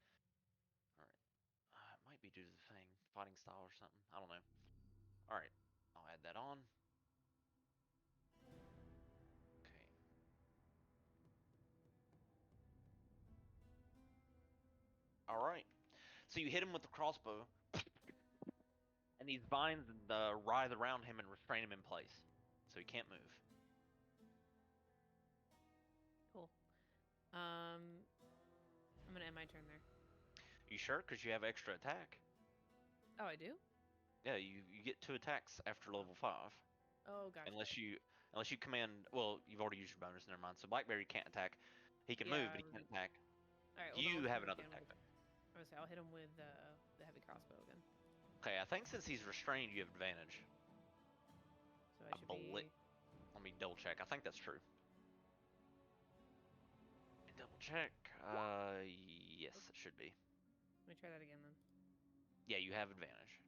A: Alright. It might be due to the thing. Fighting style or something. I don't know. Alright. I'll add that on. Okay. Alright. So you hit him with the crossbow. And these vines writhe around him and restrain him in place. So he can't move.
G: Cool. I'm gonna end my turn there.
A: You sure? Because you have extra attack.
G: Oh, I do?
A: Yeah, you get 2 attacks after level 5.
G: Oh, gotcha.
A: Unless you command. Well, you've already used your bonus. Never mind. So Blackberry can't attack. He can move, but he can't attack.
G: All right. Well,
A: You
G: then
A: have another attack.
G: I was say I'll hit him with the heavy crossbow again.
A: Okay, I think since he's restrained, you have advantage.
G: So I should be.
A: Let me double check. I think that's true. Double check. Yes, it should be.
G: Let me try that again then.
A: Yeah, you have advantage.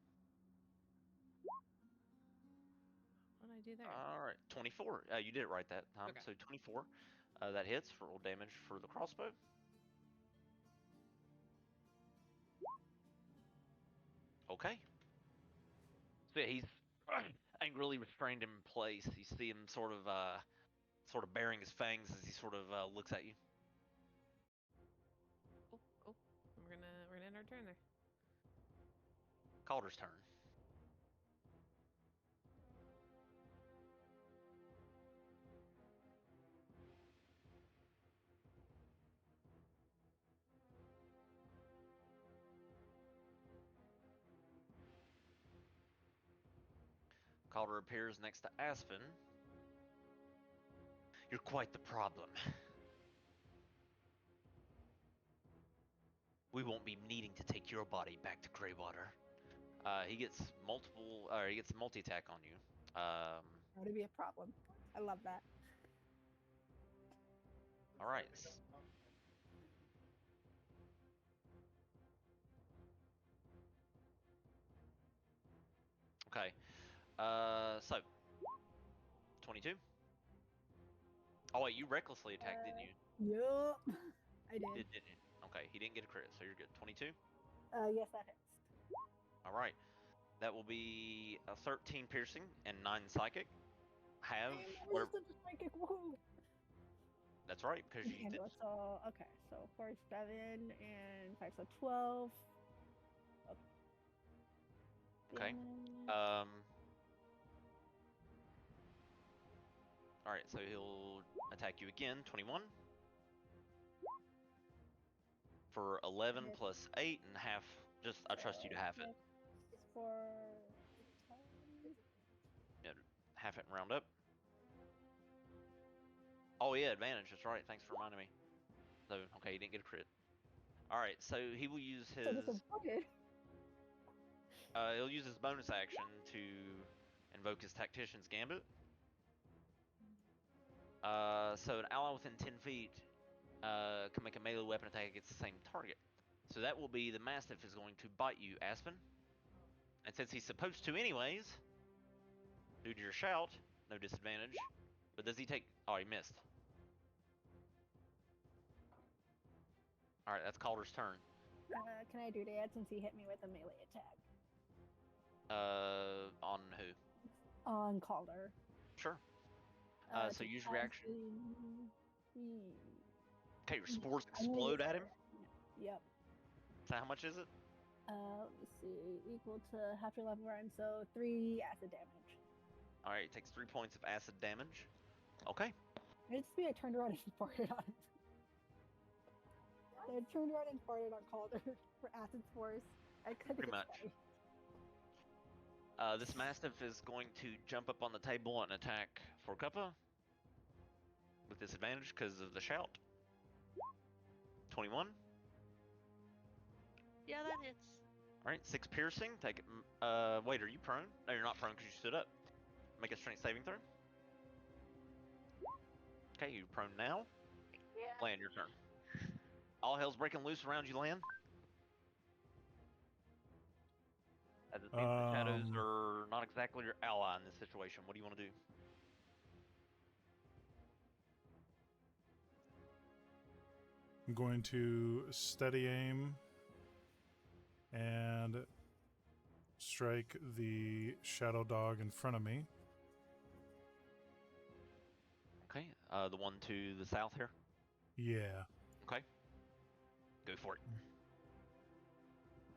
G: What did I do there?
A: All right, 24. You did it right that time.
G: Okay.
A: So 24. That hits for roll damage for the crossbow. Okay. So yeah, he's angrily restrained in place. You see him sort of baring his fangs as he sort of looks at you.
G: Oh, we're gonna end our turn there.
A: Calder's turn. Calder appears next to Aspen. You're quite the problem. We won't be needing to take your body back to Greywater. He gets multi-attack on you.
C: That would be a problem. I love that.
A: All right. Okay. So 22. Oh wait, you recklessly attacked, didn't you?
C: Yup. I did.
A: Didn't you? Okay, he didn't get a crit, so you're good. 22.
C: Yes, that hits.
A: All right. That will be a 13 piercing and 9 psychic. Have whatever.
C: Psychic. Woohoo!
A: That's right, because you did.
C: So okay, so 4, 7, and 5, so 12.
A: Okay.
C: Damage.
A: All right, so he'll attack you again. 21 for 11 plus 8 and half. Just I trust you to half it.
C: For
A: Yeah, half it and round up. Oh yeah, advantage. That's right. Thanks for reminding me. So okay, he didn't get a crit. All right, so he will use his. He'll use his bonus action to invoke his Tactician's Gambit. So an ally within 10 feet can make a melee weapon attack against the same target. So that will be the Mastiff is going to bite you, Aspen. And since he's supposed to anyways, due to your shout, no disadvantage. But does he take... Oh, he missed. Alright, that's Calder's turn.
C: Can I do that since he hit me with a melee attack?
A: On who?
C: On Calder.
A: Sure. So use reaction. Okay, your spores explode at him?
C: Yep.
A: So how much is it?
C: Let me see. Equal to half your level round, so 3 acid damage.
A: Alright, it takes 3 points of acid damage. Okay.
C: It's me, I turned around and farted on it. I turned around and farted on Calder for acid spores.
A: Pretty much. This Mastiff is going to jump up on the table and attack for Cuppa with disadvantage because of the shout. 21.
E: Yeah, that hits.
A: Alright, 6 piercing. Take it. Wait, are you prone? No, you're not prone because you stood up. Make a strength saving throw. Okay, you're prone now.
E: Yeah.
A: Land, your turn. All hell's breaking loose around you, Land. As it seems the shadows are not exactly your ally in this situation. What do you want to do?
B: I'm going to steady aim and strike the shadow dog in front of me.
A: Okay, the one to the south here?
B: Yeah.
A: Okay. Go for it.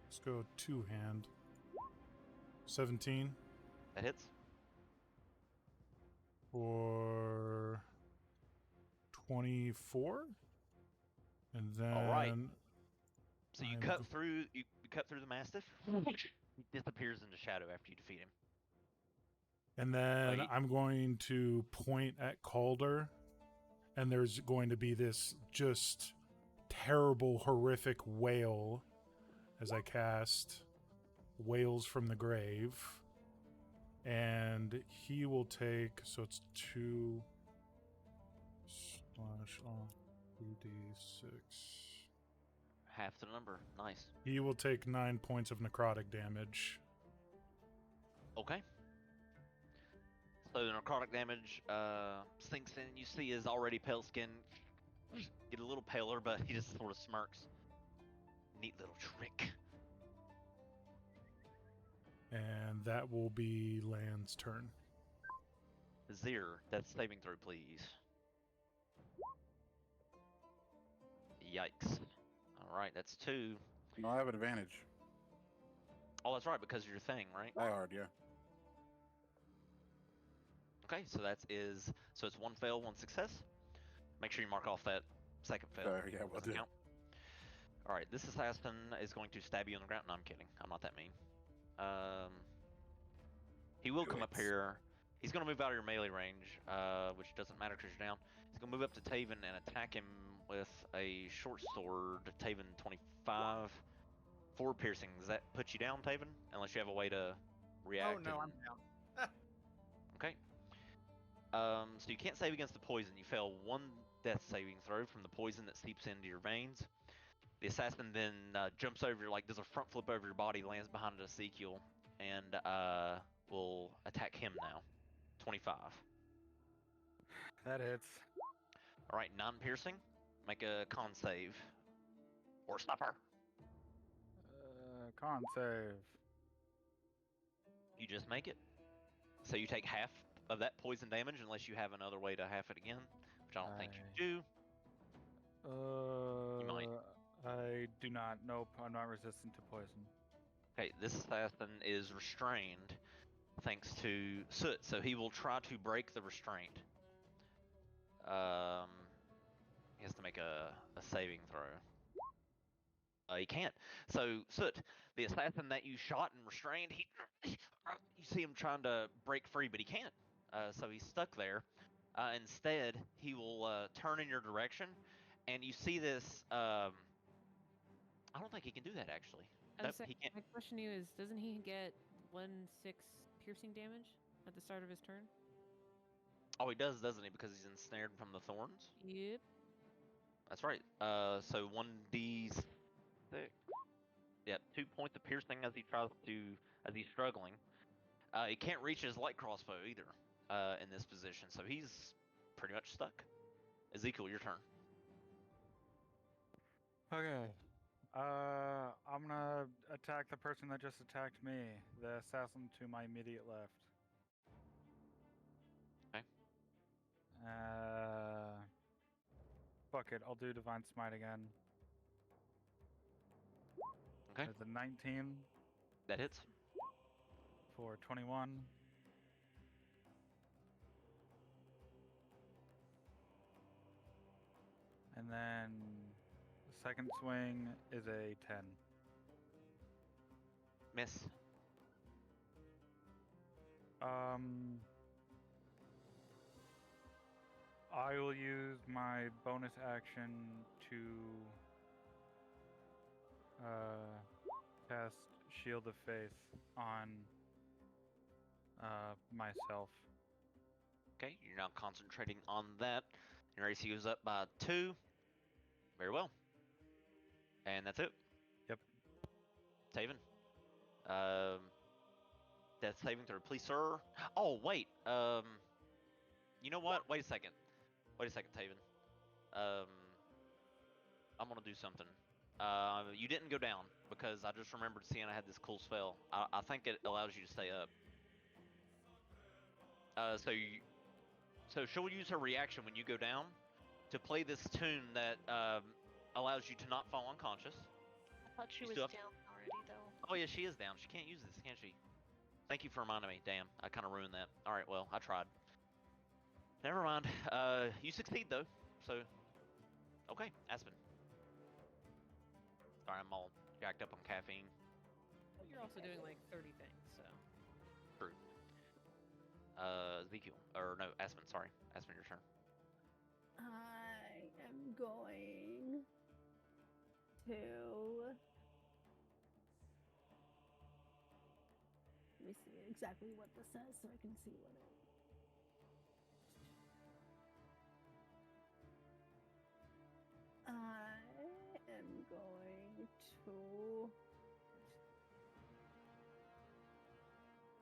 B: Let's go two-hand. 17.
A: That hits.
B: For 24. And then
A: all right. So you cut through the Mastiff. He disappears into shadow after you defeat him.
B: And then I'm going to point at Calder, and there's going to be this just terrible, horrific wail as I cast Wails from the Grave. And he will take, so it's 2 / 2d6.
A: half the number. Nice.
B: He will take 9 points of necrotic damage.
A: Okay. So the necrotic damage sinks in. You see his already pale skin get a little paler, but he just sort of smirks. Neat little trick.
B: And that will be Land's turn.
A: Zir, that's saving throw, please. Yikes. Alright, that's 2.
H: No, I have an advantage.
A: Oh, that's right, because of your thing, right?
H: Die hard, yeah.
A: Okay, so so it's 1 fail, 1 success. Make sure you mark off that second fail.
H: Yeah, we'll do.
A: Alright, this assassin is going to stab you on the ground. No, I'm kidding. I'm not that mean. He will come up here. He's going to move out of your melee range, which doesn't matter because you're down. He's going to move up to Taven and attack him with a short sword. Taven 25. 4 piercing. Does that put you down, Taven? Unless you have a way to react.
D: Oh no, I'm down.
A: Okay. So you can't save against the poison. You fail 1 death saving throw from the poison that seeps into your veins. The assassin then jumps over, does a front flip over your body, lands behind Ezekiel, and will attack him now. 25.
F: That hits.
A: All right, 9 piercing. Make a con save. Or suffer.
F: Con save.
A: You just make it. So you take half of that poison damage unless you have another way to half it again, which I don't think you do. You might.
F: I do not. Nope, I'm not resistant to poison.
A: Okay, this assassin is restrained thanks to Soot, so he will try to break the restraint. He has to make a saving throw. He can't. So, Soot, the assassin that you shot and restrained, you see him trying to break free, but he can't. So he's stuck there. Instead, he will turn in your direction, and you see this. I don't think he can do that, actually. Nope, he can't.
G: My question to you is, doesn't he get 1/6 piercing damage at the start of his turn?
A: Oh, he does, doesn't he? Because he's ensnared from the thorns?
G: Yep.
A: That's right. So 1d6. Yep, 2 points of piercing as he's struggling. He can't reach his light crossbow either in this position, so he's pretty much stuck. Ezekiel, your turn.
F: Okay. I'm gonna attack the person that just attacked me, the assassin to my immediate left.
A: Okay.
F: Fuck it, I'll do Divine Smite again.
A: Okay.
F: There's a 19
A: That hits.
F: for 21. And then the second swing is a 10.
A: Miss.
F: I will use my bonus action to cast Shield of Faith on myself.
A: Okay, you're now concentrating on that. Your AC goes up by 2. Very well. And that's it.
F: Yep.
A: Taven. Death saving throw, please, sir. Oh, wait. You know what? Wait a second, Taven. I'm gonna do something. You didn't go down because I just remembered seeing I had this cool spell. I think it allows you to stay up. So she'll use her reaction when you go down to play this tune that allows you to not fall unconscious.
E: I thought she was
A: still
E: down already, though.
A: Oh yeah, she is down. She can't use this, can she? Thank you for reminding me. Damn, I kind of ruined that. All right, well, I tried. Never mind. You succeed though. So, okay, Aspen. Sorry, I'm all jacked up on caffeine.
G: You're also doing like 30 things, so.
A: True. Ezekiel, or no, Aspen. Sorry, Aspen, your turn.
C: I am going to. Let me see exactly what this says so I can see what it. I am going to.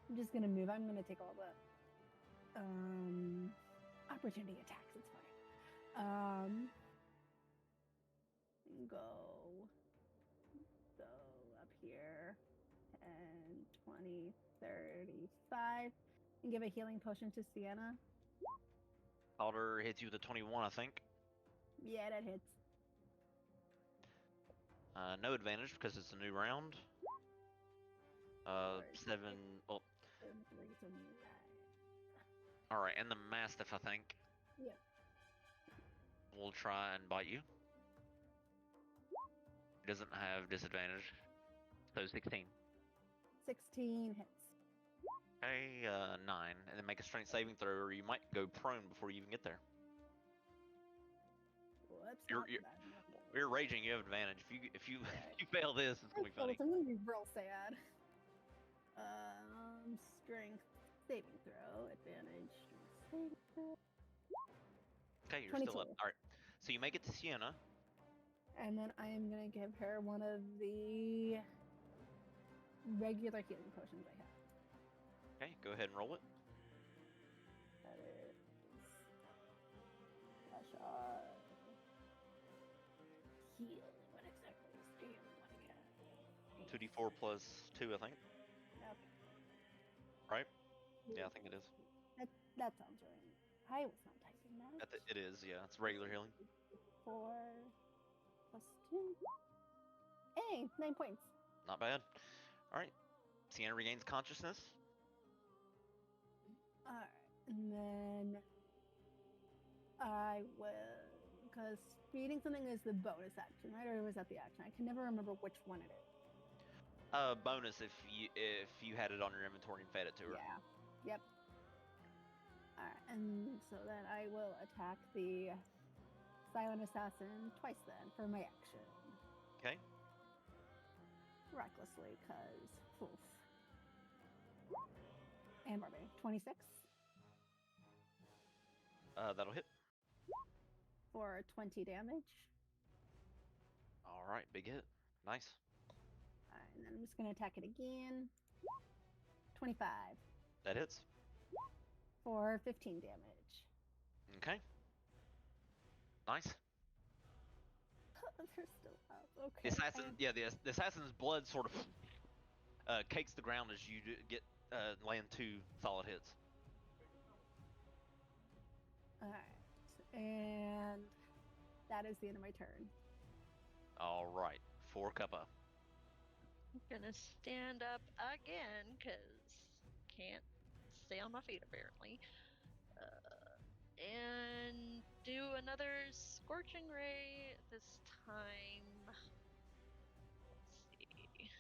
C: I'm just gonna move. I'm gonna take all the opportunity attacks. It's fine. Go up here, 10, 20, 35, and give a healing potion to Sienna.
A: Calder hits you with a 21, I think.
C: Yeah, that hits.
A: No advantage because it's a new round. 7. Oh, all right, and the Mastiff, I think.
C: Yeah.
A: We'll try and bite you. It doesn't have disadvantage. So 16.
C: 16 hits.
A: Okay, 9. And then make a strength saving throw, or you might go prone before you even get there.
C: Whoops,
A: You're raging. You have advantage. If you you fail this, it's gonna be funny.
C: I'm gonna be real sad. Strength saving throw, advantage. Strength saving throw.
A: Okay, you're
C: 22.
A: still up. All right. So you make it to Sienna.
C: And then I am gonna give her one of the regular healing potions I have.
A: Okay, go ahead and roll it.
C: That is flash on. Heal. What exactly is the healing one again?
A: 2d4 plus 2, I think.
C: Okay.
A: Right? Yeah, I think it is.
C: That sounds right. I was not typing that.
A: It is, yeah. It's regular healing.
C: 4 plus 2. Hey, 9 points.
A: Not bad. All right. Sienna regains consciousness.
C: Alright, and then I will, because feeding something is the bonus action, right? Or was that the action? I can never remember which one it is.
A: Bonus if you had it on your inventory and fed it to her.
C: Yeah. Yep. Alright, and so then I will attack the Silent Assassin twice then for my action.
A: Okay.
C: Recklessly, because oof. And barbarian. 26
A: That'll hit.
C: for 20 damage.
A: All right, big hit. Nice.
C: Alright, and then I'm just gonna attack it again. 25
A: That hits.
C: for 15 damage.
A: Okay. Nice.
C: They're still up. Okay.
A: The assassin, the assassin's blood sort of cakes the ground as you get land 2 solid hits.
C: Alright. And that is the end of my turn.
A: All right, for Cuppa.
E: I'm gonna stand up again because can't stay on my feet apparently, and do another scorching ray. This time, let's see.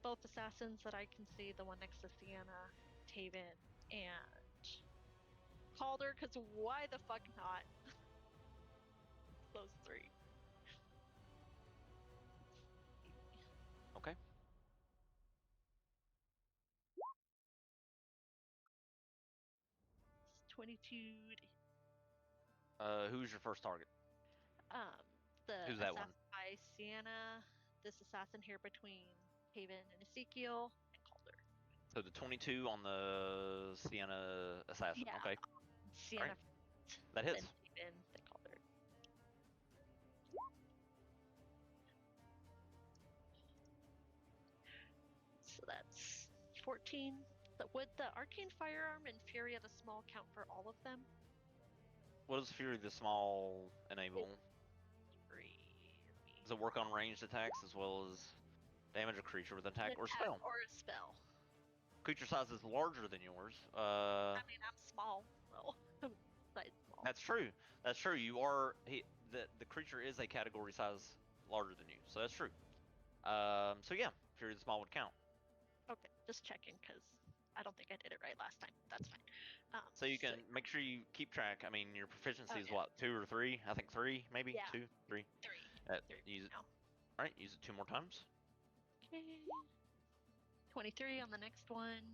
E: Both assassins that I can see, the one next to Sienna, Taven, and Calder, because why the fuck not? Those 3.
A: Okay.
E: It's 22.
A: Who's your first target?
E: The
A: Who's that one?
E: assassin by Sienna, this assassin here between Haven and Ezekiel, and Calder.
A: So the 22 on the Sienna assassin.
E: Yeah.
A: Okay.
E: Sienna
A: Right.
E: first,
A: That hits.
E: then Haven, then Calder. So that's 14. Would the Arcane Firearm and Fury of the Small count for all of them?
A: What does Fury the Small enable? Does it work on ranged attacks as well as damage a creature with an attack or spell?
E: Or a spell.
A: Creature size is larger than yours.
E: I mean, I'm small, so size small.
A: That's true. That's true. You are the creature is a category size larger than you, so that's true. So yeah, Fury the Small would count.
E: Okay, just checking because I don't think I did it right last time. That's fine.
A: So you can make sure you keep track. I mean, your proficiency is
E: yeah.
A: what, 2 or 3? I think 3, maybe.
E: Yeah.
A: 2, 3.
E: 3.
A: Use it.
E: No.
A: All right, use it 2 more times.
E: Okay. 23 on the next one.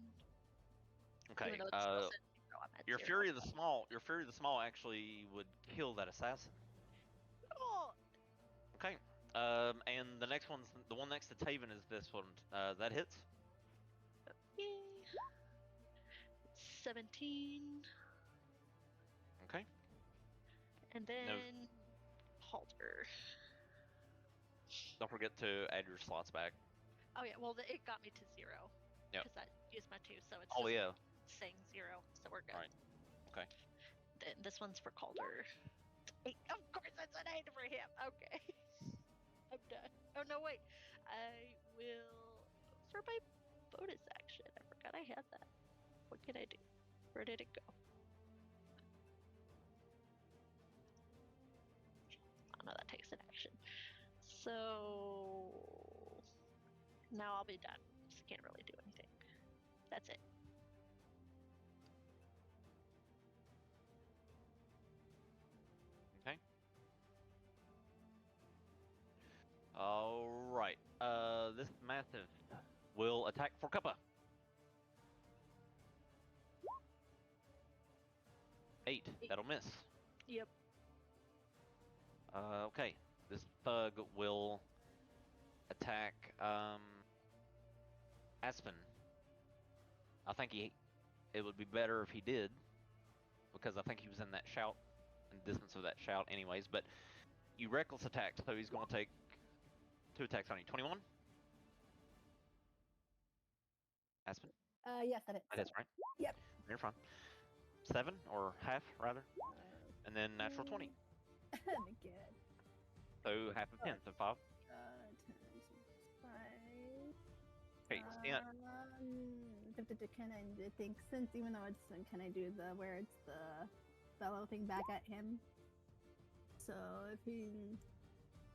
A: Okay.
E: Even though it still says 0, I'm at
A: Your
E: 0.
A: Fury of the Small. Your Fury of the Small actually would kill that assassin.
E: Oh,
A: Okay. And the next one's the one next to Taven is this one. That hits.
E: Yay. 17.
A: Okay.
E: And then halter.
A: Don't forget to add your slots back.
E: Oh yeah, well it got me to 0.
A: Yep.
E: Because I used my 2, so it's
A: Oh
E: just
A: yeah.
E: saying 0, so we're good.
A: Right. Okay.
E: Then this one's for Calder. 8. Of course, it's an 8 for him. Okay. I'm done. Oh no, wait. I will for my bonus action. I forgot I had that. What can I do? Where did it go? Oh no, that takes an action. So now I'll be done. Just can't really do anything. That's it.
A: Okay. All right. This massive will attack for Kappa. 8. That'll miss.
E: Yep.
A: Okay. This thug will attack Aspen. I think it would be better if he did, because I think he was in that shout, in distance of that shout anyways, but you reckless attacked, so he's going to take 2 attacks on you. 21? Aspen?
C: Yes, that is.
A: That is right.
C: Yep.
A: You're fine. 7, or half, rather. And then natural 20.
C: Again.
A: So half of 10, so 5.
C: 10, 5.
A: Okay, Stian.
C: Can I think, since even though it's, can I do the where it's the fellow thing back at him? So if he,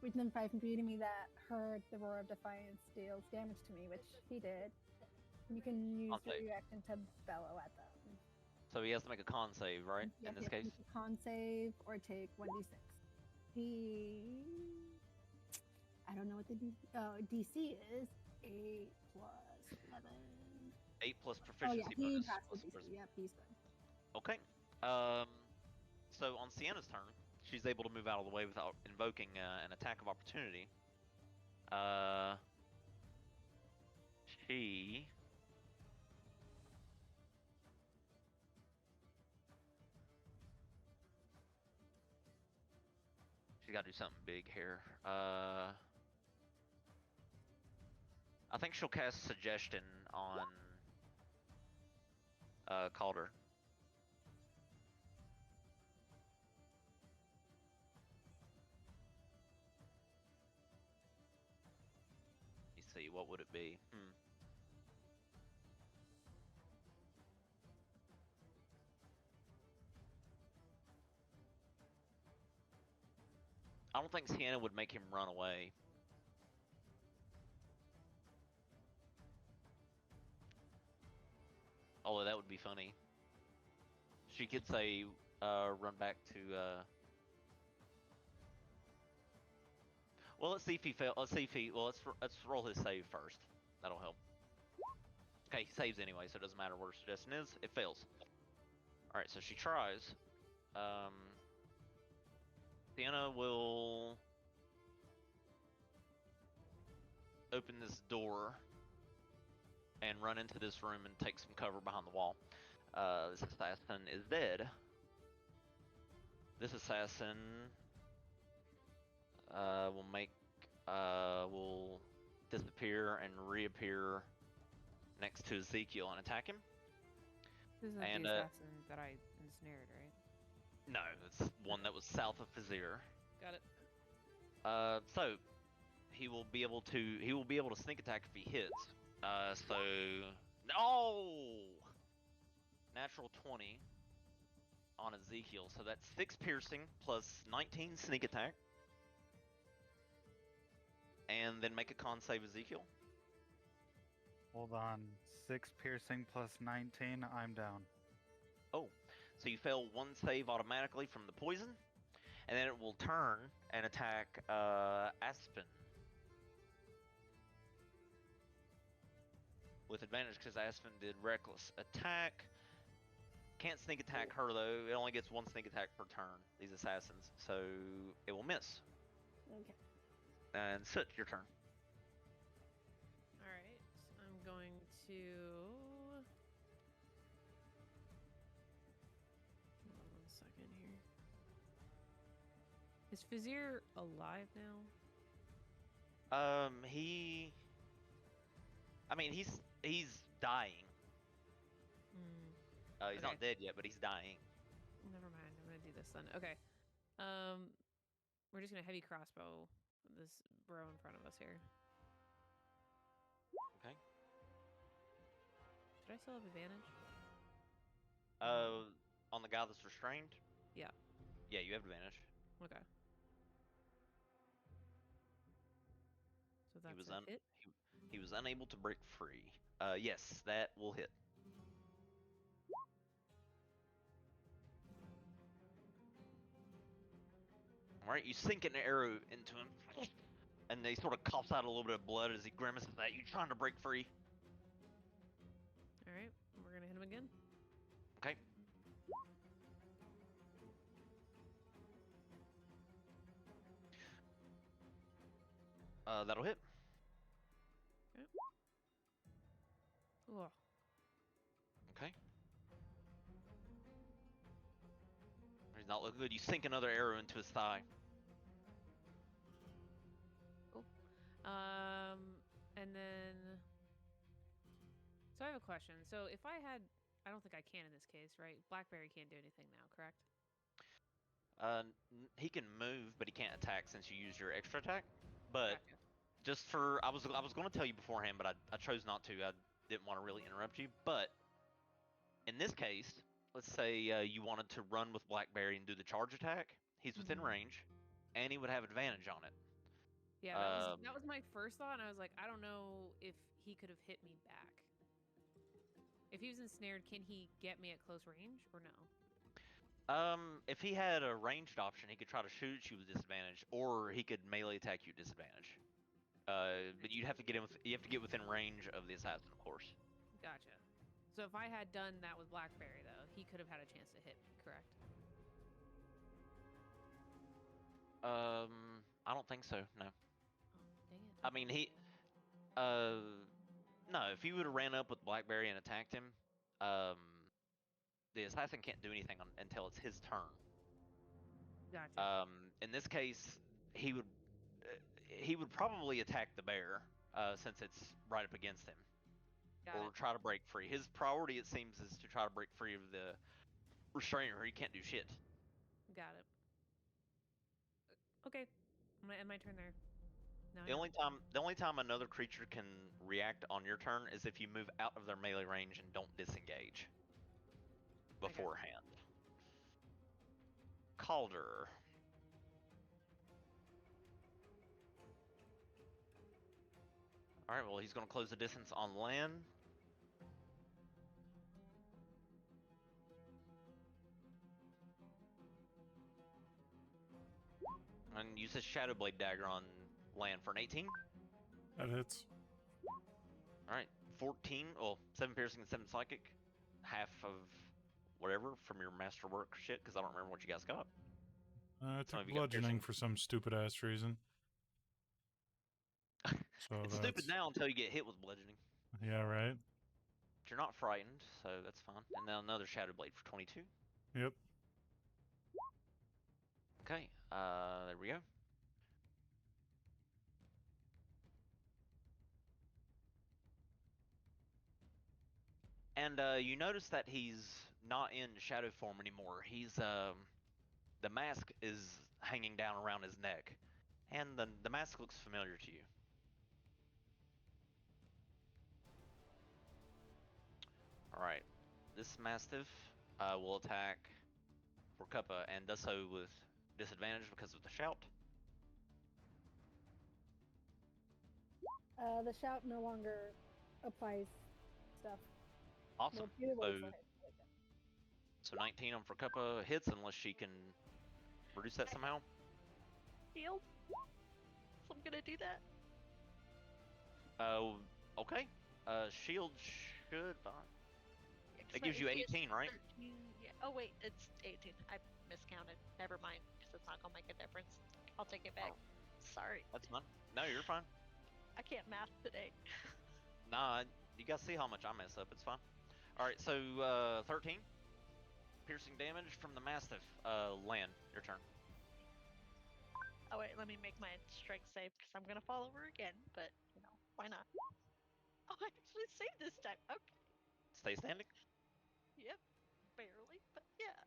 C: within 5 feet of me that heard the roar of defiance deals damage to me, which he did, you can use
A: Con
C: your
A: save.
C: reaction to bellow at them.
A: So he has to make a con save, right?
C: You
A: In
C: have
A: this
C: to
A: case?
C: make a con save or take 1d6. I don't know what the DC is. 8 plus 7.
A: 8 plus
C: Oh
A: proficiency
C: yeah, he
A: bonus.
C: passed the
A: plus
C: DC.
A: charisma.
C: Yep, he's good.
A: Okay. So on Sienna's turn, she's able to move out of the way without invoking an attack of opportunity. She got to do something big here. I think she'll cast Suggestion on Calder. Let me see, what would it be? I don't think Sienna would make him run away. Although that would be funny. She could say, run back to, well, let's see if he fail. Let's see if he, well, let's roll his save first. That'll help. Okay, he saves anyway, so it doesn't matter what her suggestion is. It fails. Alright, so she tries. Sienna will open this door and run into this room and take some cover behind the wall. This assassin is dead. This assassin will disappear and reappear next to Ezekiel and attack him.
G: This is
A: And,
G: the assassin that I ensnared, right?
A: No, it's one that was south of Fazir.
G: Got it.
A: So he will be able to sneak attack if he hits. So no, natural 20 on Ezekiel. So that's 6 piercing plus 19 sneak attack, and then make a con save, Ezekiel.
F: Hold on. 6 piercing plus 19. I'm down.
A: Oh, so you fail 1 save automatically from the poison, and then it will turn and attack Aspen with advantage because Aspen did reckless attack. Can't sneak attack her though. It only gets 1 sneak attack per turn. These assassins, so it will miss.
C: Okay.
A: And Soot, your turn.
G: All right, I'm going to. Hold on 1 second here. Is Fizir alive now?
A: He. I mean, he's dying. He's
G: Okay.
A: not dead yet, but he's dying.
G: Never mind. I'm gonna do this then. Okay. We're just gonna heavy crossbow this bro in front of us here.
A: Okay.
G: Should I still have advantage?
A: On the guy that's restrained.
G: Yeah.
A: Yeah, you have advantage.
G: Okay. So
A: He
G: that's
A: was
G: a hit.
A: he was unable to break free. Yes, that will hit. All right, you sink an arrow into him, and he sort of coughs out a little bit of blood as he grimaces at you, trying to break free.
G: All right, we're gonna hit him again.
A: Okay. That'll hit.
G: Okay. Ugh.
A: Okay. He's not looking good. You sink another arrow into his thigh.
G: Cool. And then. So I have a question. So if I had, I don't think I can in this case, right? Blackberry can't do anything now, correct?
A: He can move, but he can't attack since you used your extra attack. But
G: Gotcha.
A: just for, I was going to tell you beforehand, but I chose not to. I didn't want to really interrupt you. But in this case, let's say you wanted to run with Blackberry and do the charge attack. He's within range, and he would have advantage on it.
G: Yeah, that was my first thought, and I was like, I don't know if he could have hit me back. If he was ensnared, can he get me at close range or no?
A: If he had a ranged option, he could try to shoot you with disadvantage, or he could melee attack you at disadvantage. But you'd have to get you have to get within range of the assassin, of course.
G: Gotcha. So if I had done that with Blackberry, though, he could have had a chance to hit me, correct?
A: I don't think so. No.
G: Oh, dang it.
A: I mean, no. If you would have ran up with Blackberry and attacked him, the assassin can't do anything until it's his turn.
G: Gotcha.
A: In this case, he would probably attack the bear, since it's right up against him, or try to break free. His priority, it seems, is to try to break free of the restrainer. He can't do shit.
G: Got it. Okay, I'm gonna end my turn there. Now
A: The only time another creature can react on your turn is if you move out of their melee range and don't disengage beforehand. Calder. All right, well, he's going to close the distance on land. And use his Shadow Blade dagger on land for an 18.
B: That hits.
A: All right, 14. Well, 7 piercing and 7 psychic. Half of whatever from your masterwork shit, because I don't remember what you guys got.
B: I took bludgeoning for some stupid ass reason. So
A: it's stupid now until you get hit with bludgeoning.
B: Yeah, right.
A: But you're not frightened, so that's fine. And now another Shadow Blade for 22.
B: Yep.
A: Okay, there we go. And you notice that he's not in shadow form anymore. He's the mask is hanging down around his neck, and the mask looks familiar to you. All right, this mastiff will attack Forkuppa and does so with disadvantage because of the shout.
C: The shout no longer applies stuff.
A: Awesome. So 19 on Forkuppa hits unless she can reduce that somehow.
E: Shield. So I'm gonna do that.
A: Okay. Shield should. It gives you 18, right?
E: 13, yeah. Oh wait, it's 18. I miscounted. Never mind, because it's not gonna make a difference. I'll take it back.
A: Oh.
E: Sorry.
A: That's fine. No, you're fine.
E: I can't math today.
A: Nah, you guys see how much I mess up. It's fine. All right, so 13 piercing damage from the Mastiff. Lan, your turn.
E: Oh wait, let me make my strength save because I'm gonna fall over again. But you know, why not? Oh, I actually saved this time. Okay.
A: Stay standing.
E: Yep. Barely, but yeah.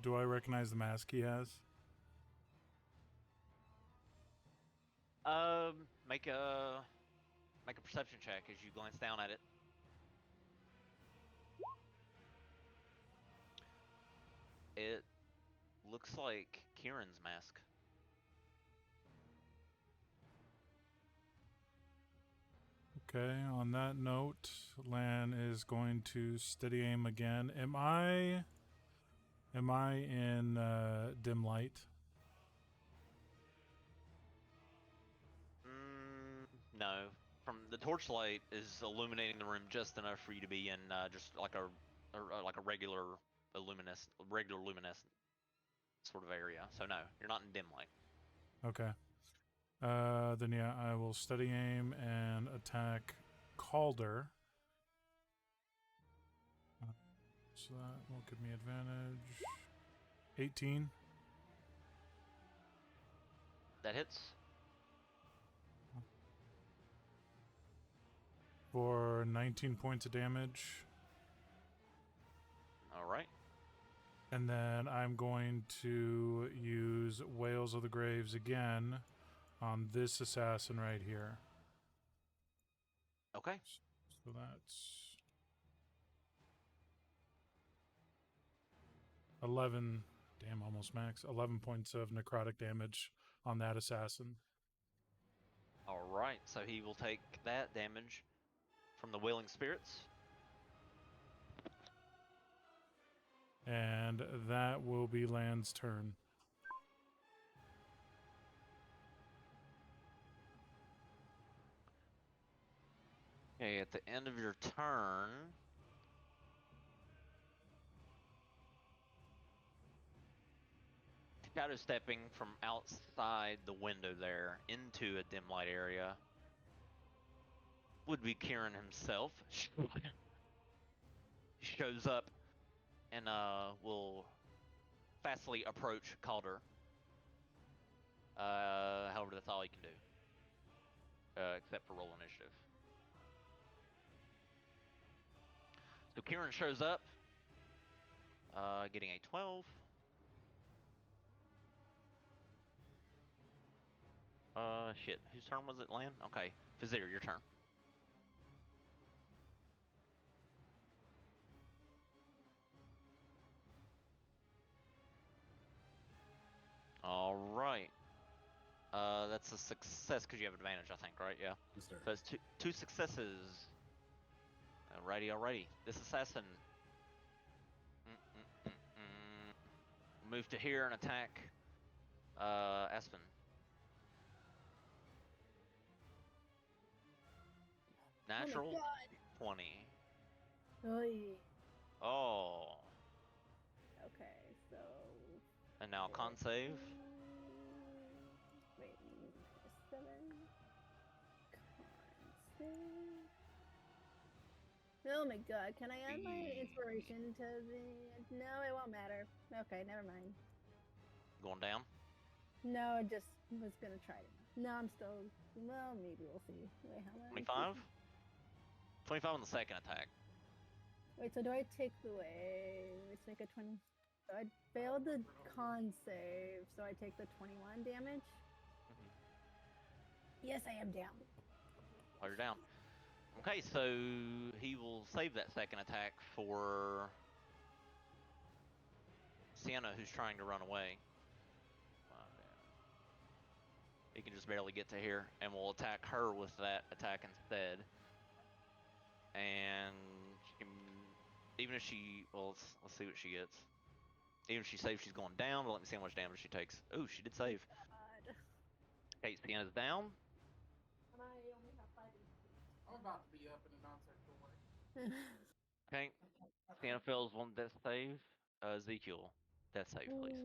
B: Do I recognize the mask he has?
A: Make a perception check as you glance down at it. It looks like Kieran's mask.
B: Okay, on that note, Lan is going to steady aim again. Am I in dim light?
A: No. From the torchlight is illuminating the room just enough for you to be in just like a regular luminescent sort of area. So no, you're not in dim light.
B: Okay. Then yeah, I will steady aim and attack Calder. So that will give me advantage. 18.
A: That hits.
B: For 19 points of damage.
A: All right.
B: And then I'm going to use Whales of the Graves again on this assassin right here.
A: Okay.
B: So that's 11. Damn, almost max. 11 points of necrotic damage on that assassin.
A: All right. So he will take that damage from the Wailing Spirits.
B: And that will be Lan's turn.
A: Okay, at the end of your turn, shadow stepping from outside the window there into a dim light area would be Kieran himself. Shows up and will fastly approach Calder. However, that's all he can do, except for roll initiative. So Kieran shows up, getting a 12. Shit. Whose turn was it, Lan? Okay, Vizier, your turn. All right. That's a success because you have advantage, I think, right? Yeah.
H: Yes, sir.
A: So it's two successes. Alrighty. This assassin move to here and attack Aspen. Natural 20.
C: Oy.
A: Oh.
C: Okay, so.
A: And now con save.
C: Wait, -7. Con save. Oh my god, can I add my inspiration to the. No, it won't matter. Okay, never mind.
A: Going down.
C: No, I just was gonna try to. No, I'm still. Well, maybe we'll see. Wait, how much?
A: 25? 25 on the second attack.
C: Wait, so do I take the way? Let's make a 20. So I failed the con save, so I take the 21 damage. Yes, I am down.
A: Oh, you're down. Okay, so he will save that second attack for Sienna, who's trying to run away. He can just barely get to here, and we'll attack her with that attack instead. And she can, even if she, well, let's see what she gets. Even if she saves, she's going down. But let me see how much damage she takes. Ooh, she did save.
C: God.
A: Okay, Sienna's down.
C: And I only have 5 HP.
H: I'm about to be up in a non-sexual way.
A: Okay. Sienna fails one death save. Ezekiel, death save, please.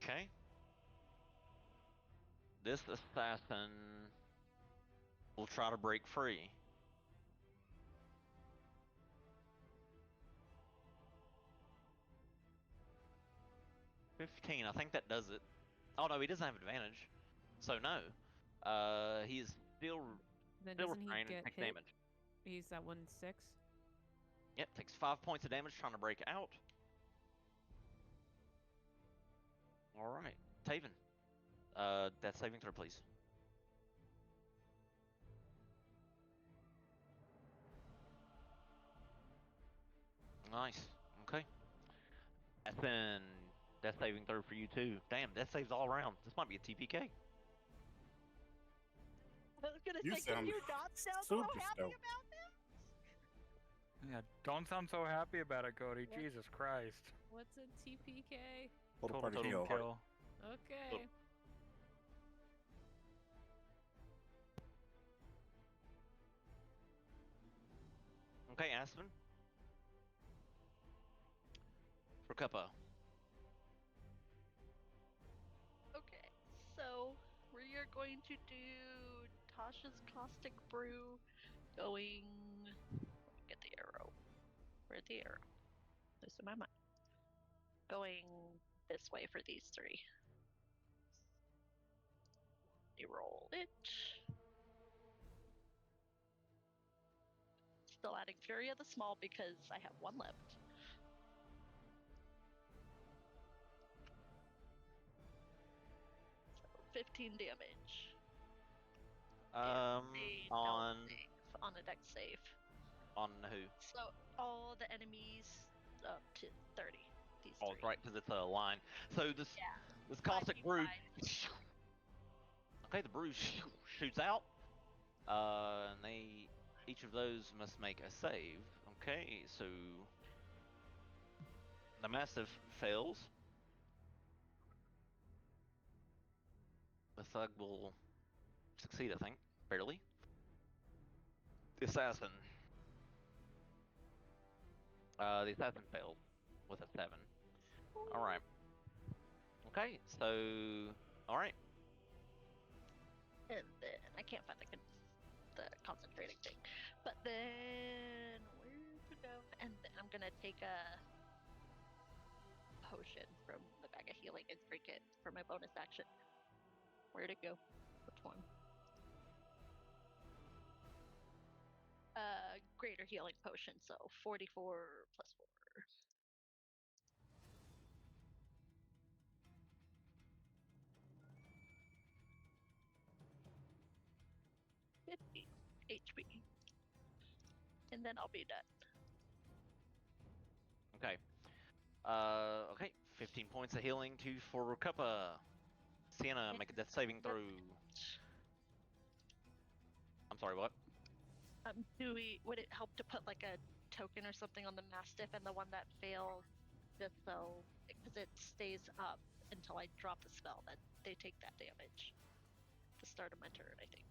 A: Okay. This assassin will try to break free. $15. I think that does it. Oh no, he doesn't have advantage. So no. He is still
G: Then
A: still
G: doesn't he
A: restrained and
G: get
A: takes
G: hit?
A: damage.
G: He's that 1-6.
A: Yep, takes 5 points of damage trying to break out. Alright. Taven. Death saving throw, please. Nice. Okay. And then death saving throw for you too. Damn, death saves all around. This might be a TPK.
E: I was gonna
H: You
E: say, can
H: sound
E: you not sound so
H: super
E: happy
H: stoked.
E: about this?
F: Yeah, don't sound so happy about it, Cody.
G: What?
F: Jesus Christ.
G: What's a TPK?
H: Total party
A: total
H: kill.
A: party.
F: Kill.
G: Okay.
A: Okay, Aspen. For Cuppa.
E: Okay, so we are going to do Tasha's Caustic Brew going. Let me get the arrow. Where's the arrow? Losing my mind. Going this way for these three. You roll it. Still adding Fury of the Small because I have one left. So 15 damage.
A: On
E: On a dex save.
A: on who?
E: So all the enemies up to 30. These
A: Oh,
E: three.
A: right, because it's a line. So this
E: Yeah.
A: this caustic
E: 5d5.
A: brew. Okay, the brew shoots out. And each of those must make a save. Okay, so the mastiff fails. The thug will succeed, I think, barely. The assassin. The assassin failed with a 7. All right. Okay, so all right.
E: And then I can't find the concentrating thing. But then where to go? And then I'm gonna take a potion from the bag of healing and drink it for my bonus action. Where'd it go? Which one? Greater healing potion, so 44 plus 4. 50 HP. And then I'll be done.
A: Okay. Okay. 15 points of healing for Cuppa. Sienna, make a death saving throw. I'm sorry, what?
E: Would it help to put like a token or something on the Mastiff and the one that failed, just so, because it stays up until I drop the spell, that they take that damage. At the start of my turn, I think.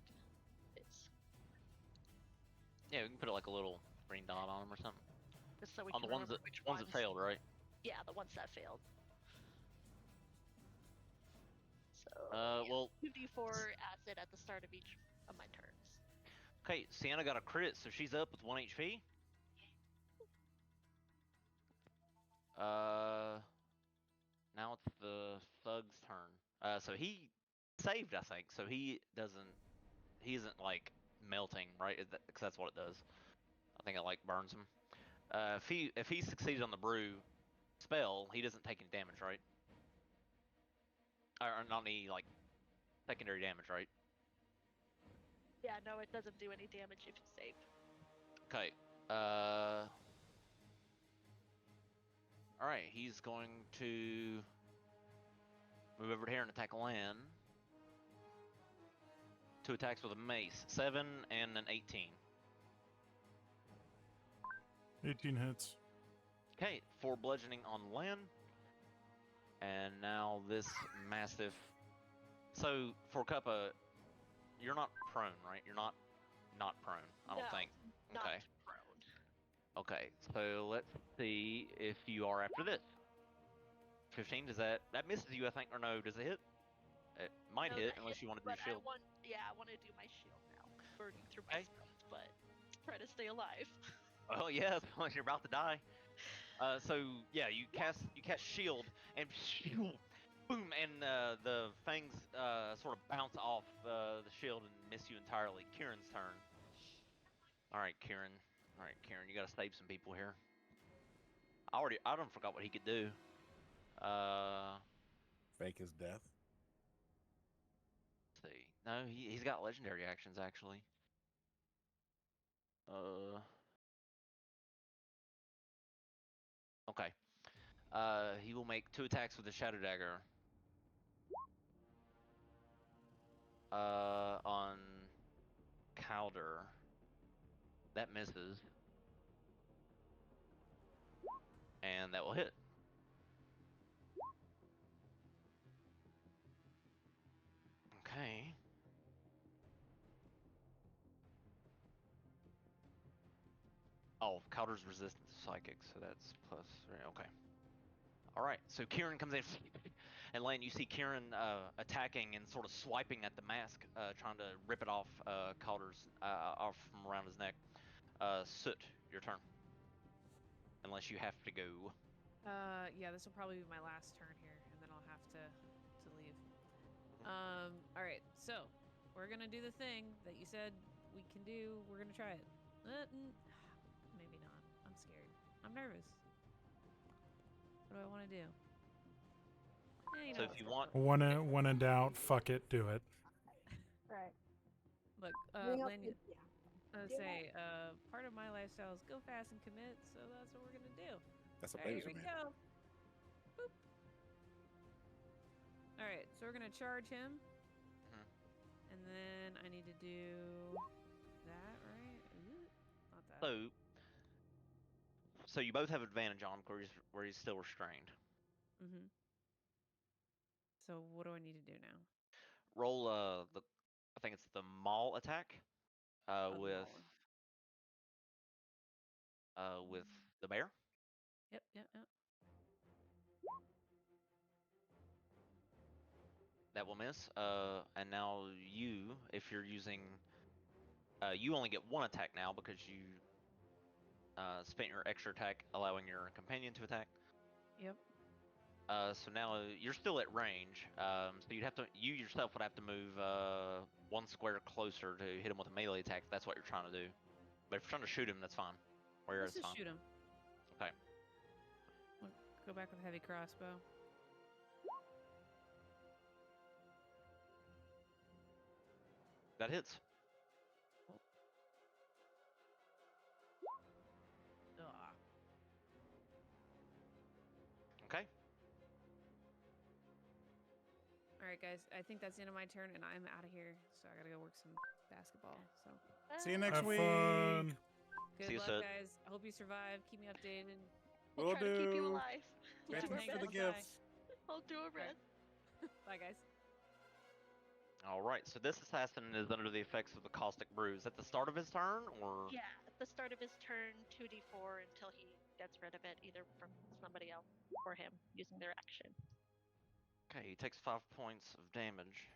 A: Yeah, we can put it like a little green dot on them or something.
E: Just so we
A: On
E: can
A: the ones
E: remember
A: that
E: which
A: ones that failed, right?
E: Yeah, the ones that failed. So
A: well,
E: 2d4 acid at the start of each of my turns.
A: okay, Sienna got a crit, so she's up with 1 HP. Now it's the thug's turn. So he saved, I think. So he isn't like melting, right? Because that's what it does. I think it like burns him. If he succeeds on the brew spell, he doesn't take any damage, right? Or not any like secondary damage, right?
E: Yeah, no, it doesn't do any damage if you save.
A: Okay. All right, he's going to move over here and attack Lan. 2 attacks with a mace, 7 and an 18.
B: 18 hits.
A: Okay, 4 bludgeoning on Lan. And now this mastiff So for Cuppa, you're not prone, right? You're not prone. I don't
E: No,
A: think.
E: Not
A: Okay.
E: prone.
A: Okay. So let's see if you are after this. 15. Does that misses you? I think, or no? Does it hit? It might
E: No,
A: hit
E: that
A: unless
E: hits,
A: you want to do
E: but
A: shield.
E: I want to do my shield now. Burning through my
A: Okay.
E: spells, but try to stay alive.
A: Oh yeah, you're about to die. So yeah, you cast shield and boom, and the fangs sort of bounce off the shield and miss you entirely. Kieran's turn. All right, Kieran. You got to save some people here. I don't forgot what he could do.
H: Fake his death.
A: Let's see. No, he's got legendary actions actually. Okay. He will make 2 attacks with the Shadow Dagger. On Calder. That misses. And that will hit. Okay. Oh, Calder's resistant to psychic, so that's +3. Okay. All right. So Kieran comes in, and Lane, you see Kieran attacking and sort of swiping at the mask, trying to rip it off Calder's off from around his neck. Soot, your turn. Unless you have to go.
G: Yeah, this will probably be my last turn here, and then I'll have to leave. All right, so we're gonna do the thing that you said we can do. We're gonna try it. Maybe not. I'm scared. I'm nervous. What do I want to do? You
A: So
G: know,
A: if
G: let's
A: you
G: go
A: want,
G: for it.
B: When in doubt, fuck it, do it.
C: Right.
G: Look,
C: Bring up
G: Lynn,
C: the- yeah.
G: I
C: Do
G: say, part of my lifestyle is go fast and commit, so that's what we're gonna do.
H: That's a
G: All right,
H: baby
G: here we
H: man.
G: go. Boop. All right, so we're gonna charge him, and then I need to do that, right? Ooh, not that.
A: so you both have advantage on him where he's still restrained.
G: Mm-hmm. So what do I need to do now?
A: Roll I think it's the maul attack
G: Oh, the
A: with
G: Maul.
A: with the bear.
G: Yep.
A: That will miss. And now you, if you're using, you only get 1 attack now because you spent your extra attack allowing your companion to attack.
G: Yep.
A: So now you're still at range. So you yourself would have to move 1 square closer to hit him with a melee attack. If that's what you're trying to do. But if you're trying to shoot him, that's fine. Where
G: Let's
A: it's
G: just
A: fine.
G: shoot him.
A: Okay.
G: We'll go back with heavy crossbow.
A: That hits.
G: Ugh.
A: Okay.
G: All right, guys. I think that's the end of my turn, and I'm out of here. So I gotta go work some basketball. So
H: See you next
B: Have
H: week.
B: fun.
G: good
A: See you,
G: luck,
A: Sid.
G: guys. I hope you survive. Keep me updated.
E: We'll try to keep you alive. We'll
G: Yeah,
E: do our
H: Thanks for the
G: don't die.
H: gifts.
E: I'll do our best.
G: Bye, guys.
A: All right. So this assassin is under the effects of the caustic brew. Is at the start of his turn, or
E: Yeah, at the start of his turn, 2d4 until he gets rid of it, either from somebody else or him using their action.
A: okay? He takes 5 points of damage,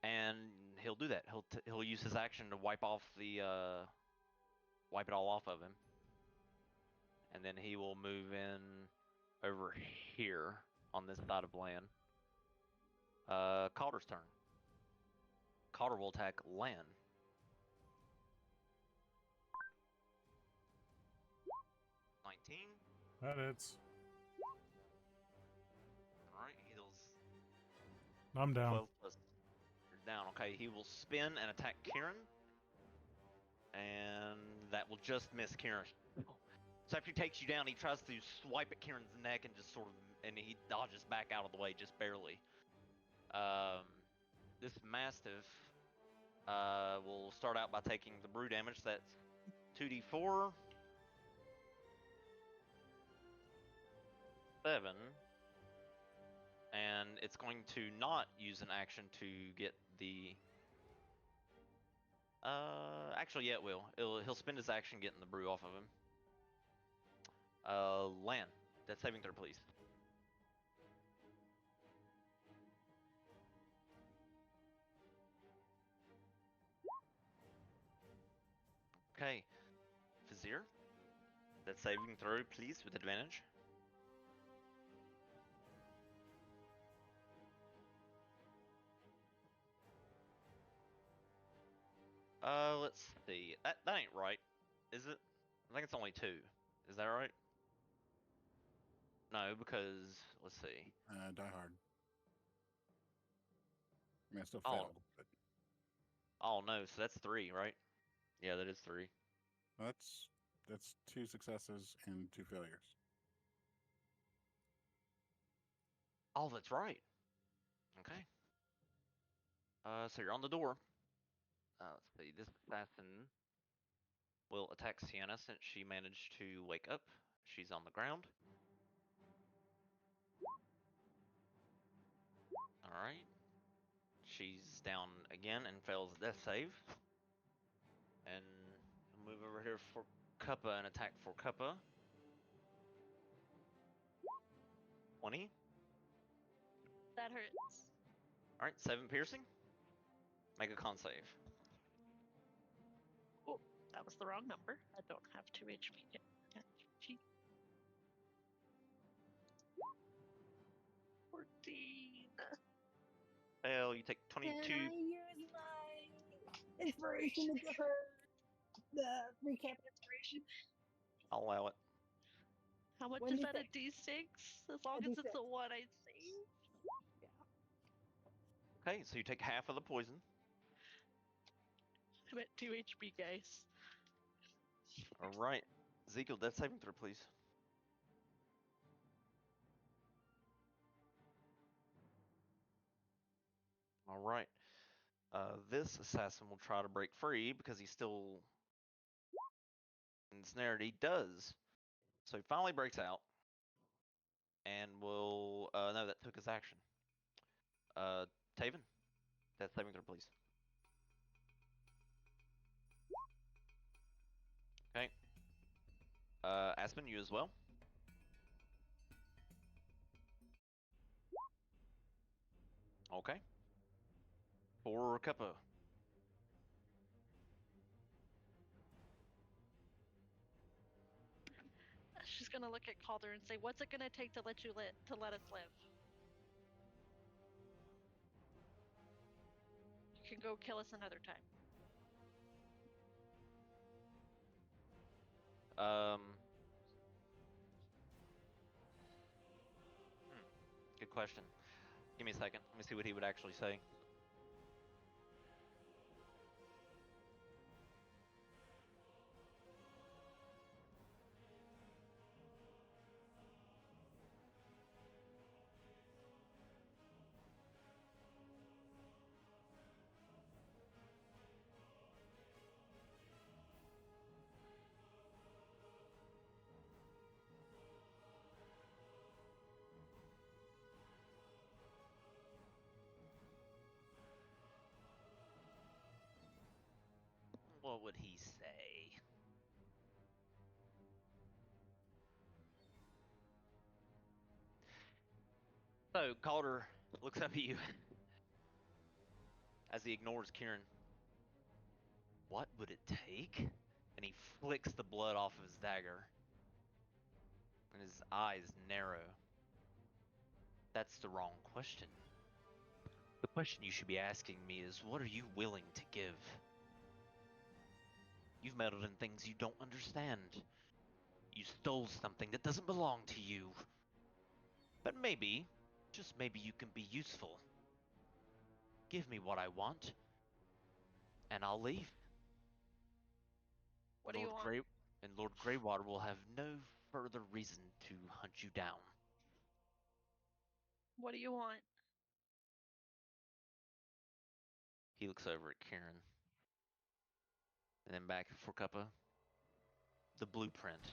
A: and he'll do that. He'll use his action to wipe off the wipe it all off of him, and then he will move in over here on this side of land. Calder's turn. Calder will attack Lan. 19.
B: That hits.
A: Alright, heals
B: I'm down.
A: 12 plus. You're down. Okay, he will spin and attack Kieran. And that will just miss Kieran. So after he takes you down, he tries to swipe at Kieran's neck and just and he dodges back out of the way just barely. This Mastiff will start out by taking the brew damage. That's 2d4. 7. And it's going to not use an action to get the. Actually, yeah, it will. He'll spend his action getting the brew off of him. Lan, that's saving throw, please. Okay, Vizier, that's saving throw, please, with advantage. Let's see. That ain't right, is it? I think it's only 2. Is that right? No, because let's see.
H: Die hard. I mean, I still
A: Oh.
H: failed, but
A: Oh no, so that's 3, right? Yeah, that is 3.
H: well, that's 2 successes and 2 failures.
A: Oh, that's right. Okay. So you're on the door. Let's see. This assassin will attack Sienna since she managed to wake up. She's on the ground. All right. She's down again and fails a death save. And I'll move over here for Cuppa and attack for Cuppa. 20.
E: That hurts.
A: All right, 7 piercing. Make a con save.
E: Oh, that was the wrong number. I don't have 2 HP yet. Gee. 14.
A: Well, you take
C: Can
A: 22.
C: I use my inspiration to give her the recap inspiration?
A: I'll allow it.
E: How much
C: What do
E: is
C: you
E: that? A
C: think?
E: D6? As long
C: A
E: as it's
C: D6.
E: a 1, I'd say.
A: Okay, so you take half of the poison.
E: I'm at 2 HP, guys.
A: All right. Ezekiel, death saving throw, please. All right. This assassin will try to break free because he's still ensnared. He does. So he finally breaks out. And will. No, that took his action. Taven, death saving throw, please. Okay. Aspen, you as well. Okay. For Cuppa.
E: She's gonna look at Calder and say, "What's it gonna take to let us live? You can go kill us another time."
A: Um. Good question. Give me a second. Let me see what he would actually say. What would he say? So Calder looks up at you as he ignores Kieran. What would it take? And he flicks the blood off of his dagger. And his eyes narrow. That's the wrong question. The question you should be asking me is, what are you willing to give? You've meddled in things you don't understand. You stole something that doesn't belong to you. But maybe, just maybe you can be useful. Give me what I want, and I'll leave.
E: What do you want?
A: And Lord Greywater will have no further reason to hunt you down.
E: What do you want?
A: He looks over at Kieran. And then back for Cuppa. The blueprint.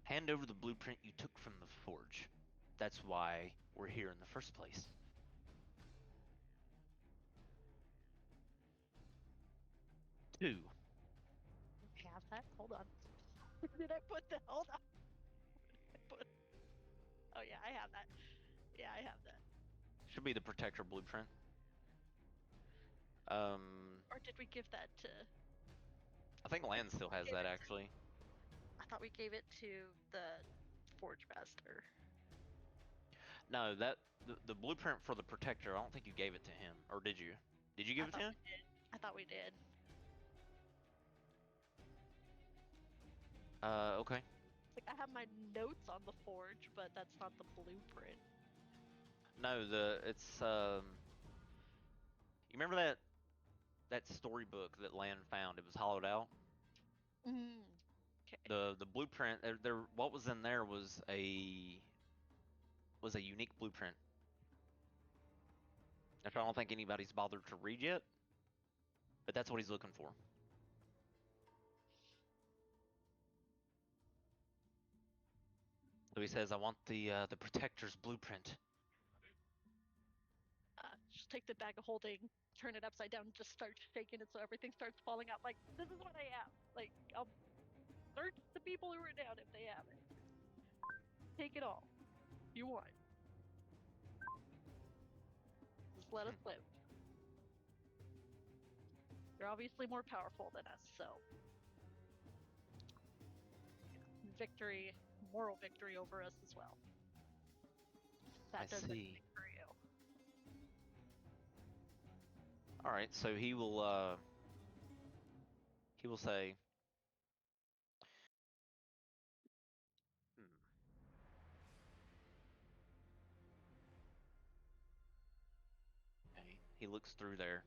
A: Hand over the blueprint you took from the forge. That's why we're here in the first place. Two.
E: Have that? Hold on. Did I put the hold on? Oh yeah, I have that. Yeah, I have that.
A: Should be the protector blueprint.
E: Or did we give that to?
A: I think Land still has that actually.
E: I thought we gave it to the Forge Master.
A: No, that the blueprint for the protector. I don't think you gave it to him, or did you? Did you give it to him?
E: I thought we did.
A: Okay.
E: Like I have my notes on the forge, but that's not the blueprint.
A: No, it's you remember that storybook that Land found? It was hollowed out.
E: Okay.
A: The blueprint there what was in there was a unique blueprint. Which I don't think anybody's bothered to read yet, but that's what he's looking for. So he says, "I want the protector's blueprint."
E: Just take the bag of holding, turn it upside down, and just start shaking it so everything starts falling out. Like, this is what I have. Like, I'll search the people who are down if they have it. Take it all. You want. Just let us live. You're obviously more powerful than us, so. Victory, moral victory over us as well. That does
A: see.
E: it for you.
A: All right, so he will say, Okay. He looks through there.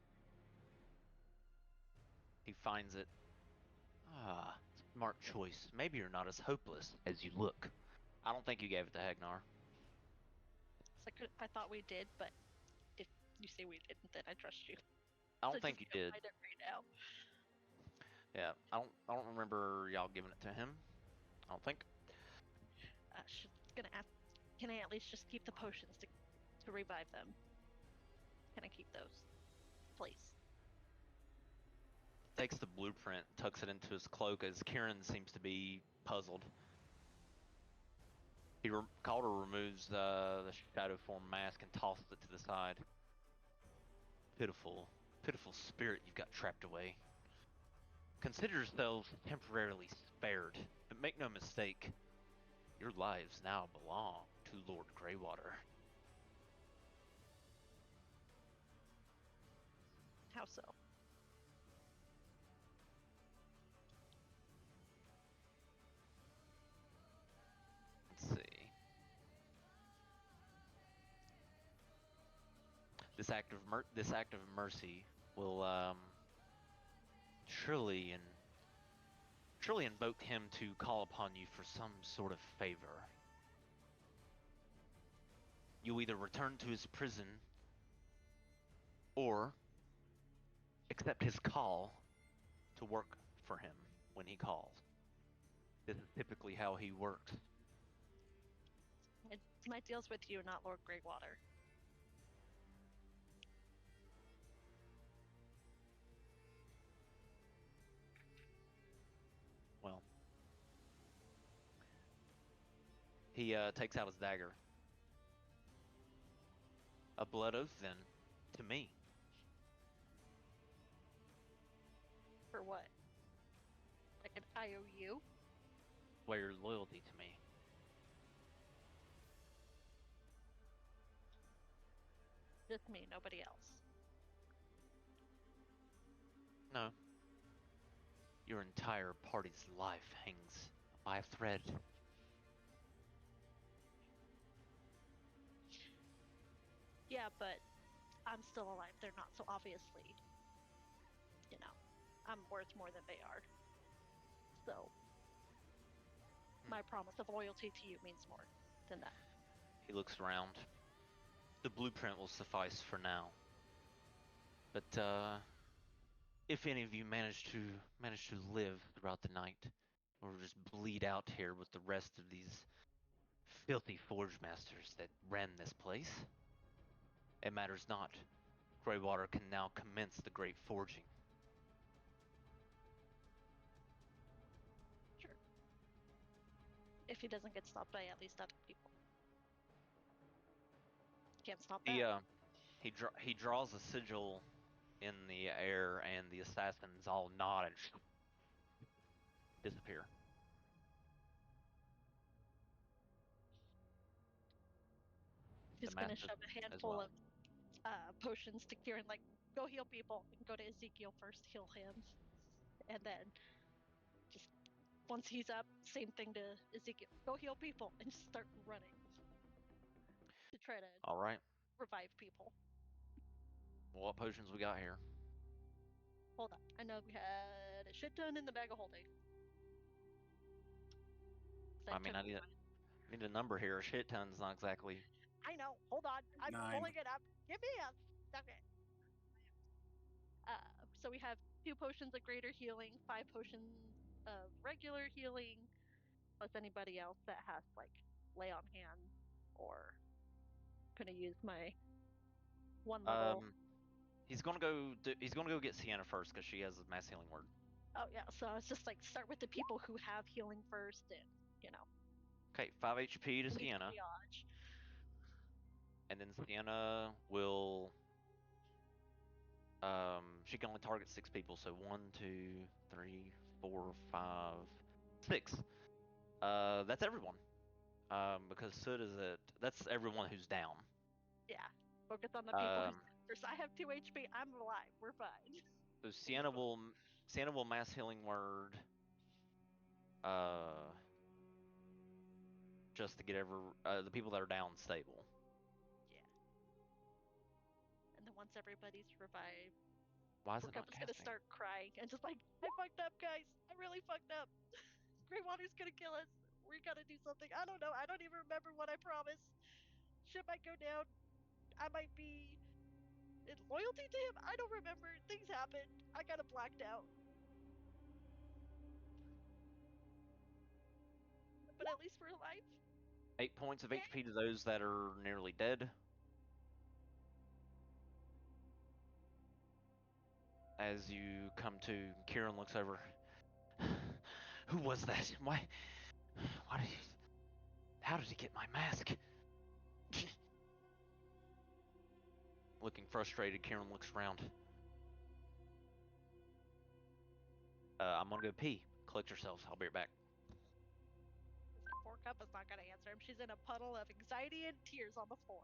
A: He finds it. Ah, smart choice. Maybe you're not as hopeless as you look. I don't think you gave it to Hagnar.
E: It's like I thought we did, but if you say we didn't, then I trust you.
A: I don't
E: So
A: think
E: just
A: you
E: go
A: did.
E: find it right now.
A: Yeah, I don't remember y'all giving it to him. I don't think.
E: Gonna ask, can I at least just keep the potions to revive them? Can I keep those, please?
A: Takes the blueprint, tucks it into his cloak as Kieran seems to be puzzled. Calder removes the shadow form mask and tosses it to the side. Pitiful, pitiful spirit you've got trapped away. Consider yourselves temporarily spared, but make no mistake, your lives now belong to Lord Greywater.
E: How so?
A: Let's see. This act of mercy will surely invoke him to call upon you for some sort of favor. You either return to his prison or accept his call to work for him when he calls. This is typically how he works.
E: My deal's with you, not Lord Greywater.
A: Well, he takes out his dagger. A blood oath, then, to me.
E: For what? Like an IOU?
A: Swear your loyalty to me.
E: Just me, nobody else.
A: No. Your entire party's life hangs by a thread.
E: Yeah, but I'm still alive. They're not, so obviously, I'm worth more than they are. So, my promise of loyalty to you means more than that.
A: He looks around. The blueprint will suffice for now. But if any of you manage to live throughout the night, or just bleed out here with the rest of these filthy forge masters that ran this place. It matters not. Greywater can now commence the great forging.
E: Sure. If he doesn't get stopped by at least other people. Can't stop that.
A: He draws a sigil in the air, and the assassins all nod and disappear.
E: He's
A: The
E: gonna
A: master
E: shove a
A: as
E: handful
A: well.
E: of potions to Kieran, like, go heal people, and go to Ezekiel first, heal him. And then just once he's up, same thing to Ezekiel. Go heal people and just start running to try to
A: All right.
E: revive people.
A: What potions we got here?
E: Hold on. I know we had a shit ton in the bag of holding.
A: I mean, I need a number here. A shit ton's not exactly.
E: I know. Hold on. I'm
H: 9.
E: pulling it up. Give me a second. So we have 2 potions of greater healing, 5 potions of regular healing, plus anybody else that has like lay on hands or gonna use my 1 level.
A: He's gonna go get Sienna first because she has a mass healing word.
E: Oh yeah, so I was just like start with the people who have healing first, and you know.
A: Okay, 5 HP to
E: we need
A: Sienna,
E: triage.
A: and then Sienna will. She can only target 6 people, so 1, 2, 3, 4, 5, 6. That's everyone. Because Soot is at. That's everyone who's down.
E: Yeah, focus on the people who
A: Um,
E: first. I have 2 HP. I'm alive. We're fine.
A: so Sienna will mass healing word. Just to get the people that are down stable.
E: Yeah. And then once everybody's revived,
A: Why is it
E: Porcup
A: not
E: is gonna
A: casting?
E: start crying and just like, I fucked up, guys. I really fucked up. Greywater's gonna kill us. We gotta do something. I don't know. I don't even remember what I promised. Shit might go down. I might be in loyalty to him. I don't remember. Things happened. I got it blacked out. But at least we're alive.
A: 8 points of HP to those that are nearly dead. As you come to, Kieran looks over. Who was that? Why did he... How did he get my mask? Looking frustrated, Kieran looks around. I'm gonna go pee. Collect yourselves. I'll be right back.
E: Porcup is not gonna answer him. She's in a puddle of anxiety and tears on the floor.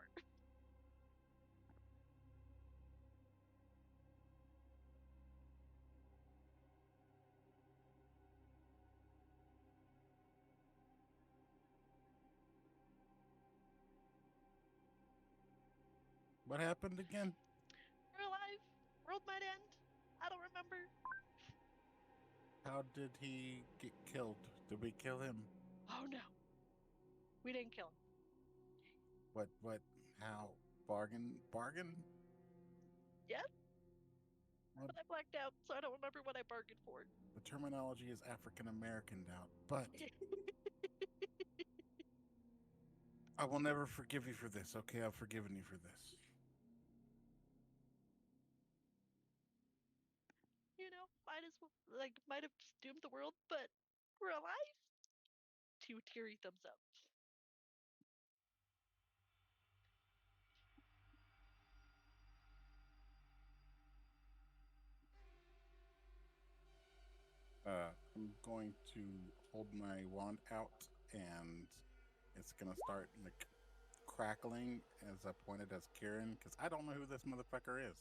H: What happened again?
E: We're alive. World might end. I don't remember.
H: How did he get killed? Did we kill him?
E: Oh no. We didn't kill him.
H: What, how? Bargain?
E: Yes?
H: Well,
E: But I blacked out, so I don't remember what I bargained for.
H: the terminology is African American now, but I will never forgive you for this, okay? I've forgiven you for this.
E: You know, might have just doomed the world, but we're alive. 2 teary thumbs up.
H: I'm going to hold my wand out, and it's gonna start like crackling as I point it as Kieran, because I don't know who this motherfucker is.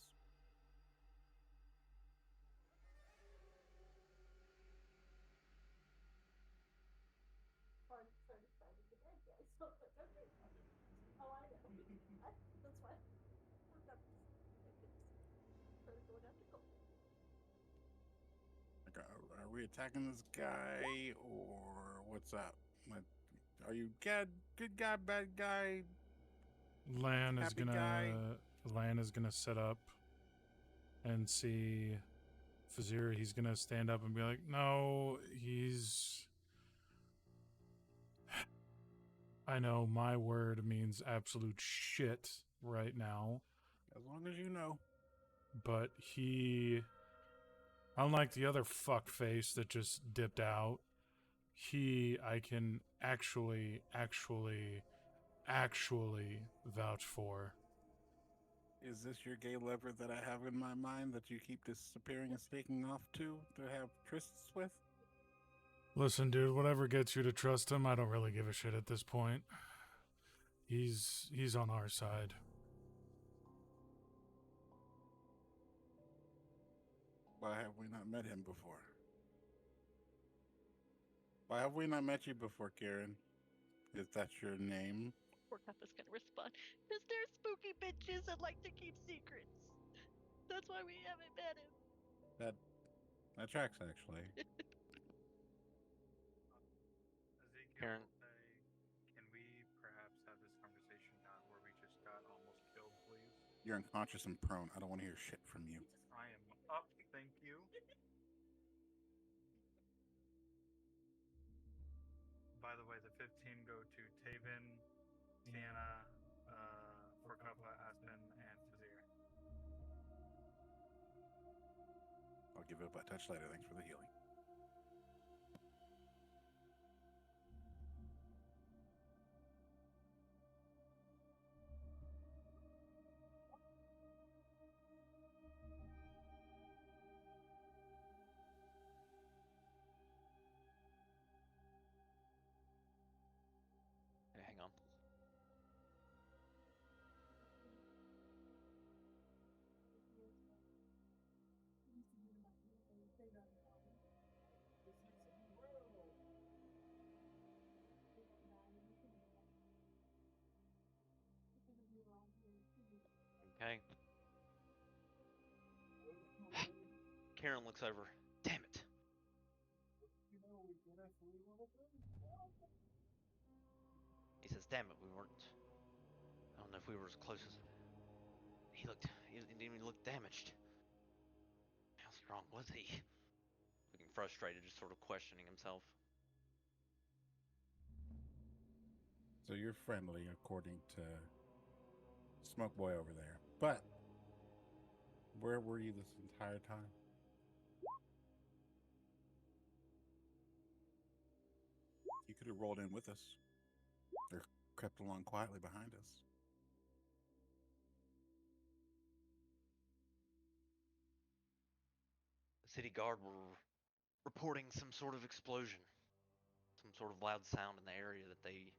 H: Like, are we attacking this guy, or what's up? Like, are you good guy, bad guy?
B: Lan is
H: Happy guy?
B: gonna set up and see Fazir. He's gonna stand up and be like, "No, I know my word means absolute shit right now,
H: As long as you know.
B: but he, unlike the other fuckface that just dipped out, I can actually vouch for.
H: Is this your gay lover that I have in my mind that you keep disappearing and sneaking off to have trysts with?
B: Listen, dude, whatever gets you to trust him, I don't really give a shit at this point. He's on our side.
H: Why have we not met him before? Why have we not met you before, Karen? Is that your name?
E: Poor Peppa's gonna respond. Because they're spooky bitches that like to keep secrets. That's why we haven't met him.
H: That tracks, actually.
F: Ezekiel
A: Karen.
F: will say, can we perhaps have this conversation not where we just got almost killed, please?
H: You're unconscious and prone. I don't want to hear shit from you.
F: I am up, thank you. By the way, the 15 go to Taven, Tiana, Forkapa, Aspen, and Fazir.
H: I'll give it a butt touch later. Thanks for the healing.
A: Hey, hang on. Okay. Karen looks over. Damn it. He says, damn it, we weren't. I don't know if we were as close as. He didn't even look damaged. How strong was he? Looking frustrated, just sort of questioning himself.
H: So you're friendly, according to Smoke Boy over there. But where were you this entire time? You could have rolled in with us, or crept along quietly behind us.
A: The city guard were reporting some sort of explosion, some sort of loud sound in the area that they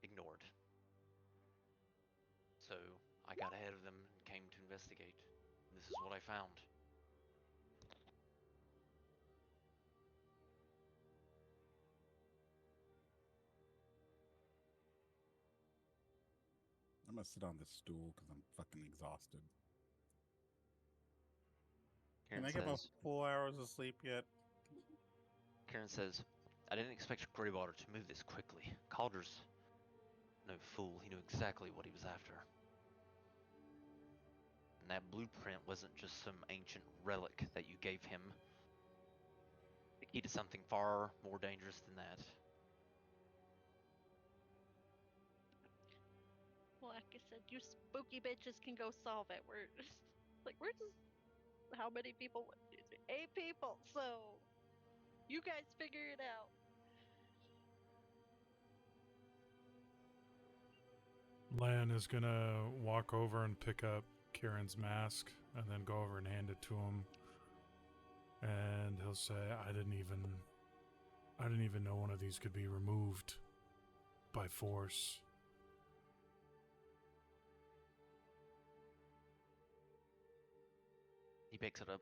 A: ignored. So I got ahead of them and came to investigate. This is what I found.
H: I'm gonna sit on this stool because I'm fucking exhausted.
A: Karen
H: Can I get about
A: says,
H: 4 hours of sleep yet?
A: Karen says, I didn't expect Greywater to move this quickly. Calder's no fool. He knew exactly what he was after. And that blueprint wasn't just some ancient relic that you gave him. The key to something far more dangerous than that.
E: Well, like I said, you spooky bitches can go solve it. We're just how many people? 8 people. So you guys figure it out.
B: Lan is gonna walk over and pick up Kieran's mask and then go over and hand it to him. And he'll say, I didn't even know one of these could be removed by force.
A: He picks it up.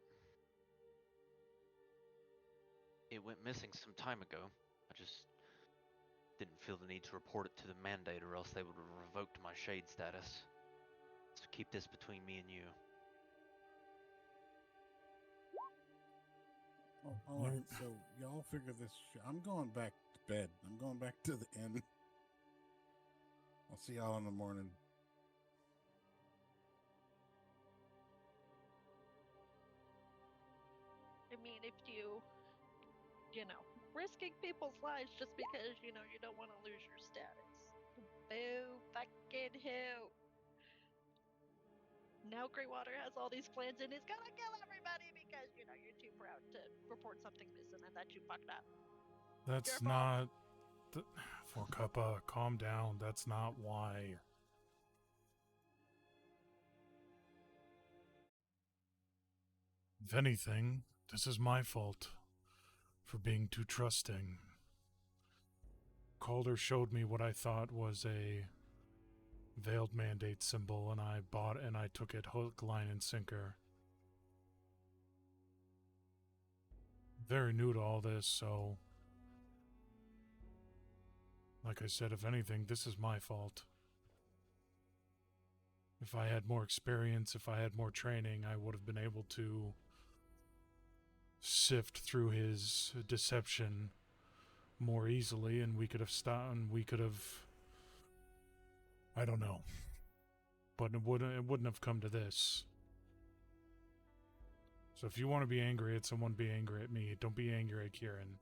A: It went missing some time ago. I just didn't feel the need to report it to the mandate or else they would have revoked my shade status. So keep this between me and you.
H: Oh, all right, so y'all figure this shit. I'm going back to bed. I'm going back to the inn. I'll see y'all in the morning.
E: I mean, if you know, risking people's lives just because, you know, you don't want to lose your status. Boo fucking who. Now Greywater has all these clans and is gonna kill everybody because, you know, you're too proud to report something missing and that you fucked up.
B: That's
E: Your fault.
B: not. For Kappa, calm down. That's not why. If anything, this is my fault for being too trusting. Calder showed me what I thought was a veiled mandate symbol, and I bought and I took it hook, line, and sinker. Very new to all this, so like I said, if anything, this is my fault. If I had more experience, if I had more training, I would have been able to sift through his deception more easily, and we could have stopped, and we could have, I don't know. But it wouldn't have come to this. So if you want to be angry at someone, be angry at me. Don't be angry at Kieran.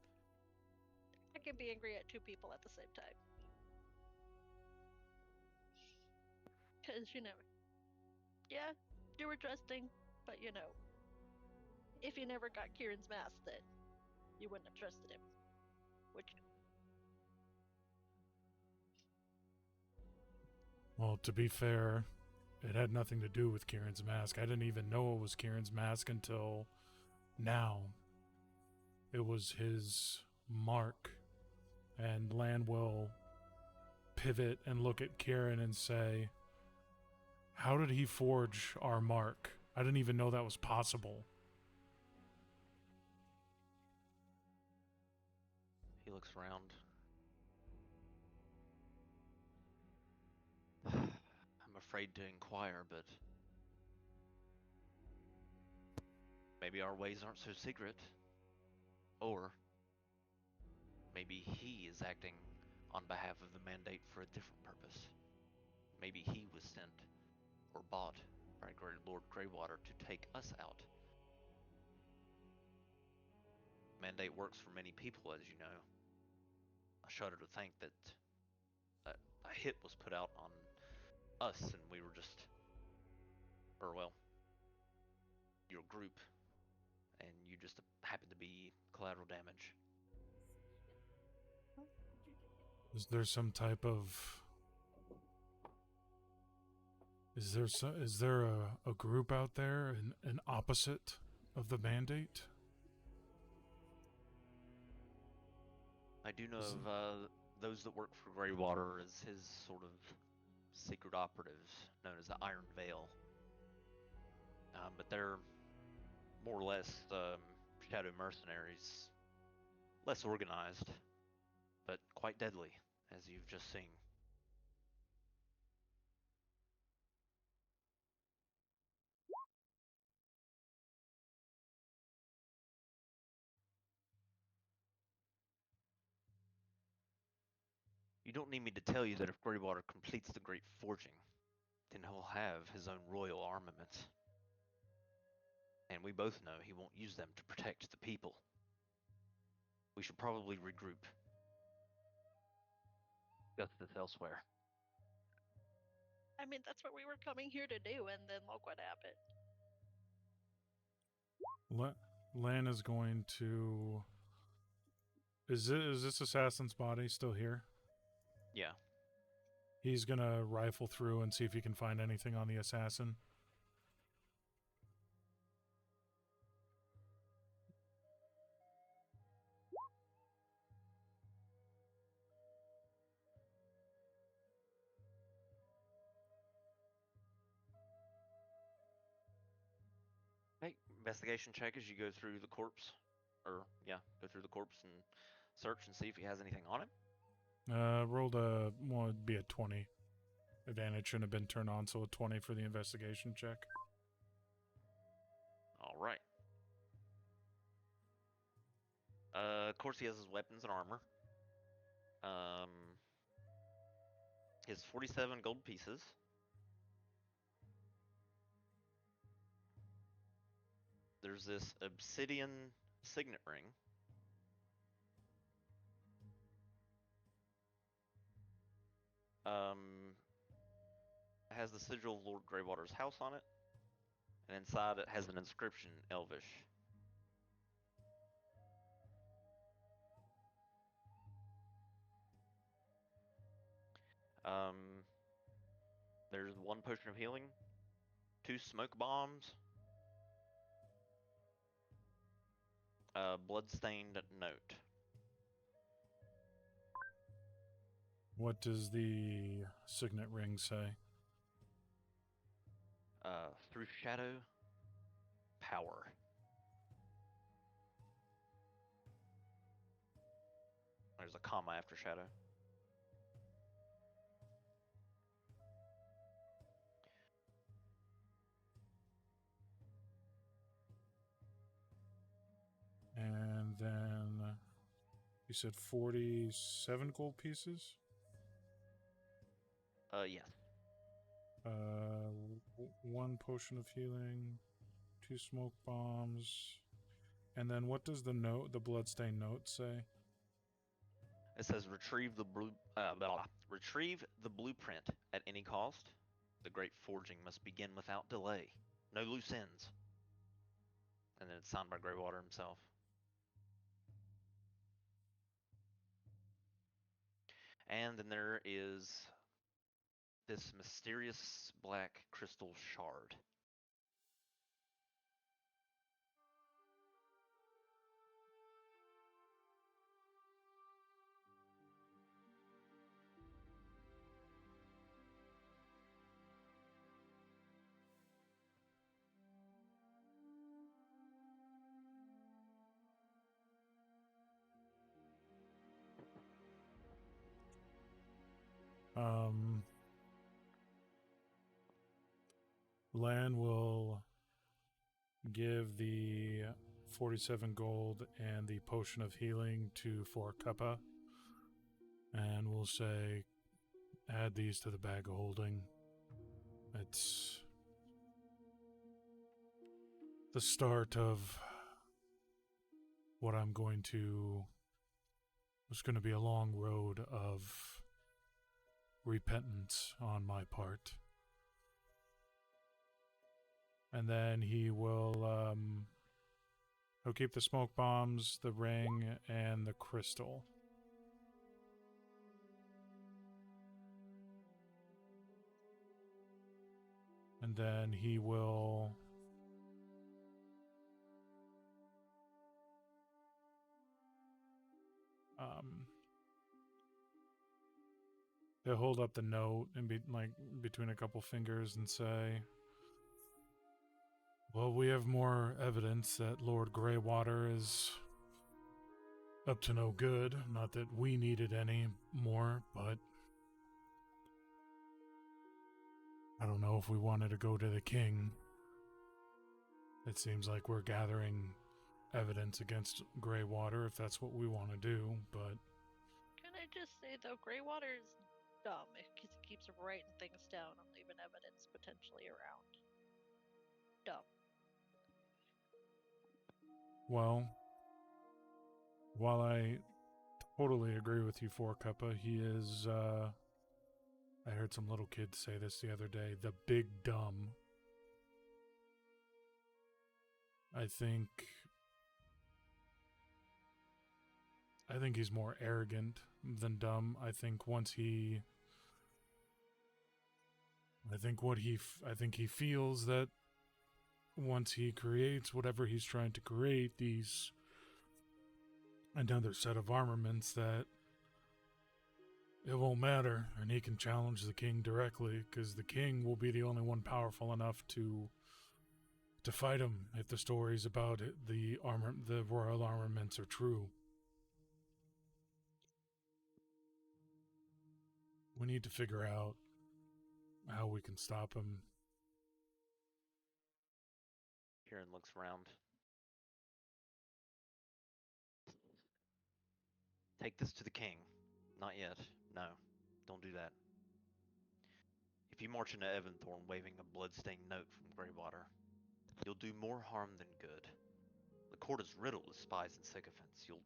E: I can be angry at two people at the same time. Because, you know, yeah, you were trusting, but, you know, if you never got Kieran's mask, then you wouldn't have trusted him. Which,
B: Well, to be fair, it had nothing to do with Kieran's mask. I didn't even know it was Kieran's mask until now. It was his mark. And Lan will pivot and look at Kieran and say, how did he forge our mark? I didn't even know that was possible.
A: He looks around. I'm afraid to inquire, but maybe our ways aren't so secret. Or maybe he is acting on behalf of the mandate for a different purpose. Maybe he was sent or bought by Lord Greywater to take us out. Mandate works for many people, as you know. I shudder to think that a hit was put out on us and we were just, or well, your group, and you just happened to be collateral damage.
B: Is there some type of... Is there a group out there, an opposite of the mandate?
A: I do know of those that work for Greywater as his sort of secret operatives, known as the Iron Veil. But they're more or less shadow mercenaries, less organized, but quite deadly, as you've just seen. You don't need me to tell you that if Greywater completes the Great Forging, then he'll have his own royal armaments. And we both know he won't use them to protect the people. We should probably regroup. Discuss this elsewhere.
E: I mean, that's what we were coming here to do, and then look what happened.
B: Lan is going to... Is this assassin's body still here?
A: Yeah.
B: He's gonna rifle through and see if he can find anything on the assassin.
A: Make investigation check as you go through the corpse. Go through the corpse and search and see if he has anything on him.
B: Rolled a... Well, it'd be a 20. Advantage shouldn't have been turned on, so a 20 for the investigation check.
A: Alright. Of course he has his weapons and armor. His 47 gold pieces. There's this obsidian signet ring. Has the sigil of Lord Greywater's house on it, and inside it has an inscription in Elvish. There's 1 potion of healing, 2 smoke bombs, a bloodstained note.
B: What does the signet ring say?
A: Through shadow, power. There's a comma after shadow.
B: And then you said 47 gold pieces?
A: Yes.
B: 1 potion of healing, 2 smoke bombs. And then what does the bloodstained note say?
A: It says retrieve the blueprint at any cost. The great forging must begin without delay. No loose ends. And then it's signed by Greywater himself. And then there is this mysterious black crystal shard.
B: Lan will give the 47 gold and the potion of healing to Forkuppa, and we'll say, add these to the bag of holding. It's the start of what I'm going to... It's going to be a long road of repentance on my part. And then he'll keep the smoke bombs, the ring, and the crystal. And then he will... he'll hold up the note and be between a couple fingers and say, well, we have more evidence that Lord Greywater is up to no good. Not that we needed any more, but I don't know if we wanted to go to the king. It seems like we're gathering evidence against Greywater, if that's what we want to do, but...
E: Can I just say, though, Greywater's dumb because he keeps writing things down and leaving evidence potentially around. Dumb.
B: Well, while I totally agree with you, Forkuppa, he is, I heard some little kid say this the other day, the big dumb. I think he's more arrogant than dumb. I think he feels that once he creates whatever he's trying to create, these another set of armaments, that it won't matter and he can challenge the king directly, because the king will be the only one powerful enough to fight him if the stories about the royal armaments are true. We need to figure out how we can stop him.
A: Kieran looks around. Take this to the king. Not yet. No, don't do that. If you march into Evanthorn waving a blood-stained note from Greywater, you'll do more harm than good. The court is riddled with spies and sycophants. You'll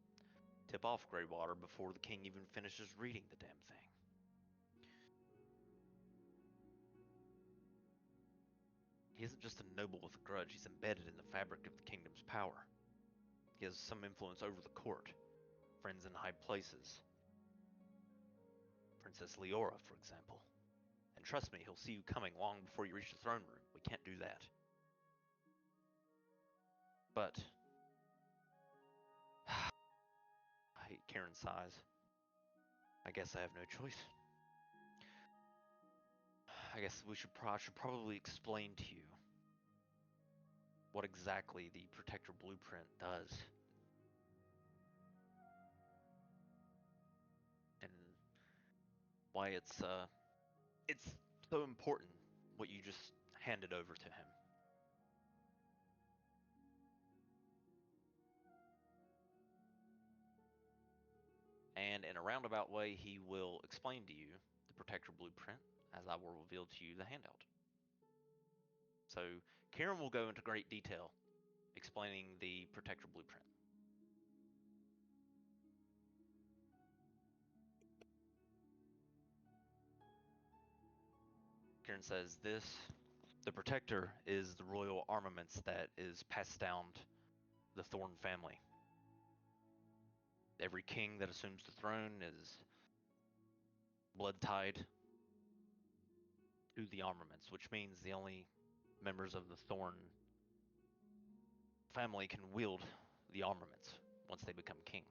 A: tip off Greywater before the king even finishes reading the damn thing. He isn't just a noble with a grudge, he's embedded in the fabric of the kingdom's power. He has some influence over the court, friends in high places. Princess Leora, for example. And trust me, he'll see you coming long before you reach the throne room. We can't do that. But Karen sighs. I guess I have no choice. I guess I should probably explain to you what exactly the Protector Blueprint does. And why it's so important what you just handed over to him. And in a roundabout way, he will explain to you the Protector Blueprint as I will reveal to you the handout. So, Karen will go into great detail explaining the Protector Blueprint. Karen says the Protector is the royal armaments that is passed down the Thorn family. Every king that assumes the throne is blood tied to the armaments, which means the only members of the Thorn family can wield the armaments once they become king.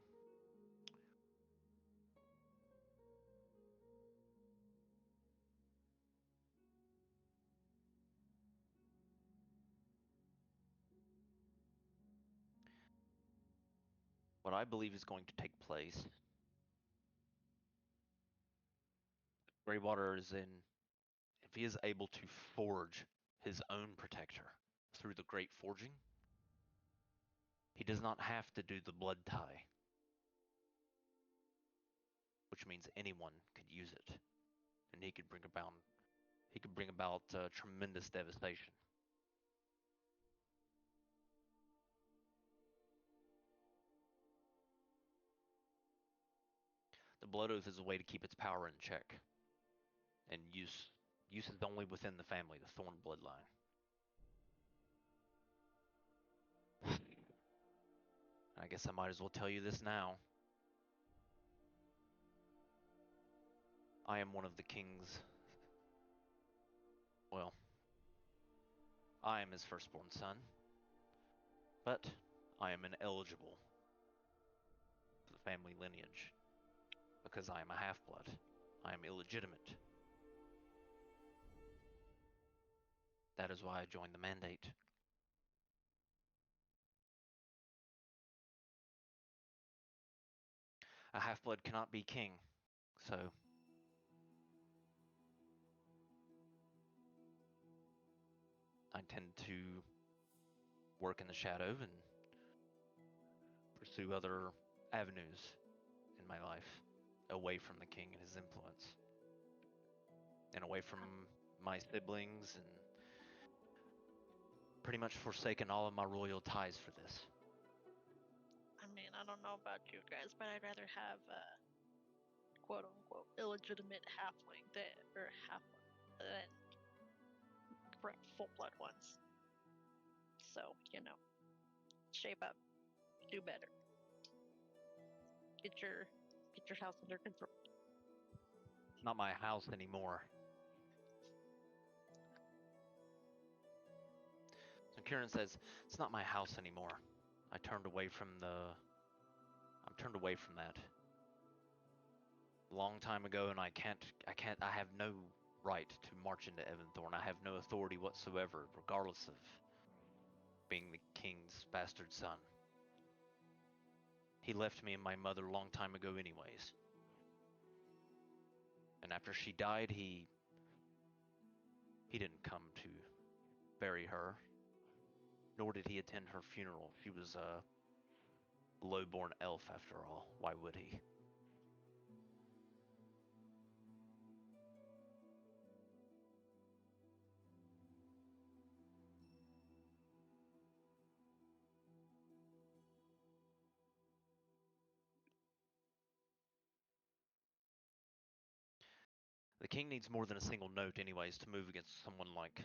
A: What I believe is going to take place, Greywater is if he is able to forge his own protector through the great forging, he does not have to do the blood tie, which means anyone could use it, and he could bring about tremendous devastation. The blood oath is a way to keep its power in check, and use is only within the family, the Thorn bloodline. I guess I might as well tell you this now. I am one of the king's. Well, I am his firstborn son, but I am ineligible for the family lineage because I am a half-blood. I am illegitimate. That is why I joined the mandate. A half-blood cannot be king, so I tend to work in the shadow and pursue other avenues in my life, away from the king and his influence, and away from my siblings, and pretty much forsaken all of my royal ties for this.
E: I mean, I don't know about you guys, but I'd rather have a quote unquote illegitimate halfling than full blood ones. So, shape up, do better. Get your house under control.
A: Not my house anymore. So Kieran says, it's not my house anymore. I'm turned away from that. A long time ago, and I have no right to march into Evanthorn. I have no authority whatsoever, regardless of being the king's bastard son. He left me and my mother a long time ago anyways. And after she died, he didn't come to bury her, nor did he attend her funeral. She was a low-born elf after all. Why would he? The king needs more than a single note anyways to move against someone like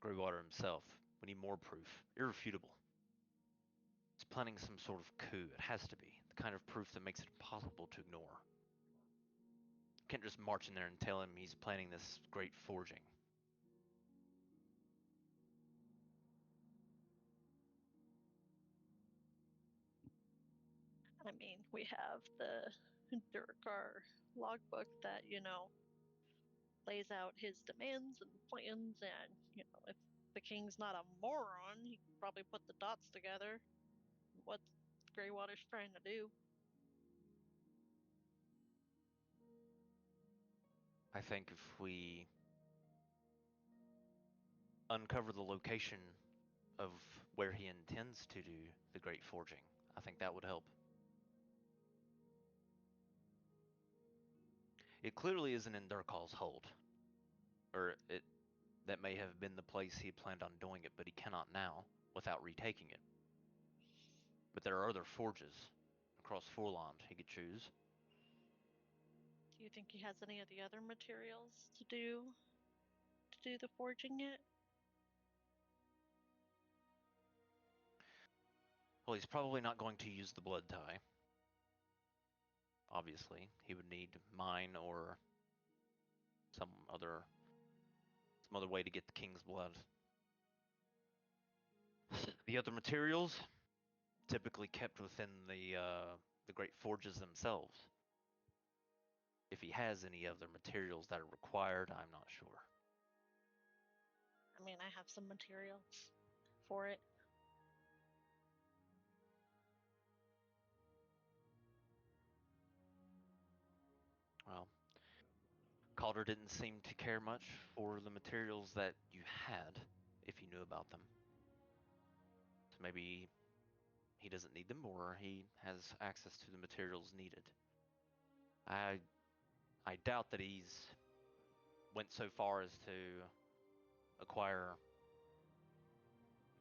A: Greywater himself. We need more proof. Irrefutable. He's planning some sort of coup. It has to be. The kind of proof that makes it impossible to ignore. You can't just march in there and tell him he's planning this great forging.
E: I mean, we have the Durkar logbook that, lays out his demands and plans, and, if the king's not a moron, he could probably put the dots together. What Greywater's trying to do.
A: I think if we uncover the location of where he intends to do the great forging, I think that would help. It clearly isn't in Durkal's hold. Or that may have been the place he planned on doing it, but he cannot now without retaking it. But there are other forges across Forlonde he could choose.
E: Do you think he has any of the other materials to do the forging yet?
A: Well, he's probably not going to use the blood tie. Obviously, he would need mine or some other way to get the king's blood. The other materials, typically kept within the great forges themselves. If he has any other materials that are required, I'm not sure.
E: I mean, I have some materials for it.
A: Well, Calder didn't seem to care much for the materials that you had, if you knew about them. So maybe he doesn't need them, or he has access to the materials needed. I doubt that he's went so far as to acquire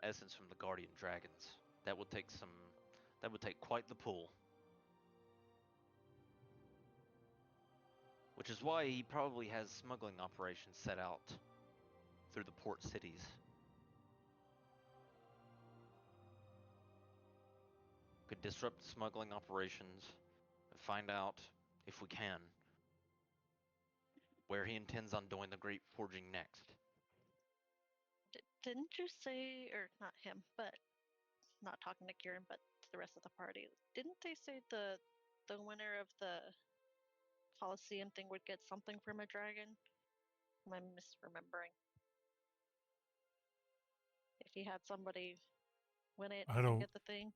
A: essence from the guardian dragons. That would take quite the pull. Which is why he probably has smuggling operations set out through the port cities. Could disrupt smuggling operations and find out, if we can, where he intends on doing the great forging next.
E: Didn't you say, or not him, but not talking to Kieran, but to the rest of the party, didn't they say the winner of the Coliseum thing would get something from a dragon? Am I misremembering? If he had somebody win it
B: I
E: and
B: don't
E: get the thing?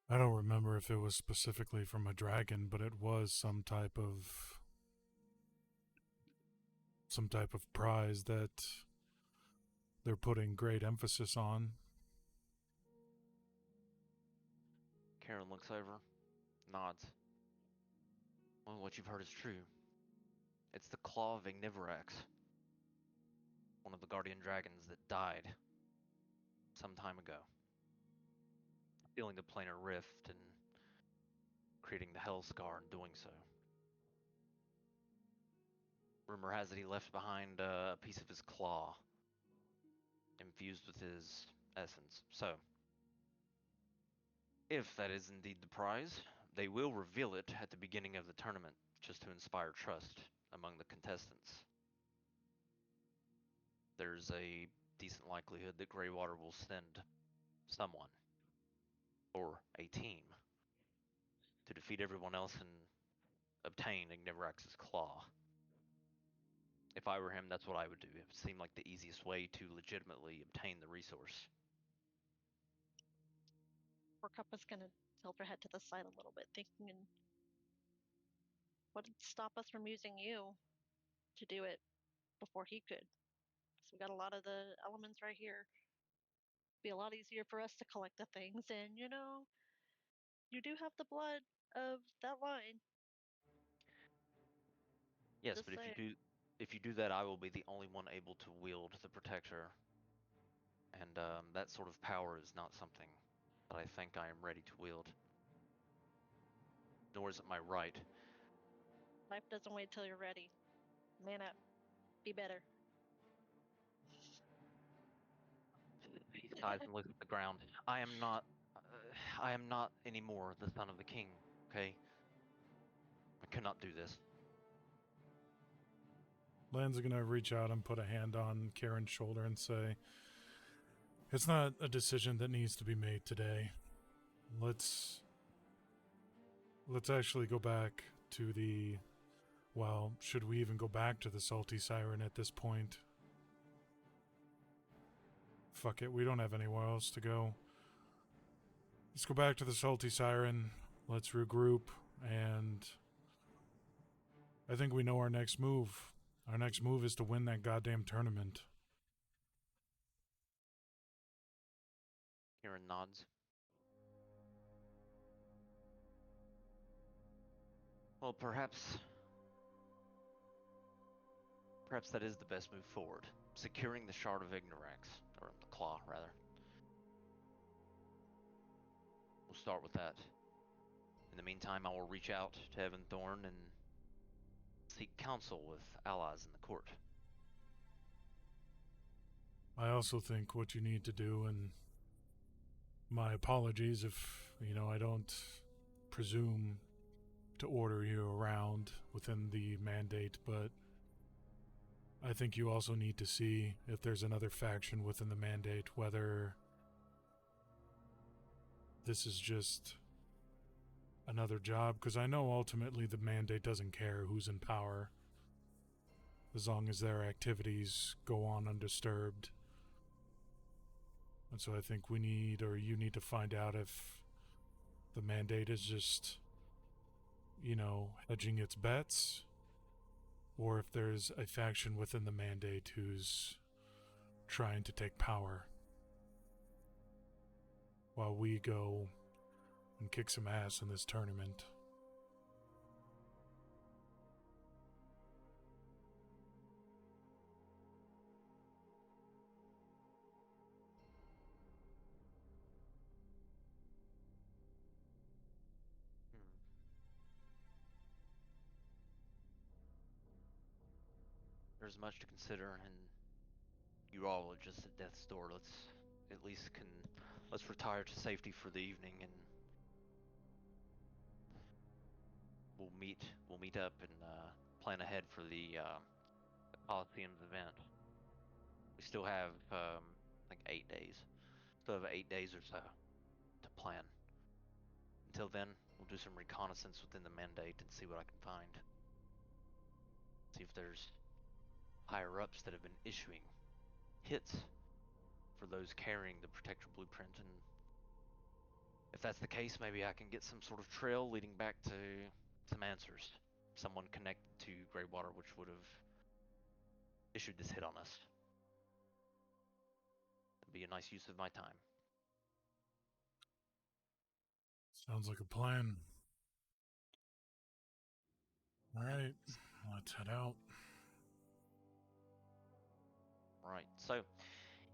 B: I don't remember if it was specifically from a dragon, but it was some type of prize that they're putting great emphasis on.
A: Karen looks over, nods. Well, what you've heard is true. It's the Claw of Igniverax, one of the guardian dragons that died some time ago, stealing the planar rift and creating the Hellscar in doing so. Rumor has it he left behind a piece of his claw, infused with his essence. So, if that is indeed the prize, they will reveal it at the beginning of the tournament, just to inspire trust among the contestants. There's a decent likelihood that Greywater will send someone, or a team, to defeat everyone else and obtain Igniverax's claw. If I were him, that's what I would do. It seemed like the easiest way to legitimately obtain the resource.
E: Orcuppa's gonna tilt her head to the side a little bit, thinking, what would stop us from using you to do it before he could? Because we got a lot of the elements right here. Be a lot easier for us to collect the things, and you do have the blood of that line.
A: Yes,
E: Just
A: but
E: saying.
A: if you do that, I will be the only one able to wield the protector, and that sort of power is not something that I think I am ready to wield. Nor is it my right.
E: Life doesn't wait till you're ready. Man up. Be better.
A: sighs and looks at the ground. I am not. I am not anymore the son of the king. Okay. I cannot do this.
B: Lan's gonna reach out and put a hand on Karen's shoulder and say, "It's not a decision that needs to be made today. Let's actually go back to the. Well, should we even go back to the Salty Siren at this point? Fuck it, we don't have anywhere else to go. Let's go back to the Salty Siren. Let's regroup, and I think we know our next move. Our next move is to win that goddamn tournament."
A: Kieran nods. Well, perhaps that is the best move forward. Securing the Shard of Ignorax, or the Claw, rather. We'll start with that. In the meantime, I will reach out to Evan Thorne and seek counsel with allies in the court.
B: I also think what you need to do, and my apologies if, I don't presume to order you around within the mandate, but I think you also need to see if there's another faction within the mandate, whether this is just another job, because I know ultimately the mandate doesn't care who's in power as long as their activities go on undisturbed. And so I think you need to find out if the mandate is just, hedging its bets, or if there's a faction within the mandate who's trying to take power while we go and kick some ass in this tournament.
A: There's much to consider, and you all are just at death's door. Let's retire to safety for the evening, and we'll meet up and plan ahead for the Coliseum's event. We still have like 8 days. Still have 8 days or so to plan. Until then, we'll do some reconnaissance within the mandate and see what I can find. See if there's higher ups that have been issuing hits for those carrying the Protector Blueprint, and if that's the case, maybe I can get some sort of trail leading back to some answers. Someone connected to Greywater, which would have issued this hit on us. It'd be a nice use of my time.
B: Sounds like a plan. All right, let's head out.
A: Right, so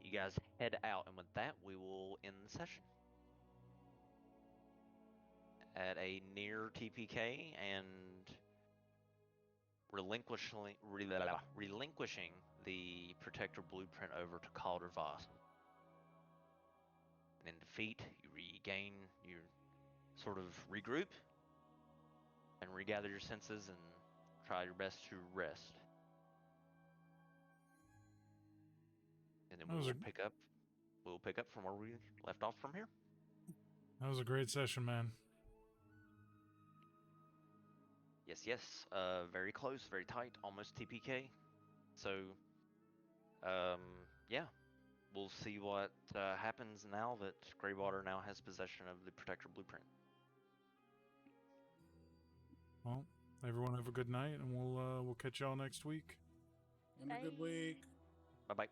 A: you guys head out, and with that, we will end the session at a near TPK and relinquishing the Protector Blueprint over to Calder Voss. And in defeat, you regain your sort of regroup and regather your senses and try your best to rest. And then we'll pick up from where we left off from here.
B: That was a great session, man.
A: Yes. Very close, very tight, almost TPK. So, yeah. We'll see what happens now that Greywater now has possession of the Protector Blueprint.
B: Well, everyone have a good night, and we'll catch y'all next week.
H: And a good week.
A: Bye-bye.